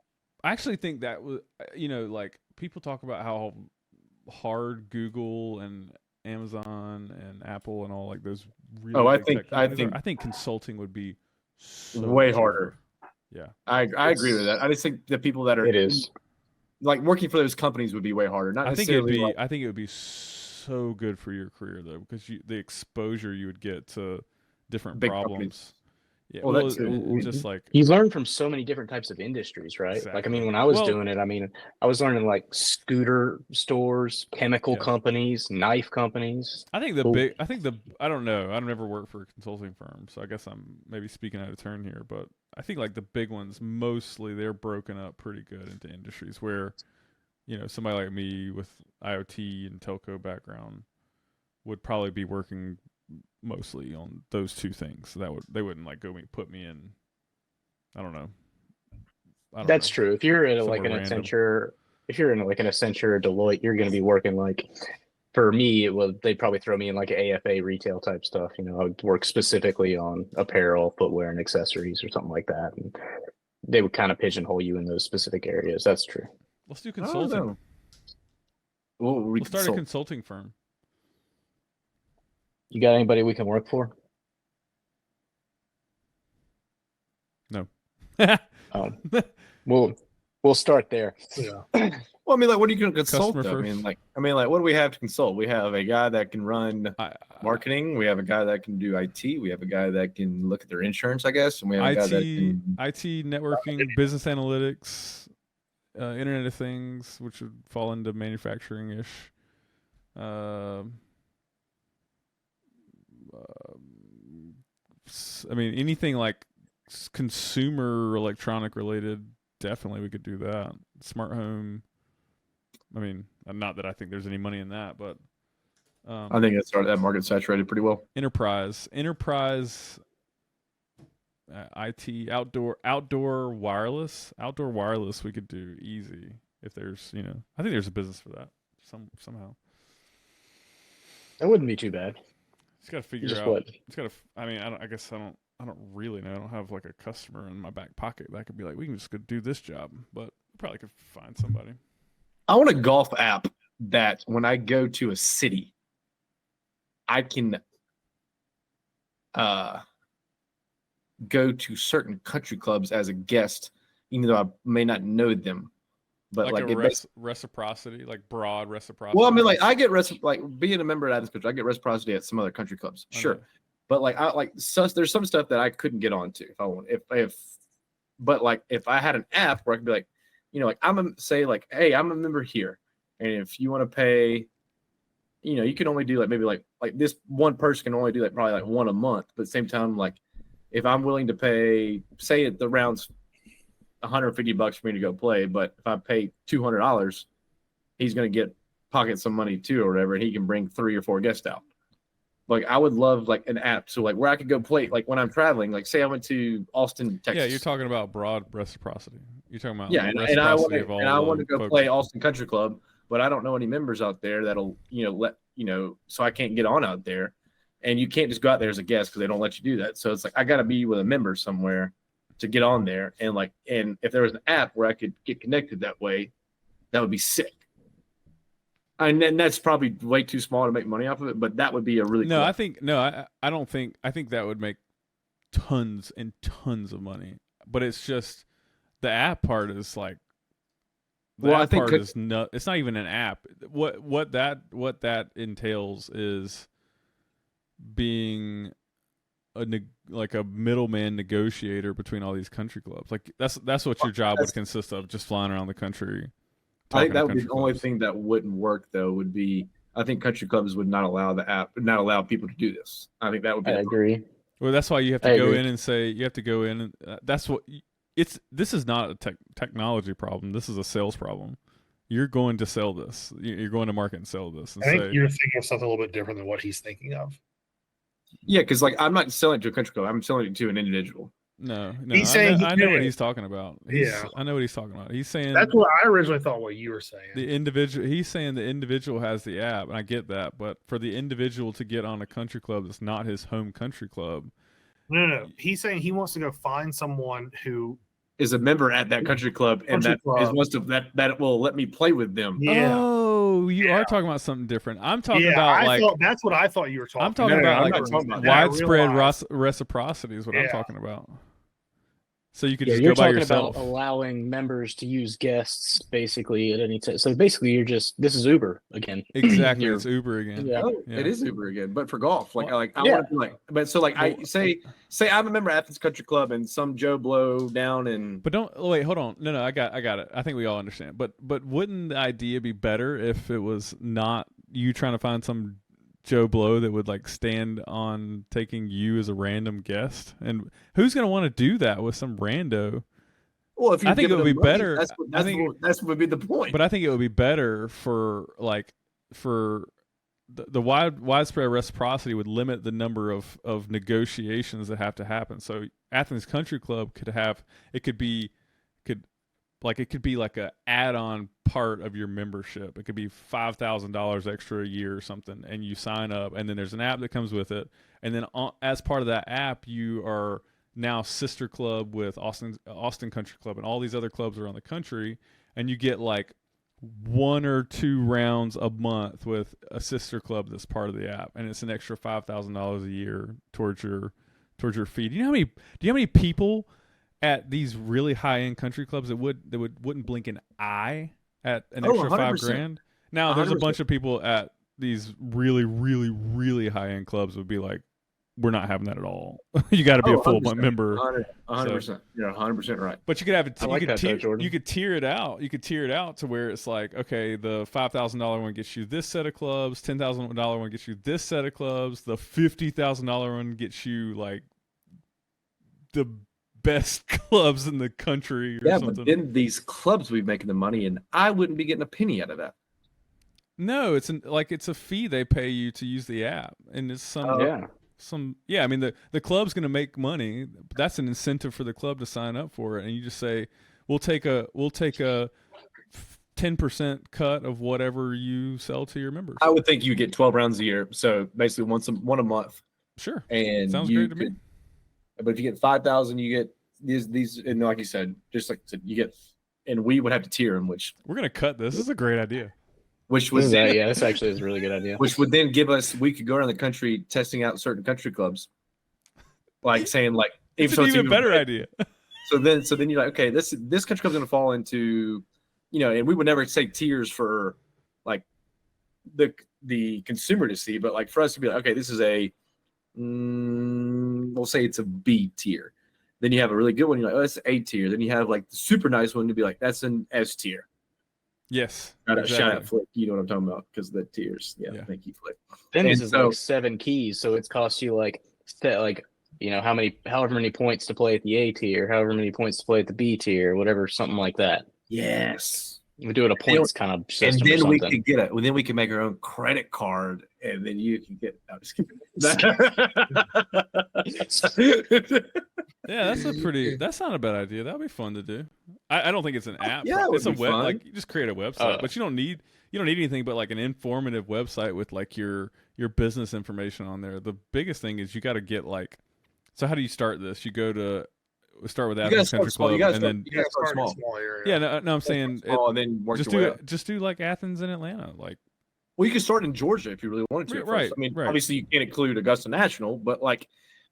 I actually think that was, like people talk about how hard Google and Amazon and Apple and all like those really I think consulting would be way harder. Yeah, I agree with that. I just think the people that are like working for those companies would be way harder. Not necessarily. I think it would be so good for your career though, because the exposure you would get to different big problems. Companies. Yeah, well, just like you learn from so many different types of industries, right? Exactly. Like, I mean, when I was doing it, I mean, I was learning like scooter stores, chemical companies, knife companies. I think I don't know. I don't ever work for a consulting firm, so I guess I'm maybe speaking out of turn here, but I think like the big ones, mostly they're broken up pretty good into industries where, somebody like me with IoT and telco background would probably be working mostly on those two things. They wouldn't like put me in. I don't know. That's true. If you're in like an random. Accenture, or Deloitte, you're going to be working like. For me, they'd probably throw me in like AFA retail type stuff. I would work specifically on apparel, footwear, and accessories or something like that. And they would kind of pigeonhole you in those specific areas. That's true. Let's do consulting. We'll start a consulting firm. You got anybody we can work for? No. We'll start there. Yeah. Well, I mean, like, what are you going to consult? I mean, what do we have to consult? We have a guy that can run marketing. We have a guy that can do IT. We have a guy that can look at their insurance, I guess. And we have a guy that can IT, networking, business analytics, Internet of Things, which would fall into manufacturing-ish. I mean, anything like consumer electronic related, definitely we could do that. Smart home. I mean, not that I think there's any money in that, but I think that market's saturated pretty well. Enterprise, IT, outdoor wireless. We could do easy if there's, I think there's a business for that somehow. That wouldn't be too bad. It's got to figure out. It's got to. I mean, I don't really know. I don't have like a customer in my back pocket that could be like, we can just go do this job, but we probably could find somebody. I want a golf app that when I go to a city, I can go to certain country clubs as a guest, even though I may not know them. But like reciprocity, like broad reciprocity. Well, I mean, like I get being a member at this country, I get reciprocity at some other country clubs, sure. Okay. But like there's some stuff that I couldn't get onto if I want. But like if I had an app where I could be like, like hey, I'm a member here, and if you want to pay, you can only do like maybe like this one person can only do like probably like one a month. But at the same time, like if I'm willing to pay, say the round's $150 for me to go play, but if I pay $200, he's going to pocket some money too or whatever, and he can bring 3 or 4 guests out. Like I would love like an app so like where I could go play like when I'm traveling, like say I went to Austin, Texas. Yeah, you're talking about broad reciprocity. You're talking about and I want to go play Austin Country Club, but I don't know any members out there that'll so I can't get on out there, and you can't just go out there as a guest because they don't let you do that. So it's like I got to be with a member somewhere to get on there, and if there was an app where I could get connected that way, that would be sick. And then that's probably way too small to make money off of it, but that would be a really cool. I think that would make tons and tons of money. But it's just the app part is like. The app part is not. It's not even an app. What that entails is being like a middleman negotiator between all these country clubs. Like that's what your job would consist of, just flying around the country. I think that would be the only thing that wouldn't work though. Would be I think country clubs would not allow the app, not allow people to do this. I think that would be. I agree. Well, that's why you have to go in and say you have to go in and that's what it's. This is not a technology problem. This is a sales problem. You're going to sell this. You're going to market and sell this. And I think you're thinking of something a little bit different than what he's thinking of. Yeah, because like I'm not selling it to a country club. I'm selling it to an individual. No. He's saying I know what he's talking about. Yeah, I know what he's talking about. He's saying that's what I originally thought. What you were saying. The individual. He's saying the individual has the app, and I get that. But for the individual to get on a country club that's not his home country club. No. He's saying he wants to go find someone who is a member at that country club, and that will let me play with them. Yeah. Oh, you are talking about something different. I'm talking about that's what I thought you were talking. I'm talking about widespread reciprocity is what I'm Yeah. talking about. So you could Yeah, just you're go by talking yourself. about allowing members to use guests basically at any time. So basically, this is Uber again. Exactly, it's Uber again. Yeah. Oh, it is Uber again, but for golf. Like, Well, I want to but so like I say I'm a member at Athens Country Club and some Joe Blow down and. But wait, hold on. No, I got it. I think we all understand. But wouldn't the idea be better if it was not you trying to find some Joe Blow that would like stand on taking you as a random guest? And who's going to want to do that with some rando? Well, if I think it would be better. That's what would be the point. But I think it would be better for the widespread reciprocity would limit the number of negotiations that have to happen. So Athens Country Club could be like a add-on part of your membership. It could be $5,000 extra a year or something, and you sign up, and then there's an app that comes with it, and then as part of that app, you are now sister club with Austin Country Club, and all these other clubs around the country, and you get like 1 or 2 rounds a month with a sister club that's part of the app, and it's an extra $5,000 a year towards your fee. Do you know how many people at these really high-end country clubs that wouldn't blink an eye at an extra 100%. $5,000? Now there's 100%. A bunch of people at these really, really, really high-end clubs would be like, we're not having that at all. You got to be a full member. 100%. You're 100% right. But you could have it. Jordan. You could tier it out. You could tier it out to where it's like, okay, the $5,000 one gets you this set of clubs. $10,000 one gets you this set of clubs. The $50,000 one gets you like the best clubs in the country. Or something. But then these clubs would be making the money, and I wouldn't be getting a penny out of that. No, it's a fee they pay you to use the app, and it's some. I mean the club's going to make money. But that's an incentive for the club to sign up for it, and you just say we'll take a 10% cut of whatever you sell to your members. I would think you get 12 rounds a year, so basically one a month. Sure, and sounds great to me. But if you get 5,000, you get these, and like you said, you get, and we would have to tier them, which we're going to cut this. This is a great idea. Which was this actually is a really good idea. Which would then give us, we could go around the country testing out certain country clubs, like saying like, it's an even better idea. So then you're like, okay, this country club's going to fall into, and we would never say tiers for like the consumer to see, but like for us to be like, okay, this is we'll say it's a B tier. Then you have a really good one. You're like, oh, that's A tier. Then you have like the super nice one to be like, that's an S tier. Yes. Shout out Flick. You know what I'm talking about because of the tiers. Yeah. Thank you, Flick. Then this is like 7 keys, so it's cost you however many points to play at the A tier, however many points to play at the B tier, whatever, something like that. Yes. We do it a points kind of system. And then we could get it. Well, then we can make our own credit card, and then you can get. I'm just kidding. Yeah, that's not a bad idea. That'd be fun to do. I don't think it's an app. Yeah, it's a fun. like you just create a website, but you don't need anything but like an informative website with like your business information on there. The biggest thing is you got to get like. So how do you start this? You go to start with Athens Country Club, and then you gotta start small. Yeah, no, I'm saying and then work just do like Athens and Atlanta, like. Well, you can start in Georgia if you really wanted to. Right. I mean, obviously you can't include Augusta National, but like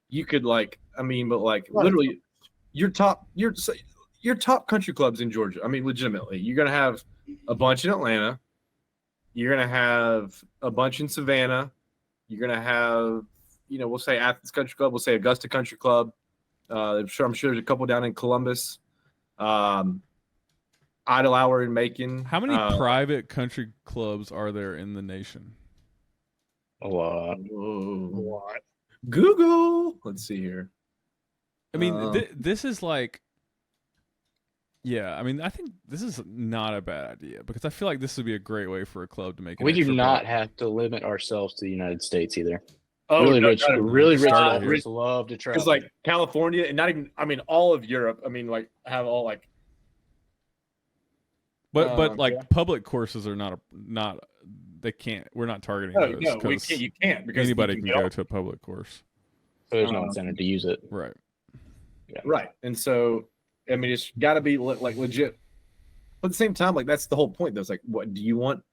you could like, I mean, but like literally, your top country clubs in Georgia. I mean, legitimately, you're gonna have a bunch in Atlanta. You're gonna have a bunch in Savannah. You're gonna have, we'll say Athens Country Club. We'll say Augusta Country Club. I'm sure there's a couple down in Columbus. Idle Hour in Macon. How many private country clubs are there in the nation? A lot. Google. Let's see here. I mean, this is like, yeah. I mean, I think this is not a bad idea because I feel like this would be a great way for a club to make. We do not have to limit ourselves to the United States either. Oh, really rich clubbers love to travel. Because like California and not even, I mean, all of Europe. I mean, like have all like. But like public courses are not they can't. We're not targeting those. No, you can't because anybody can go to a public course. So there's no incentive to use it. Right. Yeah. Right. And so, I mean, it's got to be like legit. But at the same time, like that's the whole point. Though, it's like, what do you want?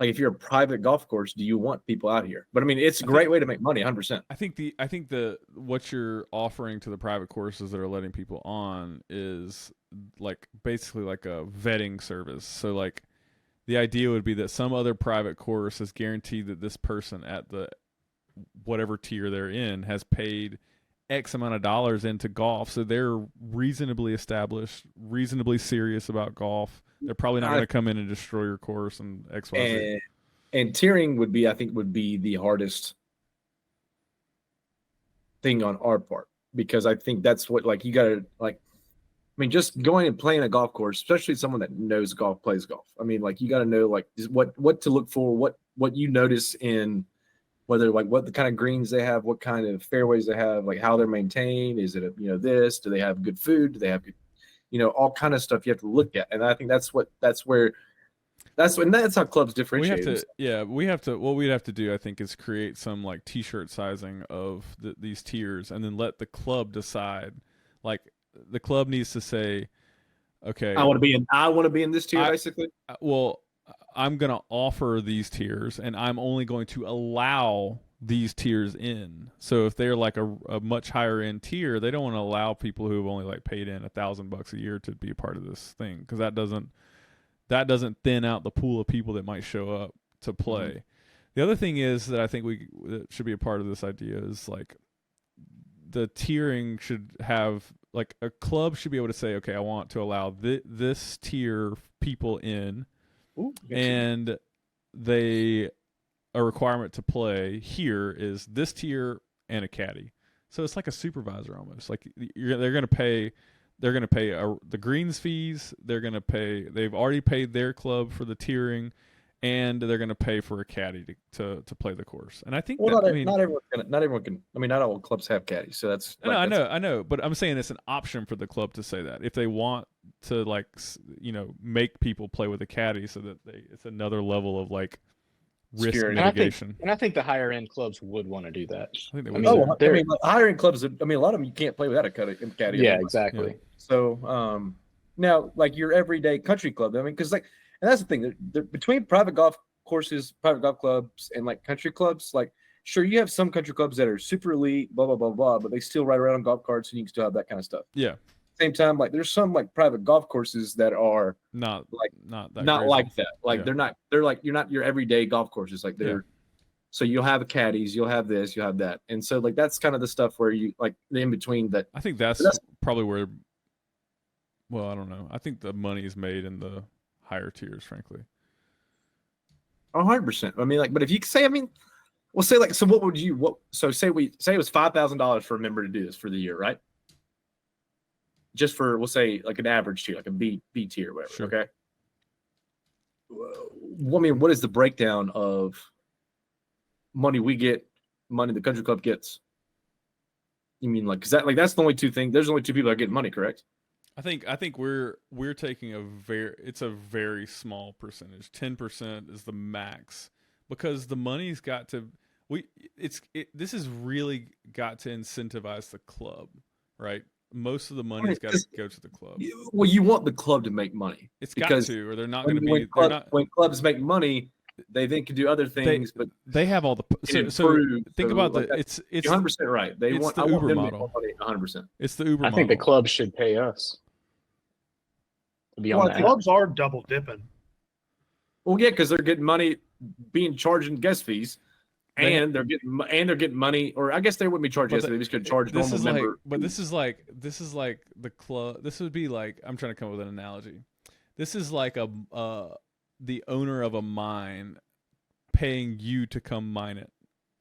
Like, if you're a private golf course, do you want people out here? But I mean, it's a great way to make money, 100%. I think the what you're offering to the private courses that are letting people on is like basically like a vetting service. So like, the idea would be that some other private course is guaranteed that this person at the whatever tier they're in has paid X amount of dollars into golf, so they're reasonably established, reasonably serious about golf. They're probably not going to come in and destroy your course and X, Y, Z. And tiering would be the hardest thing on our part, because I think that's what, like, you got to, like, I mean, just going and playing a golf course, especially someone that knows golf, plays golf. I mean, like, you got to know, like, what to look for, what you notice in whether, like, what the kind of greens they have, what kind of fairways they have, like how they're maintained. Is it, this? Do they have good food? Do they have good, all kind of stuff you have to look at. And I think that's how clubs differentiate. What we'd have to do, I think, is create some like t-shirt sizing of these tiers, and then let the club decide. Like, the club needs to say, okay, I want to be in this tier, basically. Well, I'm going to offer these tiers, and I'm only going to allow these tiers in. So if they're like a much higher end tier, they don't want to allow people who have only like paid in $1,000 a year to be a part of this thing, because that doesn't thin out the pool of people that might show up to play. Mm-hmm. The other thing is that I think that should be a part of this idea is, like, the tiering should have, like, a club should be able to say, okay, I want to allow this tier people in. Ooh, and a requirement to play here is this tier and a caddy. So it's like a supervisor almost. Like, they're going to pay the greens fees. They've already paid their club for the tiering, and they're going to pay for a caddy to play the course. And I think not everyone can. I mean, not all clubs have caddies, so that's. I know, but I'm saying it's an option for the club to say that if they want to, like, make people play with a caddy, so that it's another level of, like, risk mitigation. And I think the higher end clubs would want to do that. I think they would. Higher end clubs. I mean, a lot of them you can't play without a caddy. Yeah, exactly. Yeah. So now, like, your everyday country club. I mean, because, like, and that's the thing. They're between private golf courses, private golf clubs, and, like, country clubs. Like, sure, you have some country clubs that are super elite, blah blah blah blah, but they still ride around on golf carts, and you can still have that kind of stuff. Yeah. Same time, like, there's some, like, private golf courses that are not like that. Like, they're like, you're not your everyday golf courses. Like, they're so you'll have caddies, you'll have this, you'll have that, and so, like, that's kind of the stuff where you, like, the in between that. I think that's probably where. Well, I don't know. I think the money is made in the higher tiers, frankly. 100%. I mean, like, but if you say, I mean, we'll say, like, so what would you, so say it was $5,000 for a member to do this for the year, right? Just for, we'll say, like, an average tier, like a B tier or whatever. Sure. Okay. Well, I mean, what is the breakdown of money we get, money the country club gets? You mean, like, because that's the only two things. There's only two people that are getting money, correct? I think we're taking it's a very small percentage. 10% is the max, because the money's got to this has really got to incentivize the club, right? Most of the money's got to go to the club. Well, you want the club to make money. It's got to, or they're not going to be. When clubs make money, they then can do other things, but they have all the can so improve. think So, about like, it's you're 100% right. They it's want the I want Uber them to make model. more money 100%. It's the Uber I think the model. clubs should pay us to be Well, on that. clubs are double dipping. Well, yeah, because they're getting money, being charged in guest fees, They- and they're getting money, or I guess they wouldn't be charged But guest fees. They just could charge normal member. But this is like the club. This would be like, I'm trying to come up with an analogy. This is like the owner of a mine paying you to come mine it.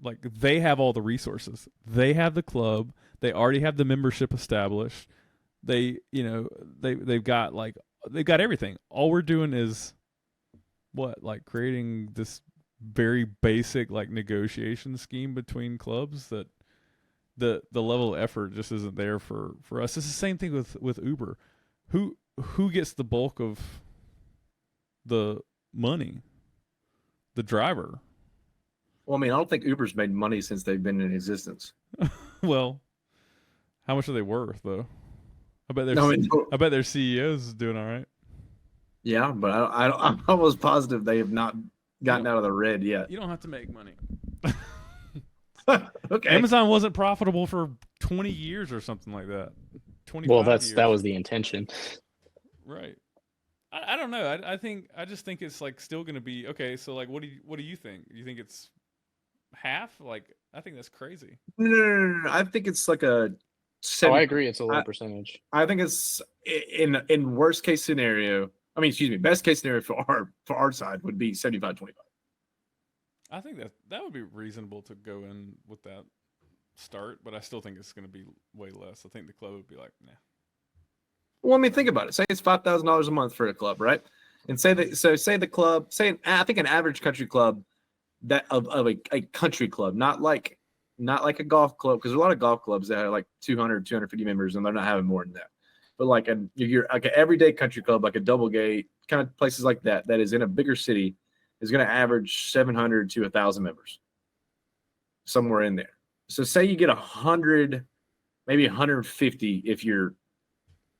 Like, they have all the resources. They have the club. They already have the membership established. They've got everything. All we're doing is like creating this very basic like negotiation scheme between clubs that the level of effort just isn't there for us. It's the same thing with Uber. Who gets the bulk of the money? The driver. Well, I mean, I don't think Uber's made money since they've been in existence. Well, how much are they worth though? I bet I their CEO's doing all right. Yeah, but I'm almost positive they have not gotten out of the red yet. You don't have to make money. Okay. Amazon wasn't profitable for 20 years or something like that. 25 Well, years. that was the intention. Right. I don't know. I just think it's like still going to be okay. So like, what do you think? Do you think it's half? Like, I think that's crazy. No. I think it's like a. Oh, I agree. It's a low percentage. I think it's in worst case scenario. I mean, excuse me. Best case scenario for our side would be 75-25. I think that would be reasonable to go in with that start, but I still think it's going to be way less. I think the club would be like, nah. Well, I mean, think about it. Say it's $5,000 a month for a club, right? And say the club, I think an average country club that of a country club, not like a golf club, because there's a lot of golf clubs that have like 250 members and they're not having more than that. But like you're like an everyday country club, like a double gate, kind of places like that is in a bigger city, is going to average 700 to 1,000 members, somewhere in there. So say you get 100, maybe 150 if you're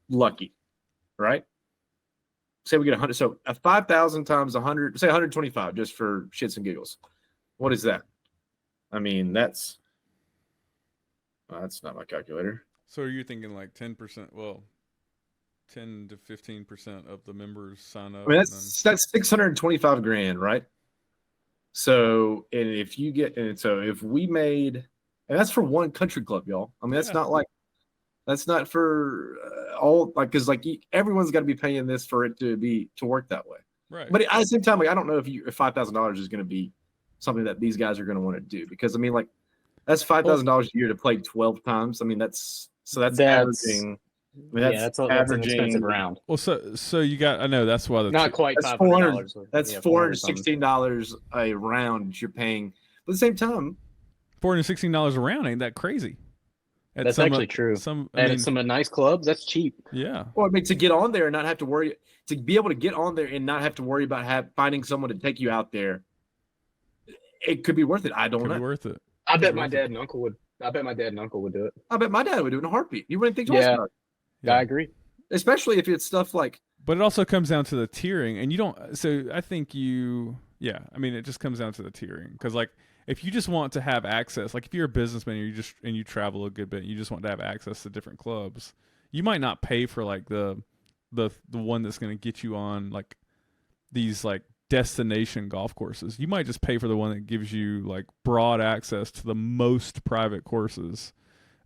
lucky, right? Say we get 100, so 5,000 times 100, say 125, just for shits and giggles. What is that? I mean, that's not my calculator. So are you thinking like 10%? Well, 10 to 15% of the members sign up. I mean, that's $625,000, right? So, and if you get, and so if we made, and that's for one country club, y'all. I mean, that's not for all, like, because like everyone's got to be paying this for it to work that way. Right. But at the same time, like, I don't know if $5,000 is going to be something that these guys are going to want to do, because I mean, like, that's $5,000 a year to play 12 times. I mean, that's averaging. I mean, that's an expensive round. Well, so you got, I know that's why Not quite that's $500. That's $416 a round you're paying. But at the same time, $416 a round ain't that crazy. That's actually true. Some nice clubs, that's cheap. Yeah. Well, I mean, to get on there and not have to worry, to be able to get on there and not have to worry about finding someone to take you out there, it could be worth it. I don't know. Could be worth it. I bet my dad and uncle would. I bet my dad and uncle would do it. I bet my dad would do it in a heartbeat. You wouldn't think twice about it. Yeah. I agree. Especially if it's stuff like. But it also comes down to the tiering, and you don't. So I think I mean, it just comes down to the tiering, because like if you just want to have access, like if you're a businessman and you travel a good bit, you just want to have access to different clubs, you might not pay for like the one that's going to get you on like these like destination golf courses. You might just pay for the one that gives you like broad access to the most private courses,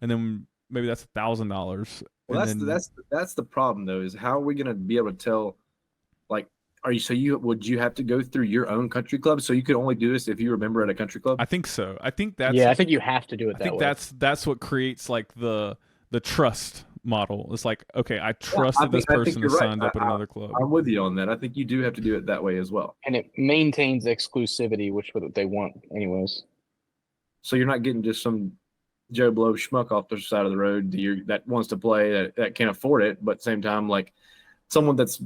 and then maybe that's $1,000. Well, that's the problem though, is how are we going to be able to tell, like, would you have to go through your own country club, so you could only do this if you were a member at a country club? I think so. I think that's I think you have to do it that way. That's what creates like the trust model. It's like, okay, I trust that this person has signed up at another club. I'm with you on that. I think you do have to do it that way as well. And it maintains exclusivity, which they want anyways. So you're not getting just some Joe Blow schmuck off the side of the road that wants to play that can't afford it, but at the same time, like someone that's,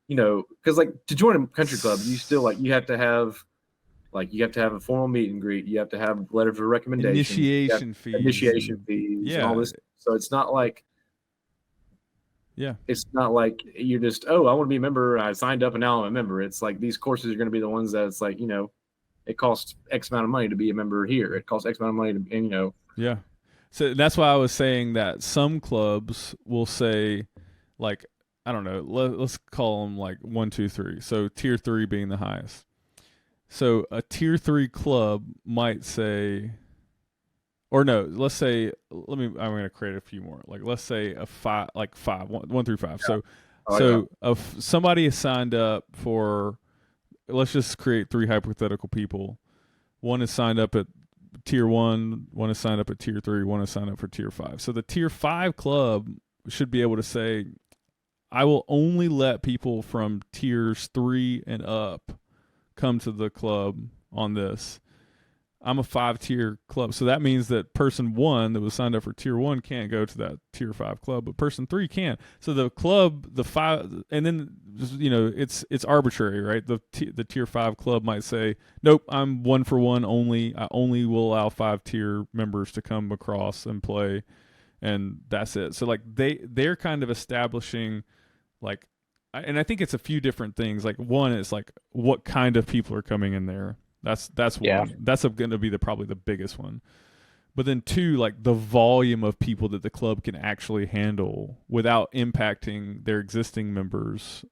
because like to join a country club, you still like you have to have a formal meet and greet, you have to have letters of recommendation, initiation fees, and all this. So it's not like Yeah. It's not like you're just, oh, I want to be a member. I signed up and now I'm a member. It's like these courses are going to be the ones that it's like, it costs X amount of money to be a member here. It costs X amount of money to, and Yeah. So that's why I was saying that some clubs will say, like, I don't know, let's call them like 1, 2, 3. So tier 3 being the highest. So a tier 3 club might say, or no, let's say, I'm going to create a few more. Like, let's say a 5, like 1 through 5. Yeah. So if somebody is signed up for, let's just create 3 hypothetical people. One is signed up at tier 1, one is signed up at tier 3, one is signed up for tier 5. So the tier 5 club should be able to say, I will only let people from tiers 3 and up come to the club on this. I'm a 5-tier club. So that means that person 1 that was signed up for tier 1 can't go to that tier 5 club, but person 3 can. So the club, the 5, and then, it's arbitrary, right? The tier 5 club might say, nope, I'm 1 for 1 only. I only will allow 5-tier members to come across and play, and that's it. So like they're kind of establishing, like, and I think it's a few different things. Like, one is like what kind of people are coming in there. That's one. That's going to be probably the biggest one. But then 2, like the volume of people that the club can actually handle without impacting their existing members,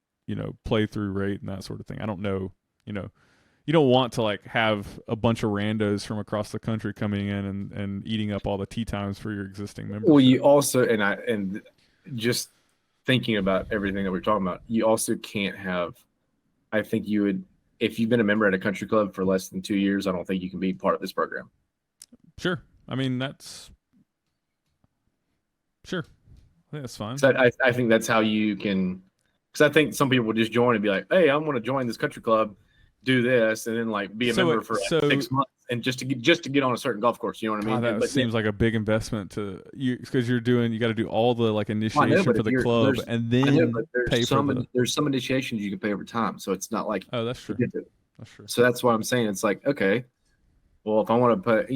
play through rate and that sort of thing. I don't know, you don't want to like have a bunch of randos from across the country coming in and eating up all the tee times for your existing members. Well, you also, and just thinking about everything that we're talking about, you also can't have, I think you would, if you've been a member at a country club for less than 2 years, I don't think you can be part of this program. Sure. I mean, that's sure. I think that's fine. So I think that's how you can, because I think some people will just join and be like, hey, I'm going to join this country club, do this, and then like be a member for 6 months, and just to get on a certain golf course. You know what I mean? That seems like a big investment to you, because you got to do all the like initiation for the club, and then pay for there's some initiations you can pay over time, so it's not like, oh, that's true. That's true. So that's why I'm saying it's like, okay, well, if I want to put,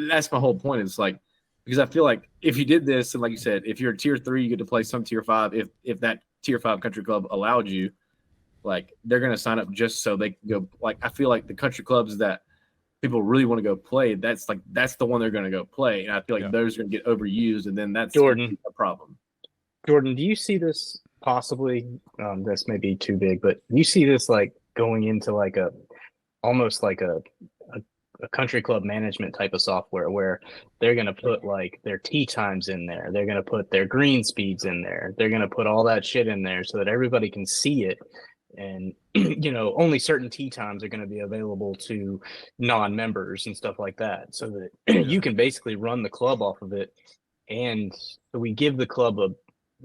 that's my whole point. It's like, because I feel like if you did this, and like you said, if you're a tier 3, you get to play some tier 5. If that tier 5 country club allowed you, like they're going to sign up just so they can go. Like, I feel like the country clubs that people really want to go play, that's the one they're going to go play. And I feel like those are going to get overused, and then that's Jordan, a problem. Jordan, do you see this possibly? This may be too big, but do you see this like going into like almost like a country club management type of software where they're going to put like their tee times in there, they're going to put their green speeds in there, they're going to put all that shit in there so that everybody can see it, and only certain tee times are going to be available to non-members and stuff like that, so that you can basically run the club off of it. And so we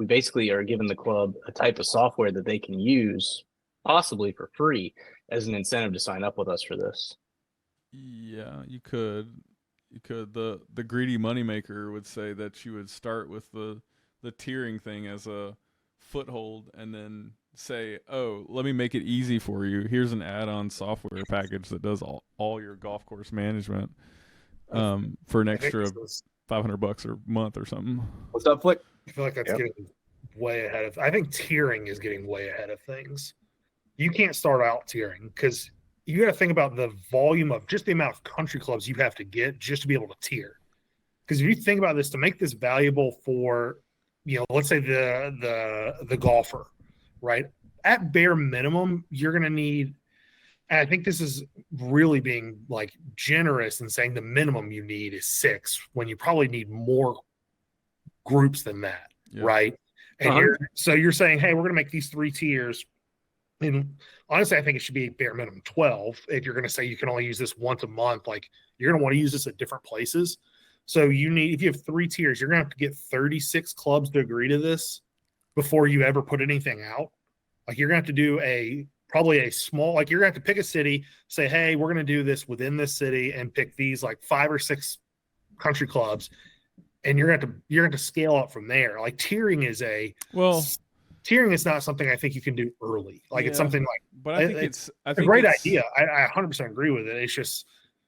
basically are giving the club a type of software that they can use possibly for free as an incentive to sign up with us for this. Yeah, you could. The greedy moneymaker would say that you would start with the tiering thing as a foothold, and then say, oh, let me make it easy for you. Here's an add-on software package that does all your golf course management for an extra $500 a month or something. What's up, Flick? I feel like that's getting way ahead of. I think tiering is getting way ahead of things. You can't start out tiering because you got to think about the volume of just the amount of country clubs you have to get just to be able to tier. Because if you think about this, to make this valuable for, let's say the golfer, right? At bare minimum, you're going to need, and I think this is really being like generous and saying the minimum you need is 6 when you probably need more groups than that, right? And you're saying, hey, we're going to make these 3 tiers. And honestly, I think it should be bare minimum 12. If you're going to say you can only use this once a month, like you're going to want to use this at different places. So if you have 3 tiers, you're going to have to get 36 clubs to agree to this before you ever put anything out. Like you're going to have to do probably a small, like you're going to have to pick a city, say, hey, we're going to do this within this city, and pick these like 5 or 6 country clubs. And you're going to have to scale up from there. Like tiering is not something I think you can do early. Like it's something like, but I think it's a great idea. I 100% agree with it. It's just,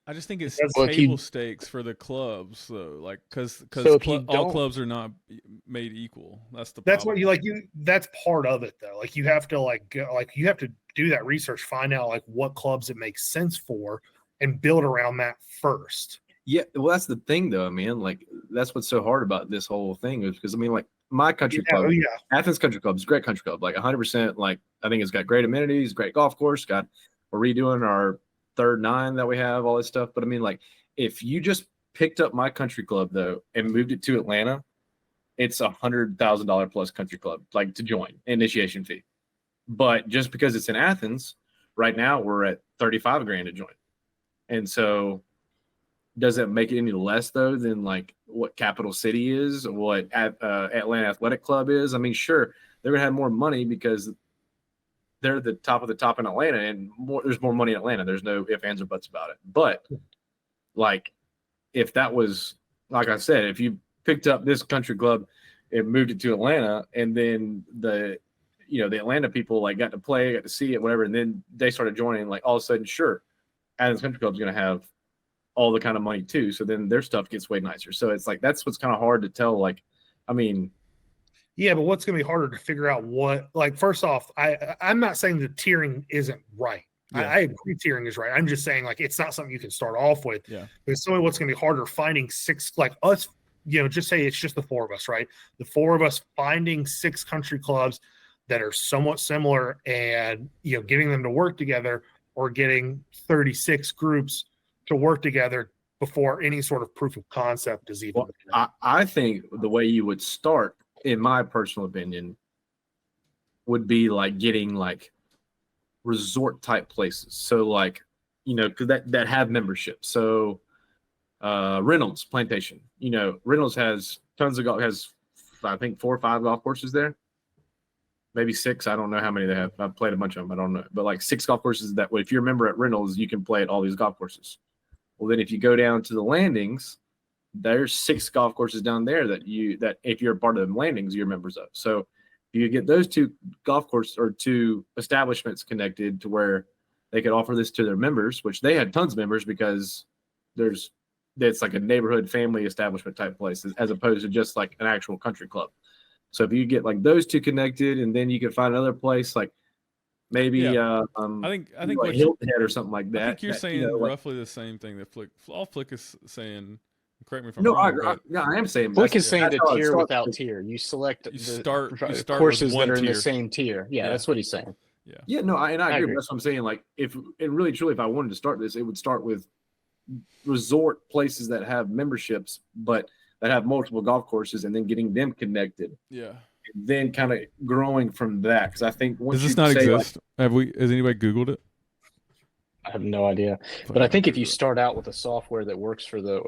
I just think it's Because- Well, if you- table stakes for the clubs, though. Like, because So if you all don't- clubs are not made equal. That's the That's problem. what that's part of it though. Like you have to you have to do that research, find out like what clubs it makes sense for, and build around that first. Yeah, well, that's the thing, though. I mean, like that's what's so hard about this whole thing is because I mean, like my country Yeah, club, oh yeah. Athens Country Club is a great country club, like 100%. Like I think it's got great amenities, great golf course. We're redoing our third nine that we have, all this stuff. But I mean, like if you just picked up my country club though and moved it to Atlanta, it's $100,000 plus country club, like to join, initiation fee. But just because it's in Athens, right now we're at 35 grand to join, and so. Does it make it any less though than like what Capital City is, or what Atlanta Athletic Club is? I mean, sure, they're gonna have more money because they're the top of the top in Atlanta, and there's more money in Atlanta. There's no ifs, ands, or buts about it. But like, if that was like I said, if you picked up this country club and moved it to Atlanta, and then the Atlanta people like got to play, got to see it, whatever, and then they started joining, like all of a sudden, sure, Athens Country Club is gonna have all the kind of money too. So then their stuff gets way nicer. So it's like, that's what's kind of hard to tell. Like, I mean, Yeah, but what's going to be harder to figure out what, like, first off, I'm not saying the tiering isn't right. Yeah. I agree tiering is right. I'm just saying, like, it's not something you can start off with. Yeah. There's so what's going to be harder finding six, like us, just say it's just the four of us, right? The four of us finding 6 country clubs that are somewhat similar and, getting them to work together, or getting 36 groups to work together before any sort of proof of concept is even. Well, I think the way you would start, in my personal opinion, would be like getting like resort type places. So like, that have memberships. So Reynolds Plantation, Reynolds has tons of golf, has I think 4 or 5 golf courses there. Maybe 6. I don't know how many they have. I've played a bunch of them. I don't know. But like 6 golf courses that way. If you're a member at Reynolds, you can play at all these golf courses. Well, then if you go down to the landings, there's 6 golf courses down there that if you're a part of the landings, you're members of. So if you get those 2 golf courses or 2 establishments connected to where they could offer this to their members, which they had tons of members because it's like a neighborhood family establishment type place as opposed to just like an actual country club. So if you get like those 2 connected, and then you can find another place like maybe I think like what Hilton Head or something like that. I think you're that, saying like, roughly the same thing that all Flick is saying. Correct me if I'm no, wrong. I am saying Flick is saying that's the how it tier starts. without tier. You select You the start with courses one that are in tier. the same tier. Yeah, Yeah. that's what he's saying. Yeah, no, I agree. agree. That's what I'm saying. Like, if I wanted to start this, it would start with resort places that have memberships, but that have multiple golf courses, and then getting them connected. Yeah. And then kind of growing from that, because I think once Does this you not say, exist? Has anybody Googled it? I have no idea. But I think if you start out with a software that works for the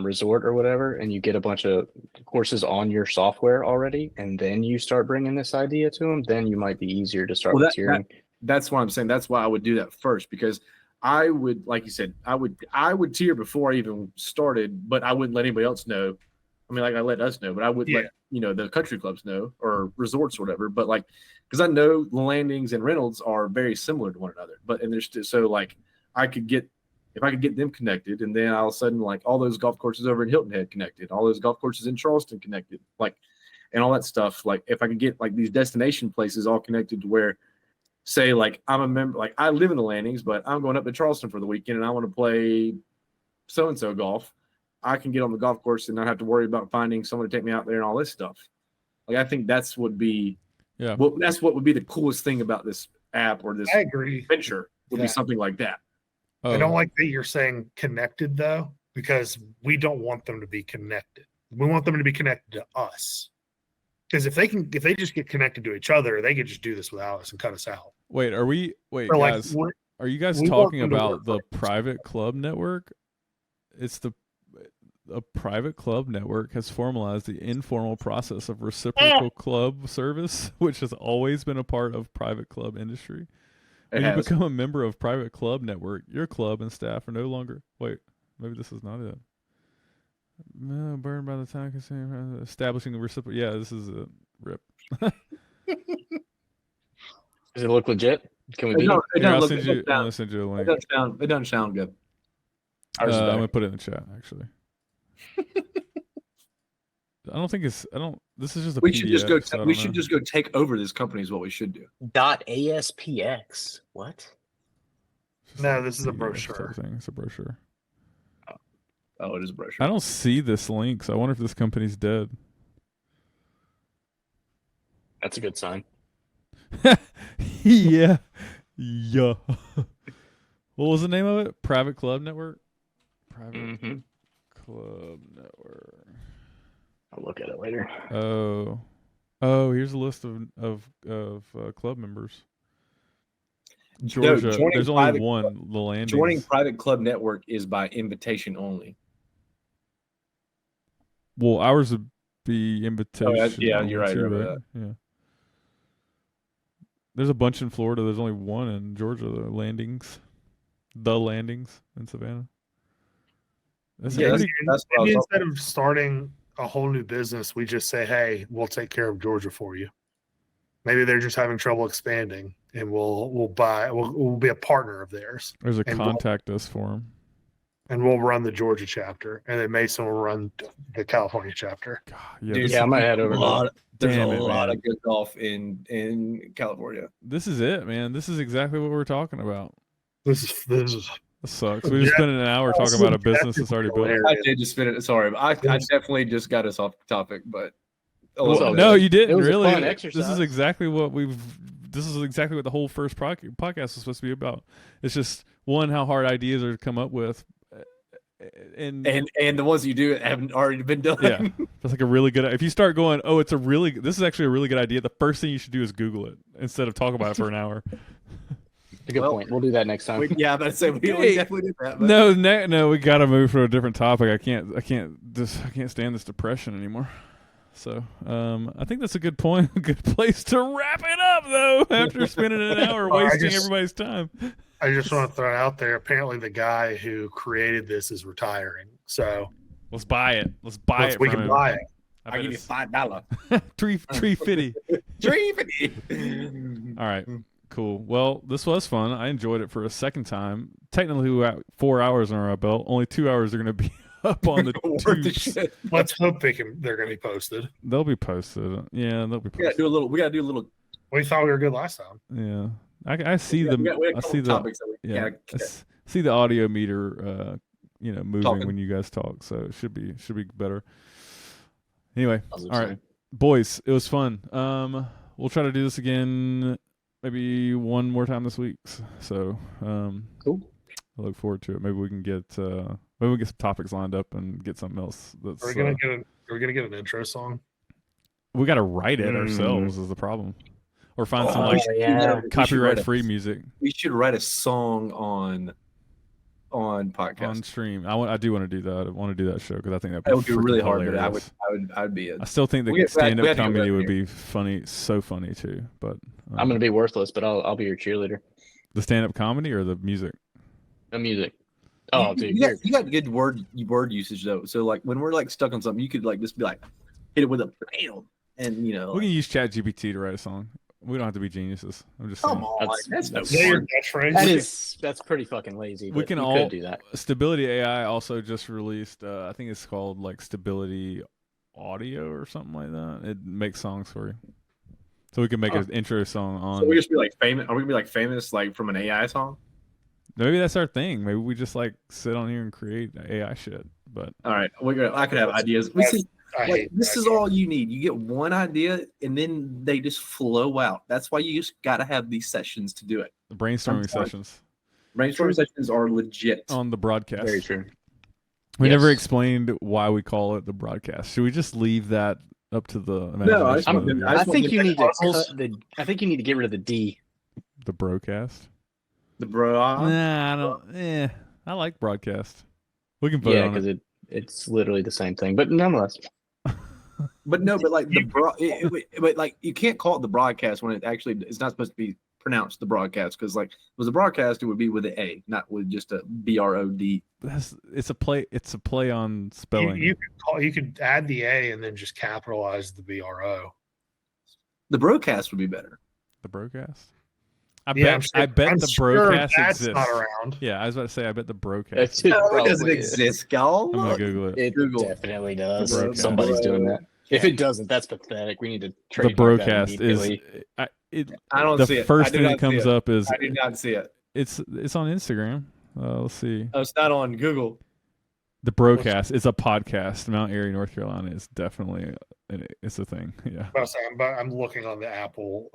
resort or whatever, and you get a bunch of courses on your software already, and then you start bringing this idea to them, then you might be easier to start with tiering. That's what I'm saying. That's why I would do that first, because I would, like you said, I would tier before I even started, but I wouldn't let anybody else know. I mean, like I let us know, but I would let the country clubs know, or resorts or whatever. But like, because I know the landings and Reynolds are very similar to one another. But and there's so like if I could get them connected, and then all of a sudden like all those golf courses over in Hilton Head connected, all those golf courses in Charleston connected, like, and all that stuff. Like if I could get like these destination places all connected to where, say, like I'm a member, like I live in the landings, but I'm going up to Charleston for the weekend and I want to play so and so golf. I can get on the golf course and not have to worry about finding someone to take me out there and all this stuff. Like I think that's what would be the coolest thing about this app or this I agree. venture would be something like that. Oh, I don't like that you're saying connected though, because we don't want them to be connected. We want them to be connected to us. Because if they just get connected to each other, they could just do this without us and cut us out. Wait, Or guys, are you guys we want talking them to about work the like private club network? It's a private club network has formalized the informal process of reciprocal club service, which has always been a part of private club industry. When you become a member of private club network, your club and staff are no longer. Wait, maybe this is not it. No, burned by the time consuming, establishing a reciprocal. Yeah, this is a rip. Does it look legit? Can we It beat it? don't, it Here, don't I'll look- send it you. don't I'll send you a It link. doesn't sound good. Ours is I'm better. gonna put it in the chat. Actually, I don't think it's. I don't. This is just a We PDF. should just go. so I We don't should know. just go take over this company. Is what we should do. .aspx. What? It's just No, like this is a PDF brochure. type thing. It's a brochure. Oh, it is a brochure. I don't see this link, so I wonder if this company's dead. That's a good sign. Yeah. Yeah. What was the name of it? Private Club Network? Private Mm-hmm. Club Network. I'll look at it later. Oh, here's a list of club members. No, Georgia, joining there's only private- one. The landings. Joining Private Club Network is by invitation only. Well, ours would be invitation. yeah, you're right, too, remember right? Yeah. There's a bunch in Florida. There's only one in Georgia. The landings in Savannah. That's Yeah, pretty- that's what I was Maybe talking instead of starting a whole new business, we just say, "Hey, we'll take care of Georgia for you." Maybe they're just having trouble expanding, and we'll be a partner of theirs, there's a and contact us form. and we'll run the Georgia chapter, and then Mason will run the California chapter. God, yeah, Dude, this, Yeah, I might head over a to lot. There's Damn a it, lot man. of good golf in California. this is it, man. This is exactly what we're talking about. This is This sucks. We just spent an hour talking about a business that's already built. hilarious. I did just spin it. Sorry, but I definitely just got us off topic. But was all No, good. you didn't It was a really. fun This is exercise. exactly what This is exactly what the whole first podcast was supposed to be about. It's just one, how hard ideas are to come up with, and the ones you do haven't already been done. yeah, that's like a really good. If you start going, oh, this is actually a really good idea. The first thing you should do is Google it instead of talk about it for an hour. a good Well, point. We'll do that next time. yeah, I'm about to say we Hey, definitely did that. But No, we got to move to a different topic. I can't stand this depression anymore. So, I think that's a good point, a good place to wrap it up, though. After spending an hour Well, I wasting just- everybody's time. I just want to throw it out there. Apparently, the guy who created this is retiring, so Let's buy it. Let's buy it. we from can him. buy it. I I'll bet give you it's $5. tree fitty. $3.50. All right, cool. Well, this was fun. I enjoyed it for a second time. Technically, we're at 4 hours on our belt. Only 2 hours are going to be up on the Worth the tubes. shit. Let's hope they're going to be posted. They'll be posted. Yeah, they'll be We gotta posted. do a little. We gotta do a little. We thought we were good last time. Yeah, I see We the. got a I couple see the. topics that we Yeah, gotta I see the audio meter, moving Talking. when you guys talk. So it should be better. Anyway, I was all gonna right, say. boys, it was fun. We'll try to do this again, maybe one more time this week. So, Cool. I look forward to it. Maybe we can get some topics lined up and get something else. That's Are we gonna get an intro song? we got to write it ourselves is the problem, or find some Oh, like yeah. we should copyright write free music We should write a song on podcast. on stream. I do want to do that. I want to do that show because I think That would be really freaking hard, but hilarious. I would be it. I still think We the have to stand-up get comedy right would here. be funny, so funny too. But I'm gonna be worthless, but I'll be your cheerleader. the stand-up comedy or the music? The music. Oh, you, dude, you got, you got good word usage though. So like when we're like stuck on something, you could like just be like hit it with a bam, and We can use ChatGPT to write a song. We don't have to be geniuses. I'm just saying. come on, That's- that's no Is that your fun. catchphrase? that's pretty fucking lazy. We But can you all could do that. Stability AI also just released. I think it's called like Stability Audio or something like that. It makes songs for you, so we can make an intro song on. So we just be like famous. Are we gonna be like famous like from an AI song? Maybe that's our thing. Maybe we just like sit on here and create AI shit. But All right, I could have ideas. We see. I Like, hate this that. is all you need. You get one idea, and then they just flow out. That's why you just got to have these sessions to do it. the brainstorming sorry. sessions Brainstorming sessions are legit. on the broadcast. Very true. We Yes. never explained why we call it the broadcast. Should we just leave that up to the No, I just imagination want of them- the I I just want think you need to puzzles. cut the. I think you need to get rid of the D. the broadcast? The bro. Nah, I don't. I like broadcast. We can vote Yeah, on because it. it's literally the same thing. But nonetheless, But no, but like but like you can't call it the broadcast when it actually it's not supposed to be pronounced the broadcast because like if it was a broadcast it would be with an A, not with just a BROD. It's a play. It's a play on spelling. You could add the A and then just capitalize the BRO. The broadcast would be better. The broadcast. I Yeah, bet. I'm bet I'm the sure Brodcast that's exists. not around. Yeah, I was about to say. I bet the Brodcast. It's- No, it probably doesn't is. exist, y'all. I'm gonna Look. Google it. It Google. definitely does. The Brodcast. Somebody's doing that. If it doesn't, that's pathetic. We need to The trademark that Brodcast is. immediately. I don't the see it. first I do thing that not see comes it. up is I do not see it. it's on Instagram. Let's see. Oh, it's not on Google. The Brodcast is a podcast. Mount Airy, North Carolina is definitely it's a thing. Yeah. I'm looking on the Apple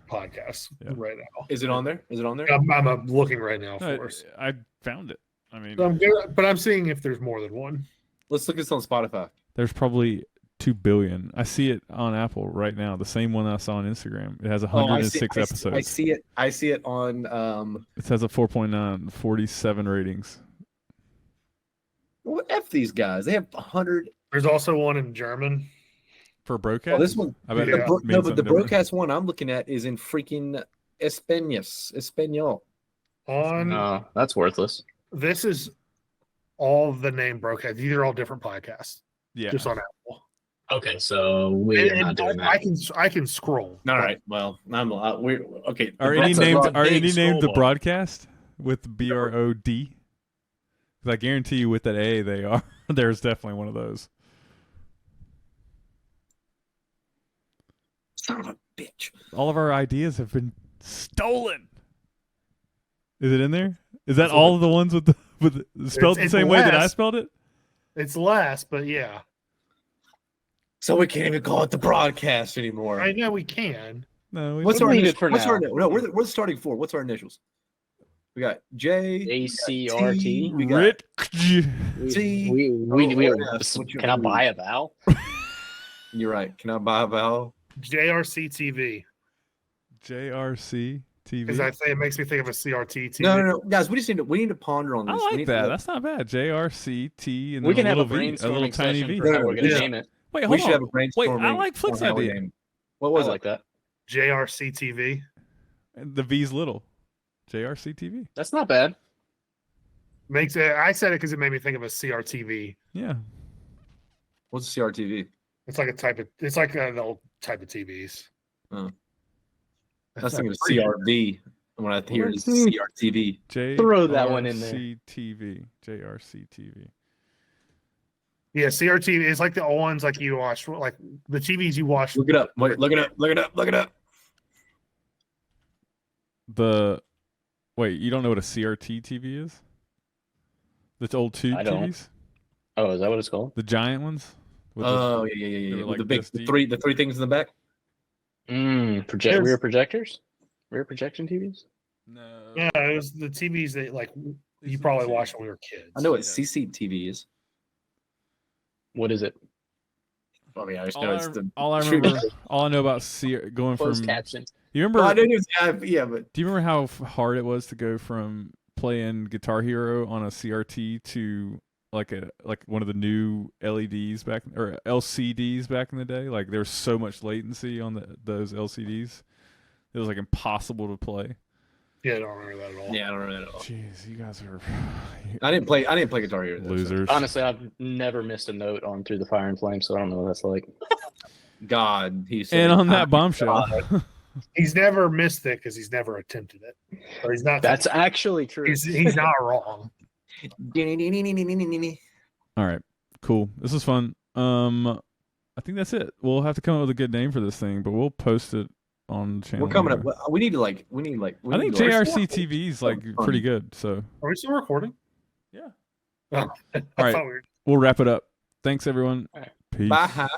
podcast Yeah. right now. Is it on there? Is it on there? I'm looking right now No, for us. I found it. I mean, But I'm seeing if there's more than one. Let's look at this on Spotify. there's probably 2 billion. I see it on Apple right now. The same one I saw on Instagram. It has 106 episodes. I see it. I see it on. It has a 4.9, 47 ratings. What F these guys? They have 100. There's also one in German. For Broadcast? Oh, this one. I bet Yeah. it No, means but the something different. broadcast one I'm looking at is in freaking Espanol. On No, that's worthless. this is all the name broadcast. These are all different podcasts. Yeah. Just on Apple. Okay, so we are And not doing I that. can scroll. All right. Well, I'm we're okay. Are the any broadcast- named a are big any named the scroll bar. Broadcast with BROD? Because I guarantee you with that A they are. There's definitely one of those. Son of a bitch. All of our ideas have been stolen. Is it in there? Is that That's all of the ones with spelled the it's same way that I less. spelled it? It's less, but yeah. So we can't even call it the broadcast anymore. I know we can. No. What's We'll our leave it initials? for What's our now. no? We're starting for. What's our initials? We got J. ACRT. We got Rit. T. Can I buy a vowel? You're right. Can I buy a vowel? JRC TV. JRC Because TV. I say it makes me think of a CRT TV. No, guys. We just need to ponder on I this. We like need that. to- That's not bad. JRCT and We then can a have a little V, a little brainstorming tiny session V. for how we're going to Yeah. name it. Wait, we hold should have a on. brainstorming. Wait, I like Flick's on how we idea. name. What I was like that. JRC TV. The V's little. JRC TV. That's not bad. Makes it. I said it because it made me think of a CRTV. Yeah. What's CRTV? It's like a type of. It's like an old type of TVs. Oh. I That's was thinking of pretty- CRV when I hear it's CRTV. Throw that one in there. JRC TV. Yeah, CRTV is like the old ones like you watch, like the TVs you watch. Look it up. Wait, look it up. Look it up. Look it up. Wait, you don't know what a CRT TV is? That's old tube I don't. TVs? Oh, is that what it's called? The giant ones? With Oh they yeah. were With like the big this deep. the three things in the back. There's- Rear projectors? Rear projection TVs? No. Yeah, it was the TVs that like you probably watched when we were kids. I know what Yeah. CCTV is. What is it? I mean, I just All know I, it's the. all I remember, all I know about going Closed from. caption. You remember? Well, I didn't even. Yeah, but Do you remember how hard it was to go from playing Guitar Hero on a CRT to like one of the new LEDs back or LCDs back in the day? Like there was so much latency on those LCDs. It was like impossible to play. Yeah, I don't remember that at all. yeah, I don't remember that at all. Jeez, you guys are I didn't play Guitar Hero. Though, so. losers. Honestly, I've never missed a note on Through the Fire and Flame, so I don't know what that's like. God, he's. And on that bombshell, He's never missed it because he's never attempted it. Or he's not. That's actually true. he's not wrong. all right, cool. This is fun. I think that's it. We'll have to come up with a good name for this thing, but we'll post it on the channel. We're coming up. here. We need to like. I think JRC TV is like pretty good. So Are we still recording? Yeah. Oh, I All right. thought we were. we'll wrap it up. Thanks everyone. All right. Peace. Bye.